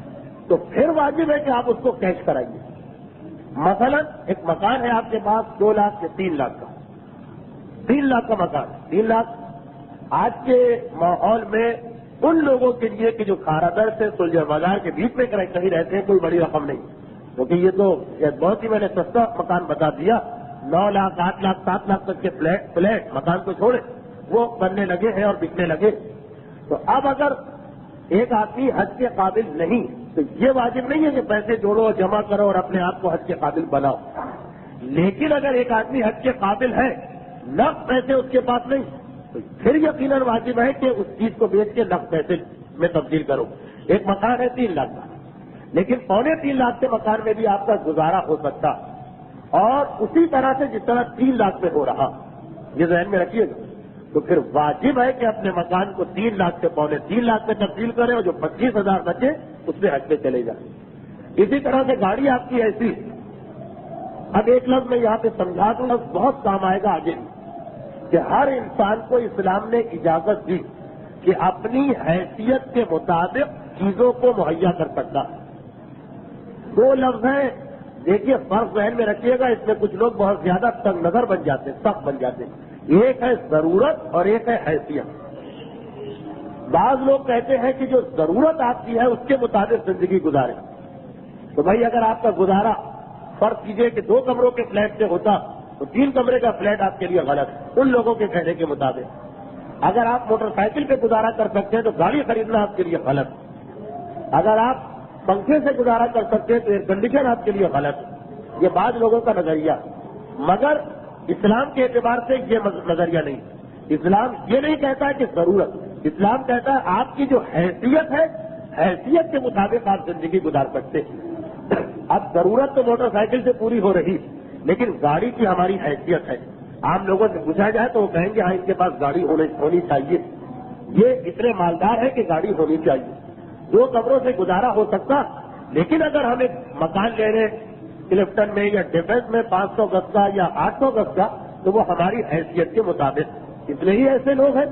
تو پھر واجب ہے کہ آپ اس کو کیش کرائیے. مثلا ایک مکان ہے آپ کے پاس 2 لاکھ یا 3 لاکھ کا, 3 لاکھ کا مکان, 3 لاکھ آج کے ماحول میں ان لوگوں کے لیے کہ جو کھارادر سے سلجھر بازار کے بیچ میں کہیں رہتے ہیں کوئی بڑی رقم نہیں, کیونکہ یہ تو بہت ہی میں نے سستا مکان بتا دیا. 9 لاکھ 8 لاکھ 7 لاکھ تک کے فلیٹ مکان کو چھوڑے وہ بننے لگے ہیں اور بکنے لگے. تو اب اگر ایک آدمی حج کے قابل نہیں تو یہ واجب نہیں ہے کہ پیسے جوڑو اور جمع کرو اور اپنے آپ کو حج کے قابل بناؤ. لیکن اگر ایک آدمی حج کے قابل ہے, نقد پیسے اس کے پاس نہیں, تو پھر یقیناً واجب ہے کہ اس چیز کو بیچ کے نقد پیسے میں تبدیل کرو. ایک مکان ہے 3 لاکھ کا, لیکن 3.25 لاکھ کے مکان میں بھی آپ کا گزارا ہو سکتا, اور اسی طرح سے جس طرح 3 لاکھ میں ہو رہا, یہ ذہن میں رکھیے گا. تو پھر واجب ہے کہ اپنے مکان کو 3 لاکھ سے 3.25 لاکھ میں تبدیل کریں, اور جو 25,000 بچے اس میں حج پہ چلے جائیں. اسی طرح سے گاڑی آپ کی ایسی, اب ایک لفظ میں یہاں پہ سمجھا دوں, لفظ بہت کام آئے گا آگے, کہ ہر انسان کو اسلام نے اجازت دی کہ اپنی حیثیت کے مطابق چیزوں کو مہیا کر سکتا ہے. 2 لفظ ہیں, دیکھیے فرق ذہن میں رکھیے گا, اس میں کچھ لوگ بہت زیادہ تنگ نظر بن جاتے ہیں, سخت بن جاتے ہیں. ایک ہے ضرورت اور ایک ہے حیثیت. بعض لوگ کہتے ہیں کہ جو ضرورت آپ کی ہے اس کے مطابق زندگی گزارے. تو بھائی اگر آپ کا گزارا فرض کیجئے کہ 2 کمروں کے فلیٹ سے ہوتا تو 3 کمرے کا فلیٹ آپ کے لیے غلط, ان لوگوں کے کہنے کے مطابق. اگر آپ موٹر سائیکل پہ گزارا کر سکتے ہیں تو گاڑی خریدنا آپ کے لیے غلط. اگر آپ پنکھے سے گزارا کر سکتے ہیں تو ایئر کنڈیشن آپ کے لیے غلط. یہ بعض لوگوں کا نظریہ, مگر اسلام کے اعتبار سے یہ نظریہ نہیں. اسلام یہ نہیں کہتا ہے کہ ضرورت, اسلام کہتا ہے آپ کی جو حیثیت ہے, حیثیت کے مطابق آپ زندگی گزار سکتے ہیں. اب ضرورت تو موٹر سائیکل سے پوری ہو رہی, لیکن گاڑی کی ہماری حیثیت ہے. عام لوگوں سے پوچھا جائے تو وہ کہیں گے ہاں ان کے پاس گاڑی ہونی چاہیے, یہ اتنے مالدار ہے کہ گاڑی ہونی چاہیے. 2 کمروں سے گزارا ہو سکتا, لیکن اگر ہم ایک مکان لے رہے کلفٹن میں یا ڈیفینس میں 500 گز کا یا 800 گز کا, تو وہ ہماری حیثیت کے مطابق. اتنے ہی ایسے لوگ ہیں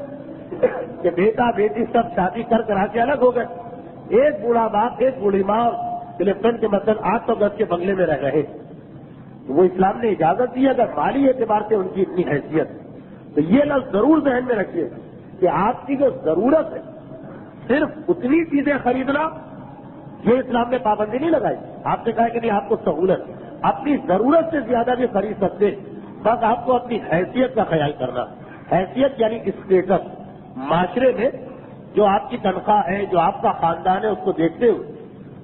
کہ بیٹا بیٹی سب شادی کرا کے الگ ہو گئے. ایک بوڑھا باپ ایک بوڑھی ماں کلفٹن کے مطلب 800 گز کے بنگلے میں رہ رہے. وہ اسلام نے اجازت دی اگر مالی اعتبار سے ان کی اتنی حیثیت ہے. تو یہ لفظ ضرور ذہن میں رکھیے کہ آپ کی جو ضرورت ہے صرف اتنی چیزیں خریدنا, یہ اسلام نے پابندی نہیں لگائی. آپ نے کہا کہ نہیں آپ کو سہولت, اپنی ضرورت سے زیادہ بھی خرید سکتے, بس آپ کو اپنی حیثیت کا خیال کرنا. حیثیت یعنی اسٹیٹس, معاشرے میں جو آپ کی تنخواہ ہے, جو آپ کا خاندان ہے, اس کو دیکھتے ہوئے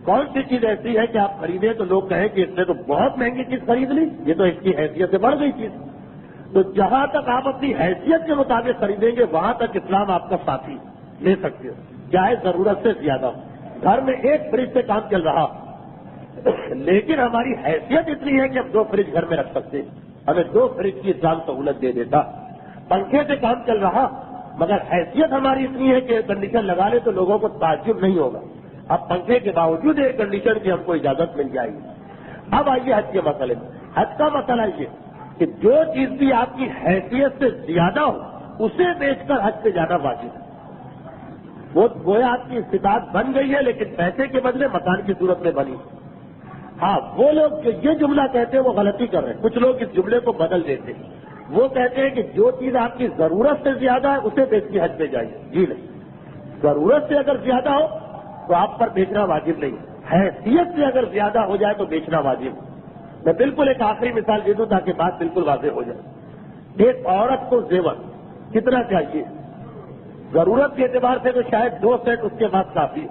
کون سی چیز ایسی ہے کہ آپ خریدیں تو لوگ کہیں کہ اس نے تو بہت مہنگی چیز خرید لی, یہ تو اس کی حیثیت سے بڑھ گئی چیز. تو جہاں تک آپ اپنی حیثیت کے مطابق خریدیں گے وہاں تک اسلام آپ کا ساتھی لے سکتے ہو, چاہے ضرورت سے زیادہ ہو. گھر میں ایک فریج سے کام چل رہا, لیکن ہماری حیثیت اتنی ہے کہ ہم 2 فریج گھر میں رکھ سکتے ہیں. ہمیں 2 فریج کی اسلام سہولت دے دیتا، پنکھے سے کام چل رہا، مگر حیثیت ہماری اتنی ہے کہ ایئر کنڈیشن لگا لے تو لوگوں کو تعجب نہیں ہوگا. اب پنکھے کے باوجود ایئر کنڈیشن کی ہم کو اجازت مل جائے گی. اب آئیے حج کے مسئلے میں. حج کا مسئلہ یہ کہ جو چیز بھی آپ کی حیثیت سے زیادہ ہو اسے بیچ کر حج پہ جانا واجب ہے. وہ گویا آپ کی استطاعت بن گئی ہے لیکن پیسے کے بدلے مکان کی صورت میں بنی. ہاں، وہ لوگ جو یہ جملہ کہتے ہیں وہ غلطی کر رہے ہیں. کچھ لوگ اس جملے کو بدل دیتے ہیں. وہ کہتے ہیں کہ جو چیز آپ کی ضرورت سے زیادہ ہے اسے بیچ کے حج پہ جائیے. جی نہیں، ضرورت سے اگر زیادہ ہو تو آپ پر بیچنا واجب نہیں. حیثیت سے اگر زیادہ ہو جائے تو بیچنا واجب. میں بالکل ایک آخری مثال دے دوں تاکہ بات بالکل واضح ہو جائے. ایک عورت کو زیور کتنا چاہیے؟ ضرورت کے اعتبار سے تو شاید 2 سیٹ اس کے پاس کافی ہے.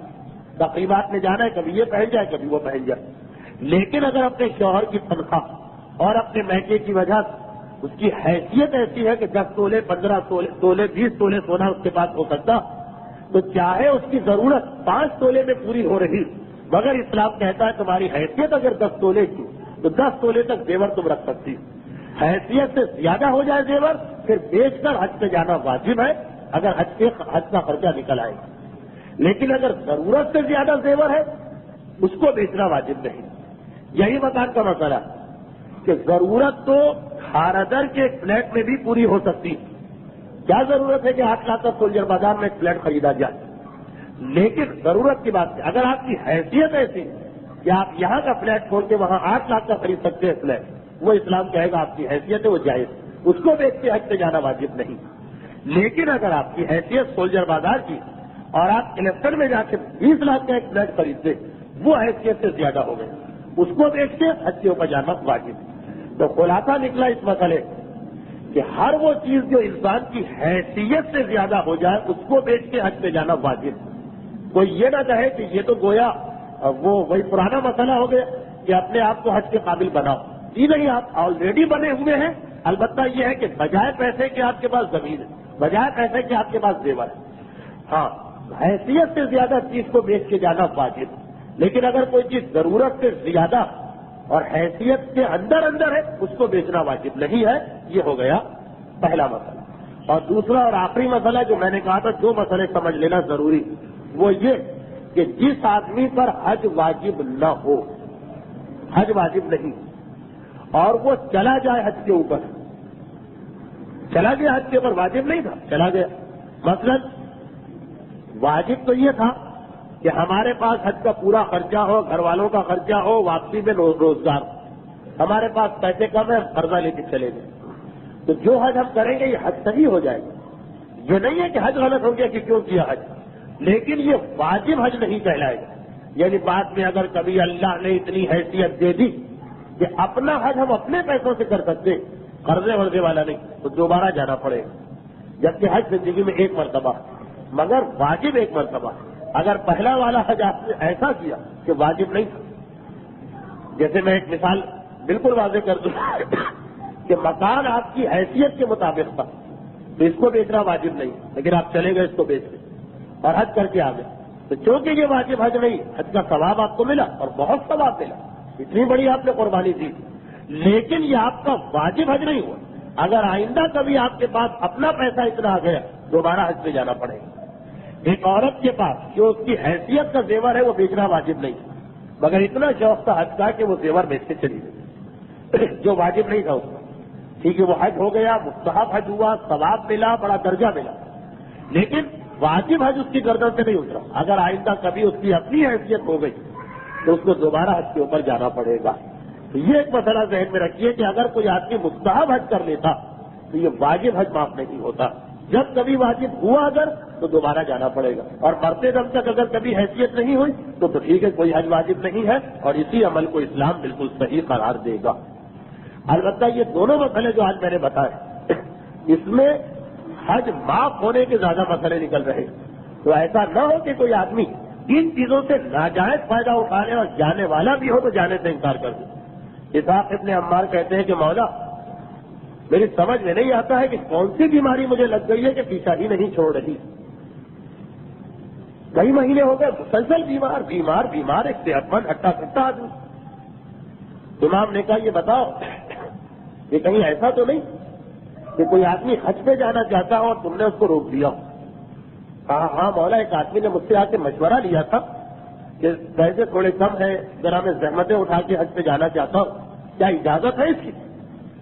تقریبات میں جانا ہے، کبھی یہ پہن جائے کبھی وہ پہن جائے. لیکن اگر اپنے شوہر کی تنخواہ اور اپنے میکے کی وجہ سے اس کی حیثیت ایسی ہے کہ 10 تولے 15 تولے 20 تولے سونا اس کے پاس ہو سکتا، تو چاہے اس کی ضرورت 5 تولے میں پوری ہو رہی، مگر اسلام کہتا ہے تمہاری حیثیت اگر 10 تولے کی تو 10 تولے تک زیور تم رکھ سکتی. حیثیت سے زیادہ ہو جائے زیور پھر بیچ کر حج پہ جانا واجب ہے اگر حج کا خرچہ نکل آئے. لیکن اگر ضرورت سے زیادہ زیور ہے اس کو بیچنا واجب نہیں. یہی مکان کا مسئلہ کہ ضرورت تو ہاردر کے ایک فلیٹ میں بھی پوری ہو سکتی. کیا ضرورت ہے کہ 8 لاکھ کا سولجر بازار میں ایک فلیٹ خریدا جائے؟ لیکن ضرورت کی بات ہے. اگر آپ کی حیثیت ایسی کہ آپ یہاں کا فلیٹ چھوڑ کے وہاں 8 لاکھ کا خرید سکتے ہیں فلیٹ، وہ اسلام کہے گا آپ کی حیثیت ہے وہ جائز، اس کو بیچ کے حج پہ جانا واجب نہیں. لیکن اگر آپ کی حیثیت سولجر بازار کی اور آپ الیکشن میں جا کے 20 لاکھ کا ایک فلیٹ خریدتے، وہ حیثیت سے زیادہ ہو گئے، اس کو بیچ کے حج کے اوپر جانا واجب. تو خلاصہ نکلا اس مسئلے کہ ہر وہ چیز جو انسان کی حیثیت سے زیادہ ہو جائے اس کو بیچ کے حج پہ جانا واجب. کوئی یہ نہ کہے کہ یہ تو گویا وہی پرانا مسئلہ ہو گیا کہ اپنے آپ کو حج کے قابل بناؤ. جی نہیں، آپ آلریڈی بنے ہوئے ہیں. البتہ یہ ہے کہ بجائے پیسے کے آپ کے پاس زمین ہے، بجائے پیسے کے آپ کے پاس زیور ہے. ہاں، حیثیت سے زیادہ چیز کو بیچ کے جانا واجب. لیکن اگر کوئی چیز ضرورت سے زیادہ اور حیثیت کے اندر ہے اس کو بیچنا واجب نہیں ہے. یہ ہو گیا پہلا مسئلہ. اور دوسرا اور آخری مسئلہ جو میں نے کہا تھا 2 مسئلے سمجھ لینا ضروری، وہ یہ کہ جس آدمی پر حج واجب نہ ہو، حج واجب نہیں، اور وہ چلا جائے حج کے اوپر، چلا گیا حج کے اوپر، واجب نہیں تھا چلا گیا. مثلا واجب تو یہ تھا کہ ہمارے پاس حج کا پورا خرچہ ہو، گھر والوں کا خرچہ ہو، واپسی میں روزگار ہو. ہمارے پاس پیسے کم ہیں، قرضہ لے کے چلے گئے، تو جو حج ہم کریں گے یہ حج صحیح ہو جائے گا. یہ نہیں ہے کہ حج غلط ہو گیا کہ کیوں کیا حج، لیکن یہ واجب حج نہیں کہلائے گا. یعنی بعد میں اگر کبھی اللہ نے اتنی حیثیت دے دی کہ اپنا حج ہم اپنے پیسوں سے کر سکتے، قرضے ورضے والا نہیں، تو دوبارہ جانا پڑے گا. جبکہ حج زندگی میں 1 مرتبہ مگر واجب 1 مرتبہ. اگر پہلا والا حج آپ نے ایسا کیا کہ واجب نہیں تھا، جیسے میں ایک مثال بالکل واضح کر دوں کہ مکان آپ کی حیثیت کے مطابق تھا تو اس کو بیچنا واجب نہیں، لیکن آپ چلے گئے اس کو بیچ کے اور حج کر کے آ گئے، تو چونکہ یہ واجب حج نہیں، حج کا ثواب آپ کو ملا اور بہت ثواب ملا، اتنی بڑی آپ نے قربانی دی، لیکن یہ آپ کا واجب حج نہیں ہوا. اگر آئندہ کبھی آپ کے پاس اپنا پیسہ اتنا آ گیا دوبارہ حج پہ جانا پڑے گا. ایک عورت کے پاس جو اس کی حیثیت کا زیور ہے وہ بیچنا واجب نہیں، مگر اتنا شوق تھا حج کا کہ وہ زیور بیچ کے چلی گئی جو واجب نہیں تھا اس کا. ٹھیک ہے، وہ حج ہو گیا، مستحب حج ہوا، ثواب ملا، بڑا درجہ ملا، لیکن واجب حج اس کی گردن سے نہیں اترا. اگر آئندہ کبھی اس کی اپنی حیثیت ہو گئی تو اس کو دوبارہ حج کے اوپر جانا پڑے گا. تو یہ ایک مسئلہ ذہن میں رکھیے کہ اگر کوئی آدمی مستحب حج کر لیتا تو یہ واجب حج معاف نہیں ہوتا. جب کبھی واجب ہوا اگر تو دوبارہ جانا پڑے گا، اور مرتے دم تک اگر کبھی حیثیت نہیں ہوئی تو ٹھیک ہے، کوئی حج واجب نہیں ہے، اور اسی عمل کو اسلام بالکل صحیح قرار دے گا. البتہ یہ دونوں مسئلے جو آج میں نے بتائے اس میں حج معاف ہونے کے زیادہ مسئلے نکل رہے. تو ایسا نہ ہو کہ کوئی آدمی ان چیزوں سے ناجائز فائدہ اٹھانے اور جانے والا بھی ہو تو جانے سے انکار کر دے. اسحاق ابن عمار کہتے ہیں کہ مولا میری سمجھ میں نہیں آتا ہے کہ کون سی بیماری مجھے لگ گئی ہے کہ پیچھا ہی نہیں چھوڑ رہی. کئی مہینے ہو گئے مسلسل بیمار ایک صحت مند ہٹا کٹا آدمی. امام نے کہا یہ بتاؤ کہ کہیں ایسا تو نہیں کہ کوئی آدمی حج پہ جانا چاہتا ہو اور تم نے اس کو روک دیا. کہا ہاں مولا، ایک آدمی نے مجھ سے آ کے مشورہ لیا تھا کہ پیسے تھوڑے کم ہیں، ذرا میں زحمتیں اٹھا کے حج پہ جانا چاہتا ہوں، کیا اجازت ہے اس کی؟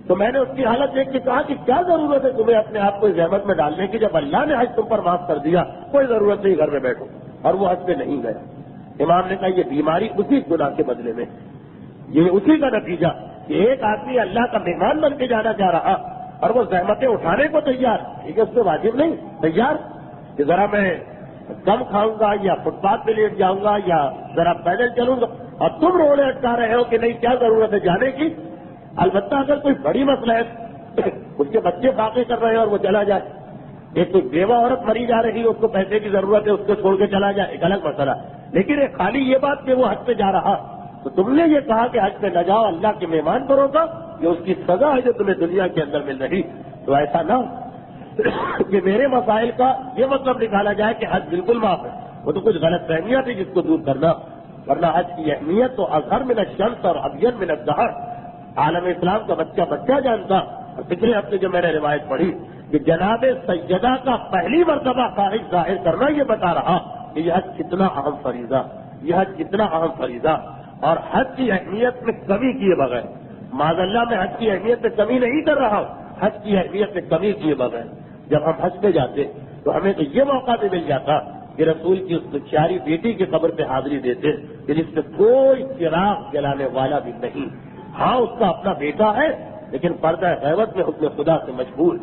تو میں نے اس کی حالت دیکھ کے کہا کہ کیا ضرورت ہے تمہیں اپنے آپ کو زحمت میں ڈالنے کی، جب اللہ نے حج تم پر معاف کر دیا، کوئی ضرورت نہیں، گھر میں بیٹھو. اور وہ حج پہ نہیں گیا. امام نے کہا یہ بیماری اسی گناہ کے بدلے میں، یہ اسی کا نتیجہ کہ ایک آدمی اللہ کا مہمان بن کے جانا چاہ رہا اور وہ زحمتیں اٹھانے کو تیار، ٹھیک ہے اس پہ واجب نہیں، تیار کہ ذرا میں کم کھاؤں گا یا فٹ پاتھ پہ لیٹ جاؤں گا یا ذرا پیدل چلوں گا، اور تم رونے اٹکا رہے ہو کہ نہیں کیا ضرورت ہے جانے کی. البتہ اگر کوئی بڑی مسئلہ ہے، اس کے بچے باقی کر رہے ہیں اور وہ چلا جائے، ایک کوئی بیوہ عورت مری جا رہی ہے، اس کو پیسے کی ضرورت ہے، اس کو چھوڑ کے چلا جائے، ایک الگ مسئلہ. لیکن ایک خالی یہ بات کہ وہ حج پہ جا رہا، تو تم نے یہ کہا کہ حج پہ نہ جاؤ، اللہ کے مہمان کرو گا، یہ اس کی سزا ہے جو تمہیں دنیا کے اندر مل رہی. تو ایسا نہ کہ میرے مسائل کا یہ مطلب نکالا جائے کہ حج بالکل معاف ہے. وہ تو کچھ غلط فہمیاں تھی جس کو دور کرنا، ورنہ حج کی اہمیت تو اظہر من الشمس اور ابین من الظہر، عالم اسلام کا بچہ جانتا. اور پچھلے ہفتے جو میں نے روایت پڑھی کہ جناب سیدہ کا پہلی مرتبہ خواہش ظاہر کرنا یہ بتا رہا کہ یہ حج کتنا اہم فریضہ، یہ حج کتنا اہم فریضہ. اور حج کی اہمیت میں کمی کیے بغیر، معاذ اللہ میں حج کی اہمیت میں کمی نہیں کر رہا ہوں، حج کی اہمیت میں کمی کیے بغیر جب ہم حج پہ جاتے تو ہمیں تو یہ موقع بھی مل جاتا کہ رسول کی اس پیاری بیٹی کی قبر پہ حاضری دیتے کہ جس پہ کوئی چراغ جلانے والا بھی نہیں. ہاں اس کا اپنا بیٹا ہے لیکن پردہ غیبت میں حکم خدا سے مشغول.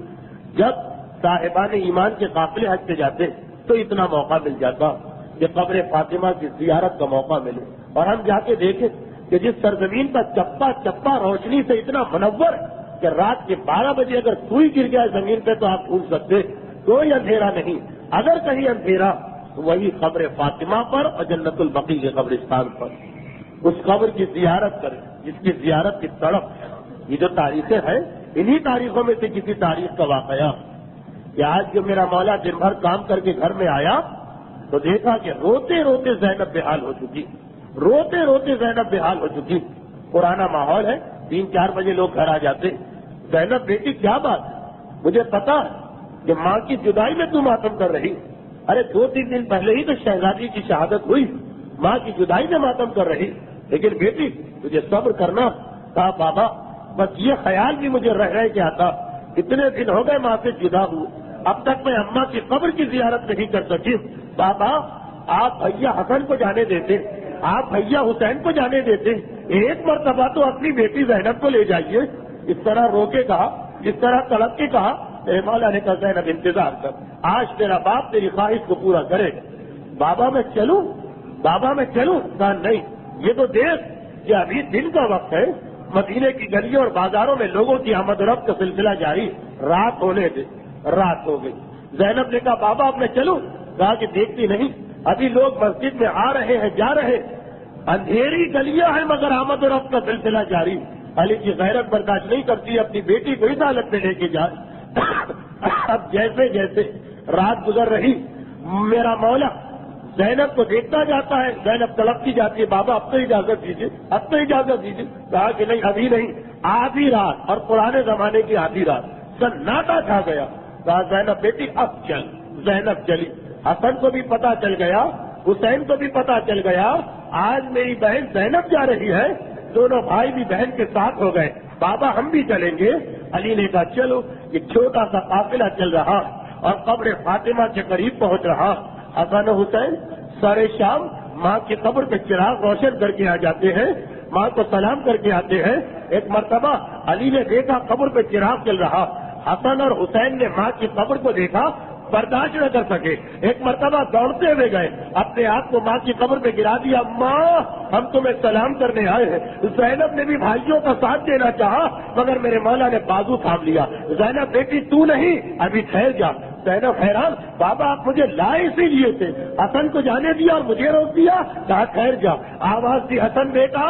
جب صاحبان ایمان کے قافلے حج پہ جاتے تو اتنا موقع مل جاتا کہ قبر فاطمہ کی زیارت کا موقع ملے اور ہم جا کے دیکھیں کہ جس سرزمین پر چپا چپا روشنی سے اتنا منور کہ رات کے 12 بجے اگر سوئی گر جائے زمین پہ تو آپ پوچھ سکتے کوئی اندھیرا نہیں. اگر کہیں اندھیرا تو وہی قبر فاطمہ پر اور جنت البقیع کے قبرستان پر اس قبر کی زیارت کریں جس کی زیارت کی تڑپ. یہ جو تاریخیں ہیں انہی تاریخوں میں سے کسی تاریخ کا واقعہ کہ آج جو میرا مولا دن بھر کام کر کے گھر میں آیا تو دیکھا کہ روتے روتے زینب بحال ہو چکی، روتے روتے زینب بحال ہو چکی. پرانا ماحول ہے، 3-4 بجے لوگ گھر آ جاتے. زینب بیٹی کیا بات ہے؟ مجھے پتا ہے کہ ماں کی جدائی میں تم ماتم کر رہی. ارے 2-3 دن پہلے ہی تو شہزادی کی شہادت ہوئی، ماں کی جدائی میں ماتم کر رہی. لیکن بیٹی تجھے صبر کرنا. کہا بابا بس یہ خیال بھی مجھے رہ کے آتا، اتنے دن ہو گئے ماں سے جدا ہوئے، اب تک میں اماں کی قبر کی زیارت نہیں کر سکی. بابا آپ بھیا حسن کو جانے دیتے، آپ بھیا حسین کو جانے دیتے، ایک مرتبہ تو اپنی بیٹی زینب کو لے جائیے. اس طرح رو کے کہا، اس طرح تڑپ کے کہا. مولا نے کہا زینب انتظار کر، آج تیرا باپ تیری خواہش کو پورا کرے. بابا میں چلوں، بابا میں چلوں. کہا نہیں، یہ تو دیکھ کہ ابھی دن کا وقت ہے، مدینے کی گلیوں اور بازاروں میں لوگوں کی آمد و رفت کا سلسلہ جاری، رات ہونے دے. رات ہو گئی. زینب نے کہا بابا اب میں چلوں. کہا کہ دیکھتی نہیں ابھی لوگ مسجد میں آ رہے ہیں جا رہے، اندھیری گلیاں ہیں مگر آمد و رفت کا سلسلہ جاری. علی کی غیرت برداشت نہیں کرتی اپنی بیٹی کو اس حالت میں لے کے جائے. اب جیسے جیسے رات گزر رہی میرا مولا زینب کو دیکھتا جاتا ہے. زینب تڑپتی جاتی ہے، بابا اب تو اجازت دیجیے، اب تو اجازت دیجیے. کہا کہ نہیں ابھی نہیں، آدھی رات، اور پرانے زمانے کی آدھی رات سناٹا چھا گیا. کہا زینب بیٹی اب چل. زینب چلی. حسن کو بھی پتا چل گیا، حسین کو بھی پتا چل گیا آج میری بہن زینب جا رہی ہے. دونوں بھائی بھی بہن کے ساتھ ہو گئے. بابا ہم بھی چلیں گے. علی نے کہا چلو. یہ چھوٹا سا قافلہ چل رہا اور قبر فاطمہ کے قریب پہنچ رہا. حسن و حسین سارے شام ماں کی قبر پہ چراغ روشن کر کے آ جاتے ہیں، ماں کو سلام کر کے آتے ہیں. ایک مرتبہ علی نے دیکھا قبر پہ چراغ چل رہا، حسن اور حسین نے ماں کی قبر کو دیکھا، برداشت نہ کر سکے. ایک مرتبہ دوڑتے ہوئے گئے، اپنے آپ کو ماں کی قبر پہ گرا دیا. ماں ہم تمہیں سلام کرنے آئے ہیں. زینب نے بھی بھائیوں کا ساتھ دینا چاہا مگر میرے مولا نے بازو تھام لیا. زینب بیٹی تو نہیں، ابھی ٹھہر جا. زینب حیران بابا آپ مجھے لائے اسی لیے تھے، حسن کو جانے دیا اور مجھے روک دیا؟ کہا ٹھہر جا۔ آواز دی حسن بیٹا،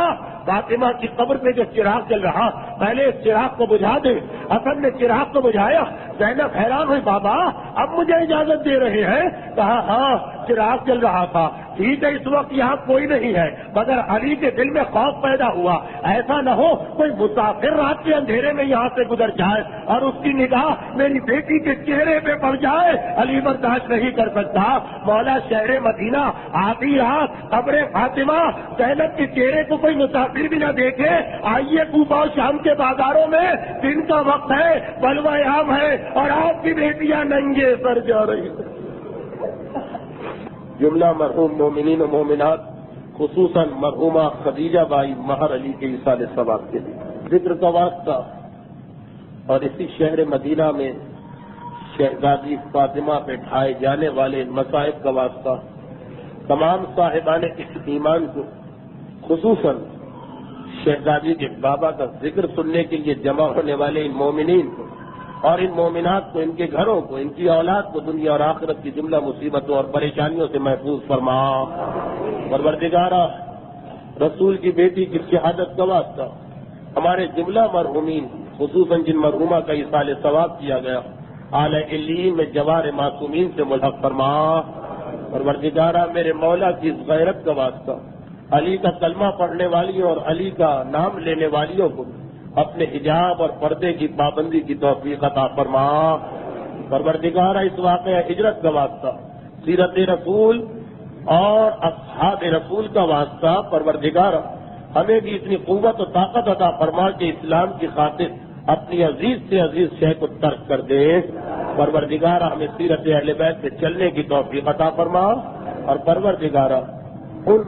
فاطمہ کی قبر پہ جو چراغ جل رہا پہلے اس چراغ کو بجھا دے۔ حسن نے چراغ کو بجھایا۔ زینب حیران ہوئی، بابا اب مجھے اجازت دے رہے ہیں؟ کہا ہاں چراغ جل رہا تھا، ٹھیک ہے اس وقت یہاں کوئی نہیں ہے، مگر علی کے دل میں خوف پیدا ہوا، ایسا نہ ہو کوئی مسافر رات کے اندھیرے میں یہاں سے گزر جائے اور اس کی نگاہ میری بیٹی کے چہرے پہ پڑ جائے۔ علی برداشت نہیں کر سکتا، مولا شہر مدینہ آدھی رات قبر فاطمہ زینب کے چہرے کو کوئی مسافر بھی نہ دیکھے۔ آئیے کوفہ و شام کے بازاروں میں دن کا وقت ہے، بلوہ عام ہے اور آپ کی بیٹیاں ننگے سر جا رہی ہیں۔ جملہ مرحوم مومنین و مومنات، خصوصاً مرحومہ خدیجہ بائی مہر علی کے ایصال ثواب کے لیے ذکر کا واسطہ، اور اسی شہر مدینہ میں شہزادی فاطمہ پہ ڈھائے جانے والے مصائب کا واسطہ، تمام صاحبان ایمان کو، خصوصاً شہزادی کے بابا کا ذکر سننے کے لیے جمع ہونے والے ان مومنین کو اور ان مومنات کو، ان کے گھروں کو، ان کی اولاد کو دنیا اور آخرت کی جملہ مصیبتوں اور پریشانیوں سے محفوظ فرما۔ پروردگارا رسول کی بیٹی کی شہادت کا واسطہ ہمارے جملہ مرحومین، خصوصاً جن مرحومہ کا ایصال ثواب کیا گیا، اعلی علیین میں جوار معصومین سے ملحق فرما۔ پروردگارا میرے مولا کی اس غیرت کا واسطہ علی کا کلمہ پڑھنے والیوں اور علی کا نام لینے والیوں کو اپنے حجاب اور پردے کی پابندی کی توفیق عطا فرما۔ پروردگارا اس واقعہ ہجرت کا واسطہ، سیرت رسول اور اصحاب رسول کا واسطہ، پروردگارا ہمیں بھی اتنی قوت و طاقت عطا فرما کہ اسلام کی خاطر اپنی عزیز سے عزیز شے کو ترک کر دے۔ پروردگارا ہمیں سیرت اہل بیت سے چلنے کی توفیق عطا فرما، اور پروردگارا ان